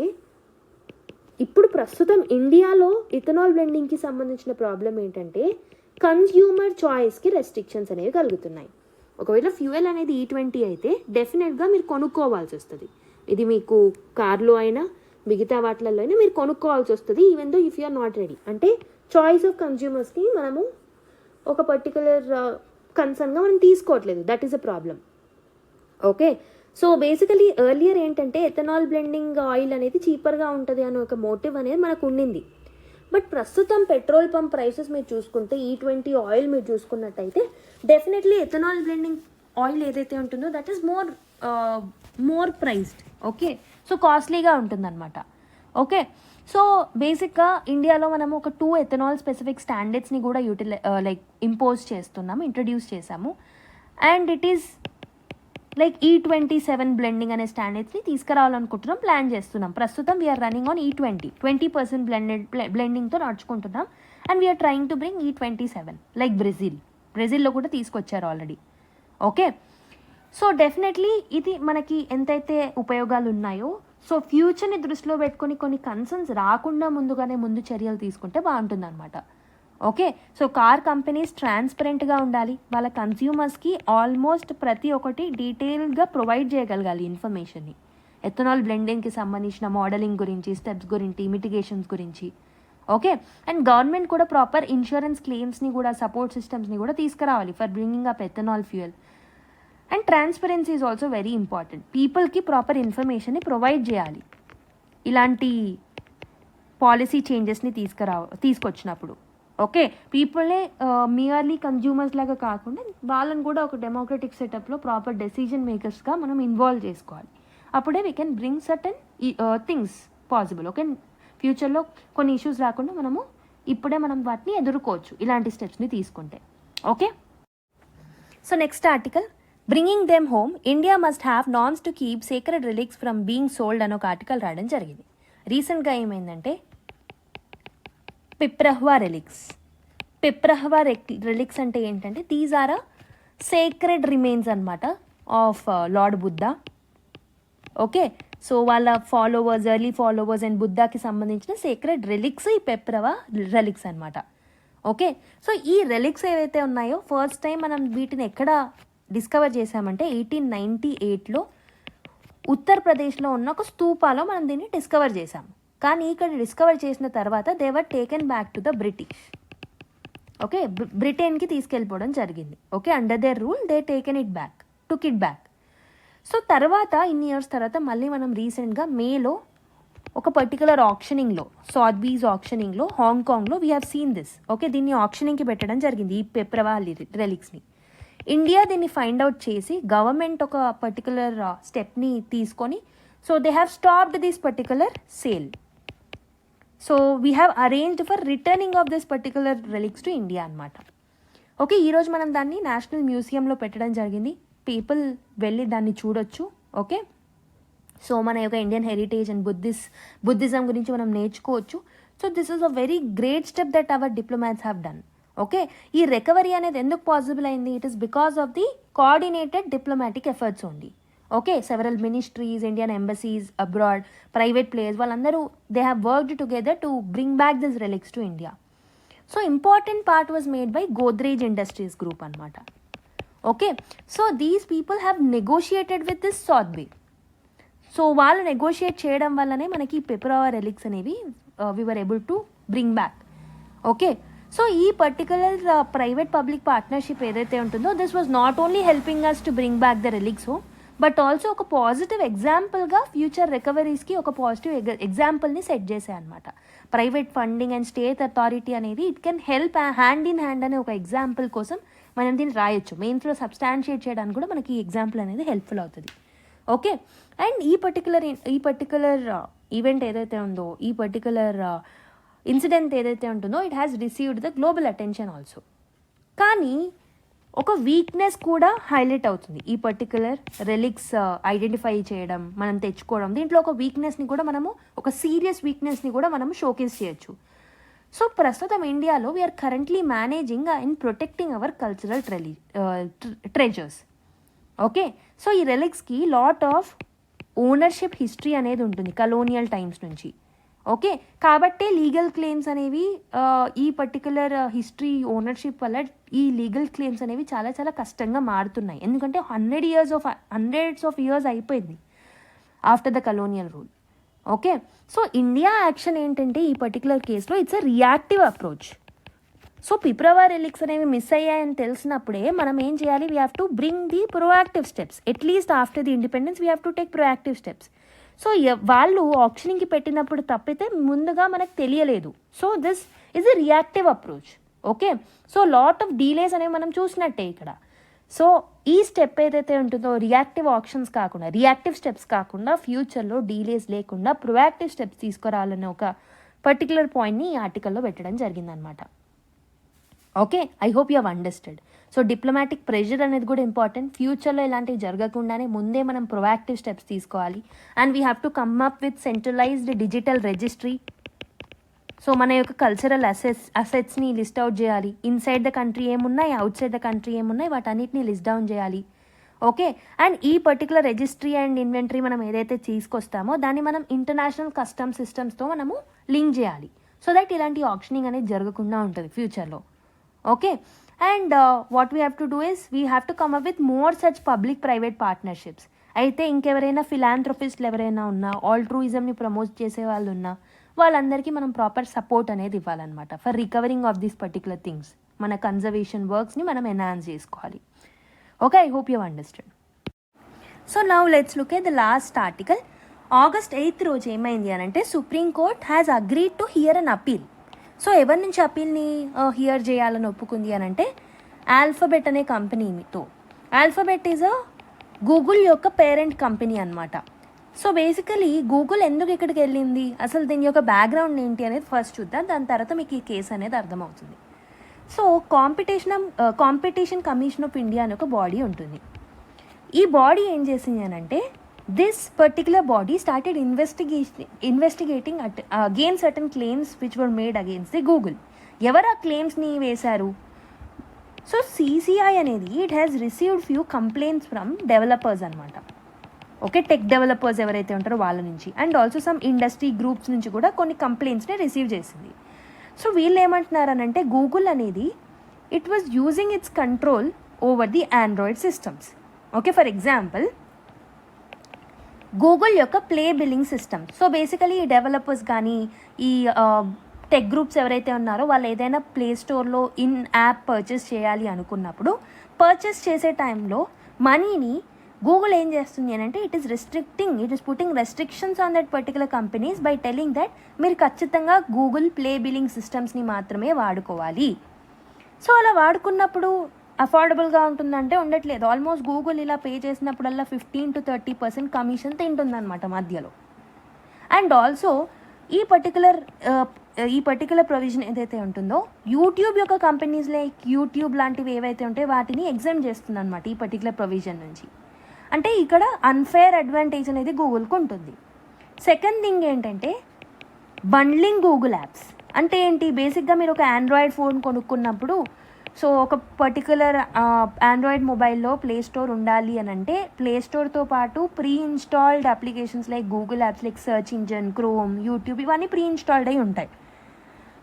ఇప్పుడు ప్రస్తుతం ఇండియాలో ఇథనాల్ బ్లెండింగ్కి సంబంధించిన ప్రాబ్లం ఏంటంటే కన్స్యూమర్ చాయిస్కి రెస్ట్రిక్షన్స్ అనేవి కలుగుతున్నాయి. ఒకవేళ ఫ్యూయల్ అనేది E20 అయితే డెఫినెట్గా మీరు కొనుక్కోవాల్సి వస్తుంది. ఇది మీకు కార్లో అయినా మిగతా వాటిలలో అయినా మీరు కొనుక్కోవాల్సి వస్తుంది, even though if you are not ready. అంటే చాయిస్ ఆఫ్ కన్స్యూమర్స్కి మనము ఒక పర్టికులర్ కన్సర్న్గా మనం తీసుకోవట్లేదు, that is a problem. Okay, so basically earlier ఏంటంటే ఎథనాల్ బ్లెండింగ్ ఆయిల్ అనేది చీపర్గా ఉంటుంది అనే ఒక మోటివ్ అనేది మనకు ఉండింది. బట్ ప్రస్తుతం పెట్రోల్ పంప్ ప్రైసెస్ మీరు చూసుకుంటే E20 ఆయిల్ మీరు చూసుకున్నట్టయితే డెఫినెట్లీ ఎథనాల్ బ్లెండింగ్ ఆయిల్ ఏదైతే ఉంటుందో that is more priced. Okay, so కాస్ట్లీగా ఉంటుందన్నమాట. ఓకే, సో బేసిక్గా ఇండియాలో మనము ఒక 2 ఎథనాల్ స్పెసిఫిక్ స్టాండర్డ్స్ని కూడా ఇంట్రడ్యూస్ చేసాము. And it is like E27 blending అనే స్టాండర్డ్స్ని తీసుకురావాలనుకుంటున్నాం, ప్లాన్ చేస్తున్నాం. ప్రస్తుతం వీఆర్ రన్నింగ్ ఆన్ E20 20% బ్లెండింగ్తో నడుచుకుంటున్నాం. And we are trying to bring E27 like బ్రెజిల్లో కూడా తీసుకొచ్చారు ఆల్రెడీ. ఓకే, సో డెఫినెట్లీ ఇది మనకి ఎంతైతే ఉపయోగాలు ఉన్నాయో, సో ఫ్యూచర్ని దృష్టిలో పెట్టుకొని కొన్ని కన్సర్న్స్ రాకుండా ముందు చర్యలు తీసుకుంటే బాగుంటుంది అనమాట. ఓకే, సో కార్ కంపెనీస్ ట్రాన్స్పరెంట్గా ఉండాలి, వాళ్ళ కన్స్యూమర్స్కి ఆల్మోస్ట్ ప్రతి ఒక్కటి డీటెయిల్గా ప్రొవైడ్ చేయగలగాలి ఇన్ఫర్మేషన్ని, ఎథనాల్ బ్లెండింగ్కి సంబంధించిన మోడలింగ్ గురించి, స్టెప్స్ గురించి, మిటిగేషన్స్ గురించి. ఓకే, అండ్ గవర్నమెంట్ కూడా ప్రాపర్ ఇన్సూరెన్స్ క్లెయిమ్స్ని కూడా, సపోర్ట్ సిస్టమ్స్ని కూడా తీసుకురావాలి for bringing up ethanol fuel. And transparency is also very important. పీపుల్కి ప్రాపర్ ఇన్ఫర్మేషన్ని ప్రొవైడ్ చేయాలి. ఇలాంటి పాలసీ చేంజెస్ని తీసుకొచ్చినప్పుడు. ఓకే, పీపుల్నే మియర్లీ కన్జ్యూమర్స్ లాగా కాకుండా వాళ్ళని కూడా ఒక డెమోక్రటిక్ సెటప్లో ప్రాపర్ డెసిజన్ మేకర్స్గా మనం ఇన్వాల్వ్ చేసుకోవాలి. అప్పుడే we can bring certain things possible. Okay, ఫ్యూచర్లో కొన్ని ఇష్యూస్ రాకుండా మనము ఇప్పుడే మనం వాటిని ఎదుర్కోవచ్చు ఇలాంటి స్టెప్స్ని తీసుకుంటే. Okay, so next article, bringing them home, India must have norms to keep sacred relics from being sold అని ఒక ఆర్టికల్ రాయడం జరిగింది. రీసెంట్గా ఏమైందంటే పిప్రహ్వా రిలిక్స్ అంటే ఏంటంటే దీస్ ఆర్ సేక్రెడ్ రిమైన్స్ అనమాట of lord Buddha. Okay, so వాళ్ళ ఫాలోవర్స్, ఎర్లీ ఫాలోవర్స్ అండ్ బుద్ధాకి సంబంధించిన సేక్రెడ్ రిలిక్స్ ఈ పిప్రహ్వా రిలిక్స్ అనమాట. ఓకే, సో ఈ రిలిక్స్ ఏవైతే ఉన్నాయో ఫస్ట్ టైం మనం వీటిని ఎక్కడ డిస్కవర్ చేసామంటే 1898లో ఉత్తరప్రదేశ్లో ఉన్న ఒక స్తూపాలో మనం దీన్ని డిస్కవర్ చేసాం. కానీ ఇక్కడ డిస్కవర్ చేసిన తర్వాత they were taken back to the British. Okay, బ్రిటన్కి తీసుకెళ్ళిపోవడం జరిగింది. Okay, under their rule they took it back. So తర్వాత ఇన్ని ఇయర్స్ తర్వాత మళ్ళీ మనం రీసెంట్గా మేలో ఒక పర్టికులర్ ఆప్షనింగ్లో, సాత్బీస్ ఆప్షనింగ్లో హాంకాంగ్లో we have seen this. Okay, దీన్ని ఆప్షనింగ్కి పెట్టడం జరిగింది ఈ పిప్రహ్వా రిలిక్స్ని. ఇండియా దీన్ని ఫైండ్ అవుట్ చేసి గవర్నమెంట్ ఒక పర్టికులర్ స్టెప్ని తీసుకొని so they have stopped this particular sale. So we have arranged for returning of this particular relics to India అనమాట. ఓకే, ఈరోజు మనం దాన్ని నేషనల్ మ్యూజియంలో పెట్టడం జరిగింది. పీపుల్ వెళ్ళి దాన్ని చూడొచ్చు. ఓకే, సో మన యొక్క ఇండియన్ హెరిటేజ్ అండ్ బుద్ధిజం గురించి మనం నేర్చుకోవచ్చు. So this is a very great step that our diplomats have done. Okay, ఈ రికవరీ అనేది ఎందుకు పాసిబుల్ అయింది? It is because of the coordinated diplomatic efforts only. Okay, several ministries, Indian embassies abroad, private players వాళ్ళందరూ they have worked together to bring back this relics to India. So important part was made by Godrej industries group అనమాట. Okay, so these people have negotiated with this సాత్బీ. So వాళ్ళు నెగోషియేట్ చేయడం వల్లనే మనకి పిప్రహ్వా రిలిక్స్ అనేవి we were able to bring back. Okay, so ఈ పర్టికులర్ ప్రైవేట్ పబ్లిక్ పార్ట్నర్షిప్ ఏదైతే ఉంటుందో this was not only helping us to bring back the relics home but also ఒక పాజిటివ్ ఎగ్జాంపుల్గా ఫ్యూచర్ రికవరీస్కి ఒక పాజిటివ్ ఎగ్జాంపుల్ని సెట్ చేశాయి అనమాట. Private funding and state authority అనేది it can help hand in hand అనే ఒక ఎగ్జాంపుల్ కోసం మనం దీన్ని రాయొచ్చు. మెయిన్స్లో సబ్స్టాన్షియేట్ చేయడానికి కూడా మనకి ఈ ఎగ్జాంపుల్ అనేది హెల్ప్ఫుల్ అవుతుంది. ఓకే, అండ్ ఈ పర్టికులర్ ఈవెంట్ ఏదైతే ఉందో, ఈ పర్టికులర్ ఇన్సిడెంట్ ఏదైతే ఉంటుందో it has received the global attention also. కానీ ఒక వీక్నెస్ కూడా హైలైట్ అవుతుంది. ఈ పర్టికులర్ రిలిక్స్ ఐడెంటిఫై చేయడం, మనం తెచ్చుకోవడం, దీంట్లో ఒక వీక్నెస్ని కూడా మనము, ఒక సీరియస్ వీక్నెస్ని కూడా మనము షోకేస్ చేయొచ్చు. సో ప్రస్తుతం ఇండియాలో we're currently managing and protecting our cultural treasures. Okay, so ఈ రిలిక్స్కి లాట్ ఆఫ్ ఓనర్షిప్ హిస్టరీ అనేది ఉంటుంది కలోనియల్ టైమ్స్ నుంచి. ఓకే, కాబట్టే లీగల్ క్లెయిమ్స్ అనేవి ఈ పర్టికులర్ హిస్టరీ ఓనర్షిప్ వల్ల ఈ లీగల్ క్లెయిమ్స్ అనేవి చాలా చాలా కష్టంగా మారుతున్నాయి. ఎందుకంటే హండ్రెడ్స్ ఆఫ్ ఇయర్స్ అయిపోయింది after the colonial rule. Okay, so India action ఏంటంటే ఈ పర్టికులర్ కేసులో it's a reactive approach. So Piprahwa relics అనేవి మిస్ అయ్యాయని తెలిసినప్పుడే మనం ఏం చేయాలి? We have to bring the proactive steps. At least after the independence we have to take proactive steps. So వాళ్ళు ఆప్షనింగ్కి పెట్టినప్పుడు తప్పితే ముందుగా మనకు తెలియలేదు. So this is a reactive approach. Okay, so lot of delays అనేవి మనం చూసినట్టే ఇక్కడ. సో ఈ స్టెప్ ఏదైతే ఉంటుందో రియాక్టివ్ స్టెప్స్ కాకుండా ఫ్యూచర్లో డీలేస్ లేకుండా ప్రొయాక్టివ్ స్టెప్స్ తీసుకురావాలనే ఒక పర్టికులర్ పాయింట్ని ఈ ఆర్టికల్లో పెట్టడం జరిగిందనమాట. Okay, I hope you have understood. So diplomatic pressure అనేది కూడా ఇంపార్టెంట్. ఫ్యూచర్లో ఇలాంటివి జరగకుండానే ముందే మనం ప్రొయాక్టివ్ స్టెప్స్ తీసుకోవాలి. And we have to come up with centralised digital registry. So మన యొక్క కల్చరల్ అసెట్స్ని లిస్ట్ అవుట్ చేయాలి. ఇన్సైడ్ ద కంట్రీ ఏమున్నాయి, అవుట్ సైడ్ ద కంట్రీ ఏమున్నాయి, వాటన్నిటిని లిస్ట్ డౌన్ చేయాలి. ఓకే, అండ్ ఈ పర్టికులర్ రిజిస్ట్రీ అండ్ ఇన్వెంటరీ మనం ఏదైతే తీసుకొస్తామో దాన్ని మనం ఇంటర్నేషనల్ కస్టమ్ సిస్టమ్స్తో మనము లింక్ చేయాలి. సో దట్ ఇలాంటి ఆప్షనింగ్ అనేది జరగకుండా ఉంటుంది ఫ్యూచర్లో. Okay, and what we have to do is we have to come up with more such public private partnerships. అయితే ఇంకెవరైనా ఫిలాంథ్రఫిస్ట్లు ఎవరైనా ఉన్నా, ఆల్ట్రూయిజంని ప్రమోట్ చేసే వాళ్ళు ఉన్నా, వాళ్ళందరికీ మనం ప్రాపర్ సపోర్ట్ అనేది ఇవ్వాలన్నమాట for recovering of these particular things. మన కన్జర్వేషన్ వర్క్స్ని మనం ఎన్హాన్స్ చేసుకోవాలి. Okay, I hope you understand. So now let's look at the last article. August 8th రోజు ఏమైంది అని అంటే supreme court has agreed to hear an appeal. So ఎవరి నుంచి అపీల్ని హియర్ చేయాలని ఒప్పుకుంది అని అంటే ఆల్ఫాబెట్ అనే కంపెనీతో. ఆల్ఫాబెట్ ఈజ్ గూగుల్ యొక్క పేరెంట్ కంపెనీ అనమాట. సో బేసికలీ గూగుల్ ఎందుకు ఇక్కడికి వెళ్ళింది, అసలు దీని యొక్క బ్యాక్గ్రౌండ్ ఏంటి అనేది ఫస్ట్ చూద్దాం, దాని తర్వాత మీకు ఈ కేసు అనేది అర్థమవుతుంది. So competition commission of India అనే ఒక బాడీ ఉంటుంది. ఈ బాడీ ఏం చేసింది అని అంటే this particular body started investigating against certain claims which were made against the Google. ఎవరు ఆ క్లెయిమ్స్ని వేశారు? సో CCI అనేది it has received few complaints from developers అనమాట. ఓకే, టెక్ డెవలపర్స్ ఎవరైతే ఉంటారో వాళ్ళ నుంచి, and also some industry groups నుంచి కూడా కొన్ని కంప్లైంట్స్ని రిసీవ్ చేసింది. సో వీళ్ళు ఏమంటున్నారనంటే గూగుల్ అనేది it was using it's control over the Android systems. Okay, for example Google యొక్క play billing system. So basically ఈ డెవలపర్స్ కానీ ఈ టెక్ గ్రూప్స్ ఎవరైతే ఉన్నారో వాళ్ళు ఏదైనా ప్లే స్టోర్లో ఇన్ యాప్ పర్చేస్ చేయాలి అనుకున్నప్పుడు పర్చేస్ చేసే టైంలో మనీని గూగుల్ ఏం చేస్తుంది అని అంటే it is putting restrictions on that particular companies by telling that మీరు ఖచ్చితంగా గూగుల్ ప్లే బిల్లింగ్ సిస్టమ్స్ని మాత్రమే వాడుకోవాలి. సో అలా వాడుకున్నప్పుడు అఫోర్డబుల్గా ఉంటుందంటే ఉండట్లేదు. ఆల్మోస్ట్ గూగుల్ ఇలా పే చేసినప్పుడల్లా 15 to 30% కమిషన్ తింటుందన్నమాట మధ్యలో. అండ్ ఆల్సో ఈ పర్టికులర్ ప్రొవిజన్ ఏదైతే ఉంటుందో యూట్యూబ్ యొక్క కంపెనీస్ లైక్ యూట్యూబ్ లాంటివి ఏవైతే ఉంటాయో వాటిని ఎగ్జామ్ చేస్తుంది అనమాట ఈ పర్టికులర్ ప్రొవిజన్ నుంచి. అంటే ఇక్కడ అన్ఫేర్ అడ్వాంటేజ్ అనేది గూగుల్కి ఉంటుంది. సెకండ్ థింగ్ ఏంటంటే బండ్లింగ్ గూగుల్ యాప్స్. అంటే ఏంటి, బేసిక్గా మీరు ఒక ఆండ్రాయిడ్ ఫోన్ కొనుక్కున్నప్పుడు సో ఒక పర్టికులర్ ఆండ్రాయిడ్ మొబైల్లో ప్లే స్టోర్ ఉండాలి అని అంటే ప్లే స్టోర్తో పాటు pre installed applications like Google apps like search engine, chrome, YouTube ఇవన్నీ ప్రీ ఇన్స్టాల్డ్ అయి ఉంటాయి.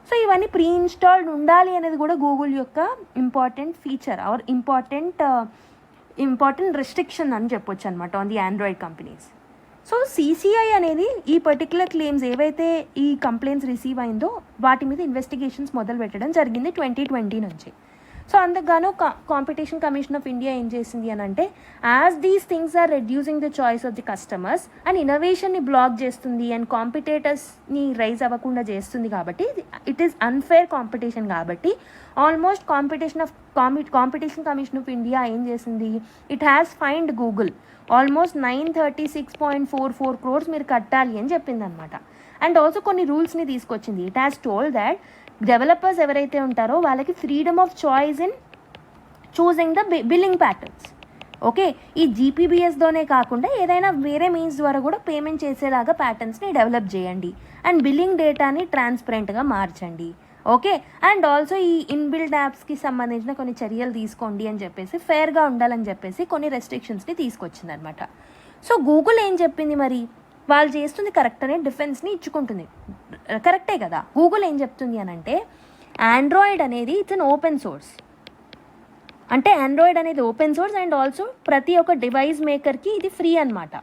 సో ఇవన్నీ ప్రీ ఇన్స్టాల్డ్ ఉండాలి అనేది కూడా గూగుల్ యొక్క important feature or important restriction అని చెప్పొచ్చు అనమాట on the Android companies. So CCI అనేది ఈ పర్టికులర్ క్లెయిమ్స్ ఏవైతే ఈ కంప్లైంట్స్ రిసీవ్ అయిందో వాటి మీద ఇన్వెస్టిగేషన్స్ మొదలు పెట్టడం జరిగింది 2020 నుంచి. సో అందుకు కాంపిటీషన్ కమిషన్ ఆఫ్ ఇండియా ఏం చేసింది అని అంటే as these things are reducing the choice of the customers and ఇన్నోవేషన్ని బ్లాక్ చేస్తుంది అండ్ కాంపిటేటర్స్ని రైజ్ అవ్వకుండా చేస్తుంది కాబట్టి ఇట్ ఈస్ అన్ఫేర్ కాంపిటీషన్ కాబట్టి almost competition commission of India ఏం చేసింది, it has fined Google almost 936.44 crores మీరు కట్టాలి అని చెప్పింది అనమాట. అండ్ ఆల్సో కొన్ని రూల్స్ని తీసుకొచ్చింది. It has told that developers ఎవరైతే ఉంటారో వాళ్ళకి freedom of choice in choosing the billing patterns. Okay, ఈ GPBSతోనే కాకుండా ఏదైనా వేరే మీన్స్ ద్వారా కూడా పేమెంట్ చేసేలాగా ప్యాటర్న్స్ని డెవలప్ చేయండి అండ్ బిల్లింగ్ డేటాని ట్రాన్స్పరెంట్గా మార్చండి. ఓకే, అండ్ ఆల్సో ఈ ఇన్బిల్డ్ యాప్స్కి సంబంధించిన కొన్ని చర్యలు తీసుకోండి అని చెప్పేసి ఫేర్గా ఉండాలని చెప్పేసి కొన్ని రెస్ట్రిక్షన్స్ని తీసుకొచ్చింది అనమాట. సో గూగుల్ ఏం చెప్పింది, మరి వాళ్ళు చేస్తుంది కరెక్ట్ అనే డిఫెన్స్ని ఇచ్చుకుంటుంది. కరెక్టే కదా. గూగుల్ ఏం చెప్తుంది అని అంటే ఆండ్రాయిడ్ అనేది ఇట్స్ అన్ ఓపెన్ సోర్స్. అంటే ఆండ్రాయిడ్ అనేది ఓపెన్ సోర్స్ అండ్ ఆల్సో ప్రతి ఒక్క డివైస్ మేకర్కి ఇది ఫ్రీ అనమాట.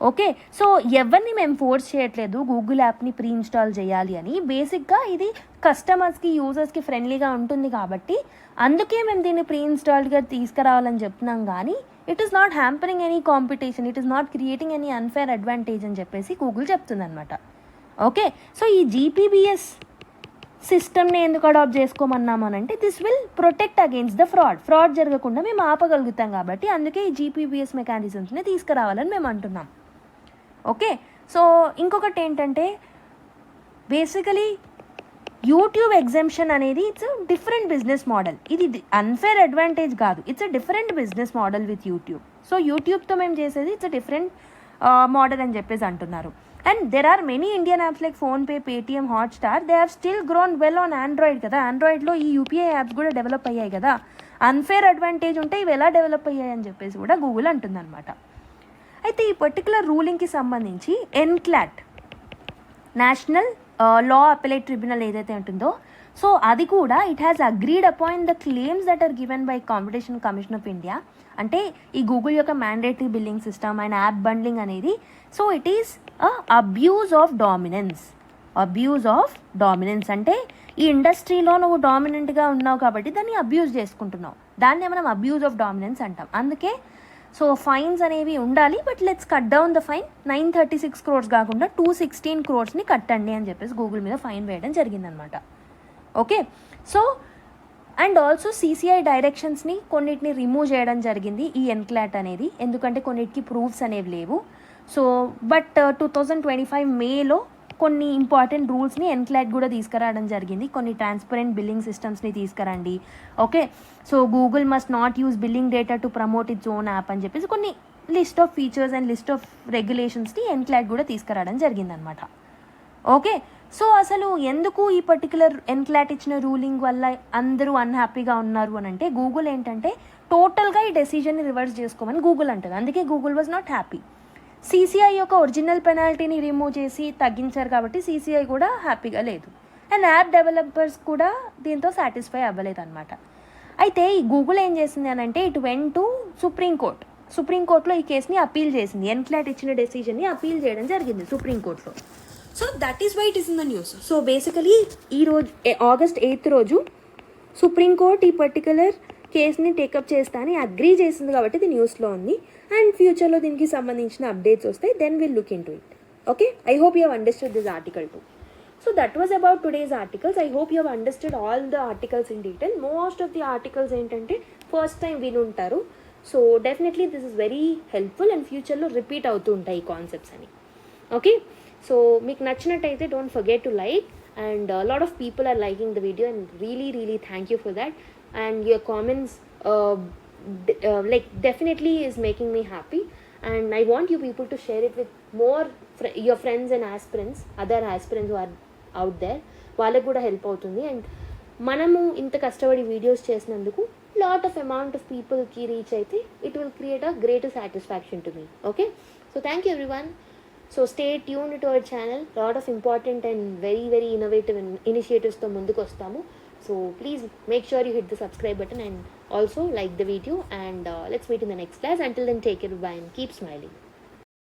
ఓకే, సో ఎవరిని మేము ఫోర్స్ చేయట్లేదు గూగుల్ యాప్ని ప్రీ ఇన్స్టాల్ చేయాలి అని. బేసిక్గా ఇది కస్టమర్స్కి యూజర్స్కి ఫ్రెండ్లీగా ఉంటుంది కాబట్టి అందుకే మేము దీన్ని ప్రీ ఇన్స్టాల్డ్గా తీసుకురావాలని చెప్తున్నాం. కానీ it is not hampering any competition, it is not creating any unfair advantage అని చెప్పేసి గూగుల్ చెప్తుంది అనమాట. ఓకే, సో ఈ GPBS సిస్టమ్ని ఎందుకు అడాప్ట్ చేసుకోమన్నామనంటే this will protect against the fraud జరగకుండా మేము ఆపగలుగుతాం కాబట్టి అందుకే ఈ GPBS మెకానిజమ్స్ని తీసుకురావాలని మేము అంటున్నాం. ఓకే, సో ఇంకొకటి ఏంటంటే బేసికలీ యూట్యూబ్ ఎగ్జంప్షన్ అనేది ఇట్స్ డిఫరెంట్ బిజినెస్ మోడల్. ఇది అన్ఫేర్ అడ్వాంటేజ్ కాదు, it's a different business model with YouTube. So యూట్యూబ్తో మేము చేసేది ఇట్స్ అ డిఫరెంట్ మోడల్ అని చెప్పేసి అంటున్నారు. And there are many Indian apps like PhonePe, Paytm, Hotstar, they have still grown well on Android కదా. ఆండ్రాయిడ్లో ఈ UPI యాప్స్ కూడా డెవలప్ అయ్యాయి కదా. అన్ఫేర్ అడ్వాంటేజ్ ఉంటే ఇవి ఎలా డెవలప్ అయ్యాయి అని చెప్పేసి కూడా గూగుల్ అంటుందన్నమాట. అయితే ఈ పర్టికులర్ రూలింగ్కి సంబంధించి NCLAT national law appellate tribunal ఏదైతే ఉంటుందో సో అది కూడా it has agreed appoint the claims that are given by competition commission of India. అంటే ఈ గూగుల్ యొక్క mandatory billing system and app bundling అనేది so it is abuse of dominance. అంటే ఈ ఇండస్ట్రీలో నువ్వు డామినెంట్గా ఉన్నావు కాబట్టి దాన్ని అబ్యూజ్ చేసుకుంటున్నావు. దాన్ని మనం అబ్యూజ్ ఆఫ్ డామినెన్స్ అంటాం. అందుకే సో ఫైన్స్ అనేవి ఉండాలి, but let's cut down the fine. 936 crores కాకుండా 216 crores కట్టండి అని చెప్పేసి గూగుల్ మీద ఫైన్ వేయడం జరిగిందనమాట. Okay, so and also CCI డైరెక్షన్స్ని కొన్నిటిని రిమూవ్ చేయడం జరిగింది ఈ ఎన్క్లాట్ అనేది, ఎందుకంటే కొన్నిటికి ప్రూఫ్స్ అనేవి లేవు. సో బట్ 2025 మేలో కొన్ని ఇంపార్టెంట్ రూల్స్ని ఎన్క్లాట్ కూడా తీసుకురావడం జరిగింది. కొన్ని ట్రాన్స్పరెంట్ బిల్లింగ్ సిస్టమ్స్ని తీసుకురండి. Okay, so Google must not use billing data to promote its own app అని చెప్పేసి కొన్ని list of features and list of రెగ్యులేషన్స్ని ఎన్క్లాట్ కూడా తీసుకురావడం జరిగిందనమాట. ఓకే, సో అసలు ఎందుకు ఈ పర్టికులర్ ఎన్క్లాట్ ఇచ్చిన రూలింగ్ వల్ల అందరూ అన్హ్యాపీగా ఉన్నారు అని అంటే, గూగుల్ ఏంటంటే టోటల్గా ఈ డెసిజన్ని రివర్స్ చేసుకోమని గూగుల్ అంటుంది. అందుకే Google was not happy. CCI యొక్క ఒరిజినల్ పెనాల్టీని రిమూవ్ చేసి తగ్గించారు కాబట్టి CCI కూడా హ్యాపీగా లేదు, అండ్ యాప్ డెవలపర్స్ కూడా దీంతో సాటిస్ఫై అవ్వలేదు అనమాట. అయితే ఈ గూగుల్ ఏం చేసింది అని అంటే, ఇట్ వెంట్ టు సుప్రీంకోర్టులో ఈ కేసుని అపీల్ చేసింది. ఎన్క్లాట్ ఇచ్చిన డెసిజన్ని అపీల్ చేయడం జరిగింది సుప్రీంకోర్టులో. So that is why it is in the news. So basically ఈరోజు August 8th రోజు సుప్రీంకోర్టు ఈ పర్టికులర్ కేసుని టేకప్ చేస్తా అని అగ్రీ చేసింది కాబట్టి ఇది న్యూస్లో ఉంది. అండ్ ఫ్యూచర్లో దీనికి సంబంధించిన అప్డేట్స్ వస్తాయి, then will look into it. Okay, I hope you have understood this article too. So that was about today's articles. I hope you have understood all the articles in detail. Most of the articles ఏంటంటే ఫస్ట్ టైం వినుంటారు. So definitely this is very helpful and ఫ్యూచర్లో రిపీట్ అవుతూ ఉంటాయి ఈ కాన్సెప్ట్స్ అని. ఓకే, సో మీకు నచ్చినట్టయితే don't forget to like, and lot of people are liking the video and really thank you for that. And your comments like definitely is making me happy, and I want you people to share it with more your friends and aspirants, other aspirants who are out there. వాళ్ళకు కూడా హెల్ప్ అవుతుంది. అండ్ మనము ఇంత కష్టపడి వీడియోస్ చేసినందుకు లాట్ ఆఫ్ అమౌంట్ ఆఫ్ పీపుల్కి రీచ్ అయితే it will create a greater satisfaction to me. Okay, so thank you everyone. So stay tuned to our channel. Lot of important and very innovative ఇనిషియేటివ్స్తో ముందుకు వస్తాము. So please make sure you hit the subscribe button and also like the video, and let's meet in the next class. Until then, take care, bye, and keep smiling.